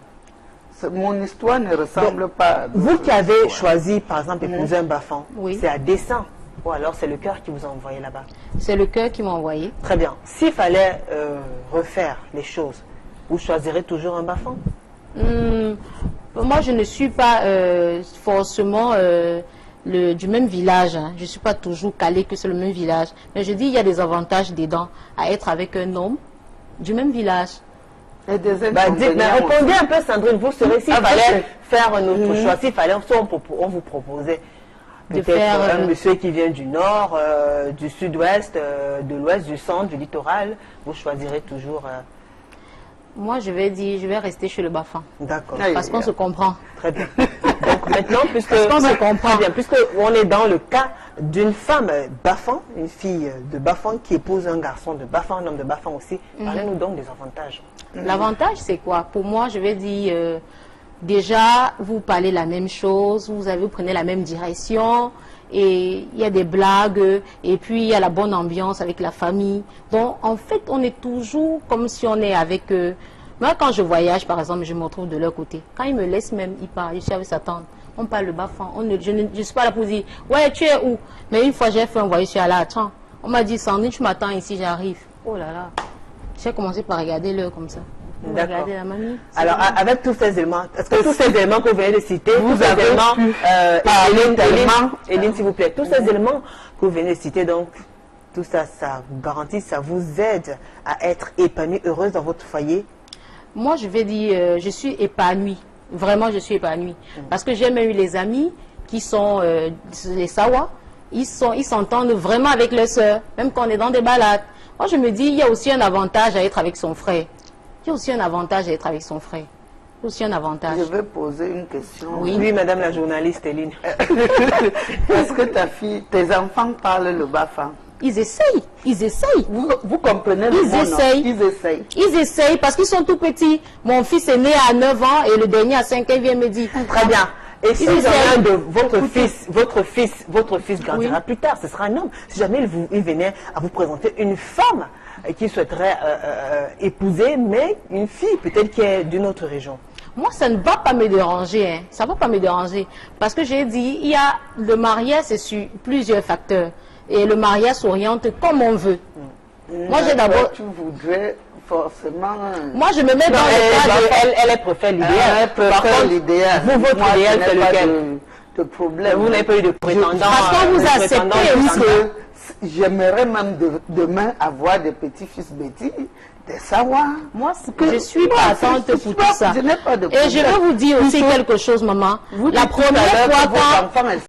Speaker 4: Mon histoire ne ressemble pas.
Speaker 6: Vous qui avez choisi, par exemple, d'épouser un Bafang, c'est à dessein. Ou alors c'est le cœur qui vous a envoyé là-bas?
Speaker 5: C'est le cœur qui m'a envoyé.
Speaker 6: Très bien. S'il fallait refaire les choses, vous choisirez toujours un Bafang?
Speaker 5: Moi, je ne suis pas forcément du même village. Hein. Je ne suis pas toujours calée que c'est le même village. Mais je dis, il y a des avantages dedans à être avec un homme du même village.
Speaker 6: Mais répondez un peu, Sandrine. Vous serez, s'il fallait faire un autre choix, s'il fallait, on vous proposait peut-être un monsieur qui vient du nord, du sud-ouest, de l'ouest, du centre, du littoral, vous choisirez toujours...
Speaker 5: Moi, je vais dire, je vais rester chez le Bafang.
Speaker 6: D'accord.
Speaker 5: Parce qu'on se comprend.
Speaker 6: Très bien. Donc maintenant, puisqu'on est dans le cas d'une femme Bafang, une fille de Bafang qui épouse un garçon de Bafang, un homme de Bafang aussi, parlez-nous donc des avantages.
Speaker 5: L'avantage, c'est quoi? Pour moi, je vais dire... déjà, vous parlez la même chose, vous prenez la même direction, et il y a des blagues, et puis il y a la bonne ambiance avec la famille. Donc, en fait, on est toujours comme si on est avec eux. Moi, quand je voyage, par exemple, je me retrouve de leur côté. Quand ils me laissent même, ils parlent, je suis avec sa tante. On parle le Bafang. Je ne suis pas là pour dire, ouais, tu es où? Mais une fois, j'ai fait un voyage, je suis allée à Tchan. On m'a dit, Sandrine, tu m'attends ici, j'arrive. Oh là là. J'ai commencé par regarder l'heure comme ça.
Speaker 6: D'accord. Alors, avec tous ces éléments, est-ce que tous ces éléments que vous venez de citer,
Speaker 4: vous avez
Speaker 6: Eline, s'il vous plaît, tous ces éléments que vous venez de citer, donc, tout ça, ça garantit, ça vous aide à être épanouie, heureuse dans votre foyer?
Speaker 5: Moi, je vais dire, je suis épanouie. Vraiment, je suis épanouie. Parce que j'ai même eu les amis qui sont les Sawa, ils s'entendent vraiment avec leurs sœurs, même quand on est dans des balades. Moi, je me dis, il y a aussi un avantage à être avec son frère. Il y a aussi un avantage à être avec son frère. Il y a aussi un avantage.
Speaker 4: Je vais poser une question.
Speaker 6: Oui, madame la journaliste Eline.
Speaker 4: Est-ce que tes enfants parlent le Bafang?
Speaker 5: Ils essayent.
Speaker 4: Vous comprenez le mot?
Speaker 5: Ils essayent parce qu'ils sont tout petits. Mon fils est né à 9 ans et le dernier à 5 ans, il vient me dire.
Speaker 6: Très bien. Et si jamais de votre fils grandira plus tard, ce sera un homme. Si jamais il venait à vous présenter une femme qui souhaiterait épouser, mais une fille peut-être qui est d'une autre région.
Speaker 5: Moi, ça ne va pas me déranger. Hein. Ça ne va pas me déranger. Parce que j'ai dit, le mariage, c'est sur plusieurs facteurs. Et le mariage s'oriente comme on veut. Moi, j'ai d'abord...
Speaker 4: Tu voudrais forcément...
Speaker 5: Moi, je me mets dans le cas de...
Speaker 6: Elle préfère l'idéal.
Speaker 4: Elle préfère l'idéal.
Speaker 6: Vous, votre idéal, c'est lequel?
Speaker 4: De problème.
Speaker 6: Vous n'avez pas eu de prétendant.
Speaker 5: Parce qu'on vous acceptez
Speaker 4: que j'aimerais même demain avoir des petits-fils bêtis, des savoirs.
Speaker 5: Moi, je suis partante pour tout ça.
Speaker 4: Je n'ai pas de
Speaker 5: problème. Et je veux vous dire aussi quelque chose, maman. La première fois quand...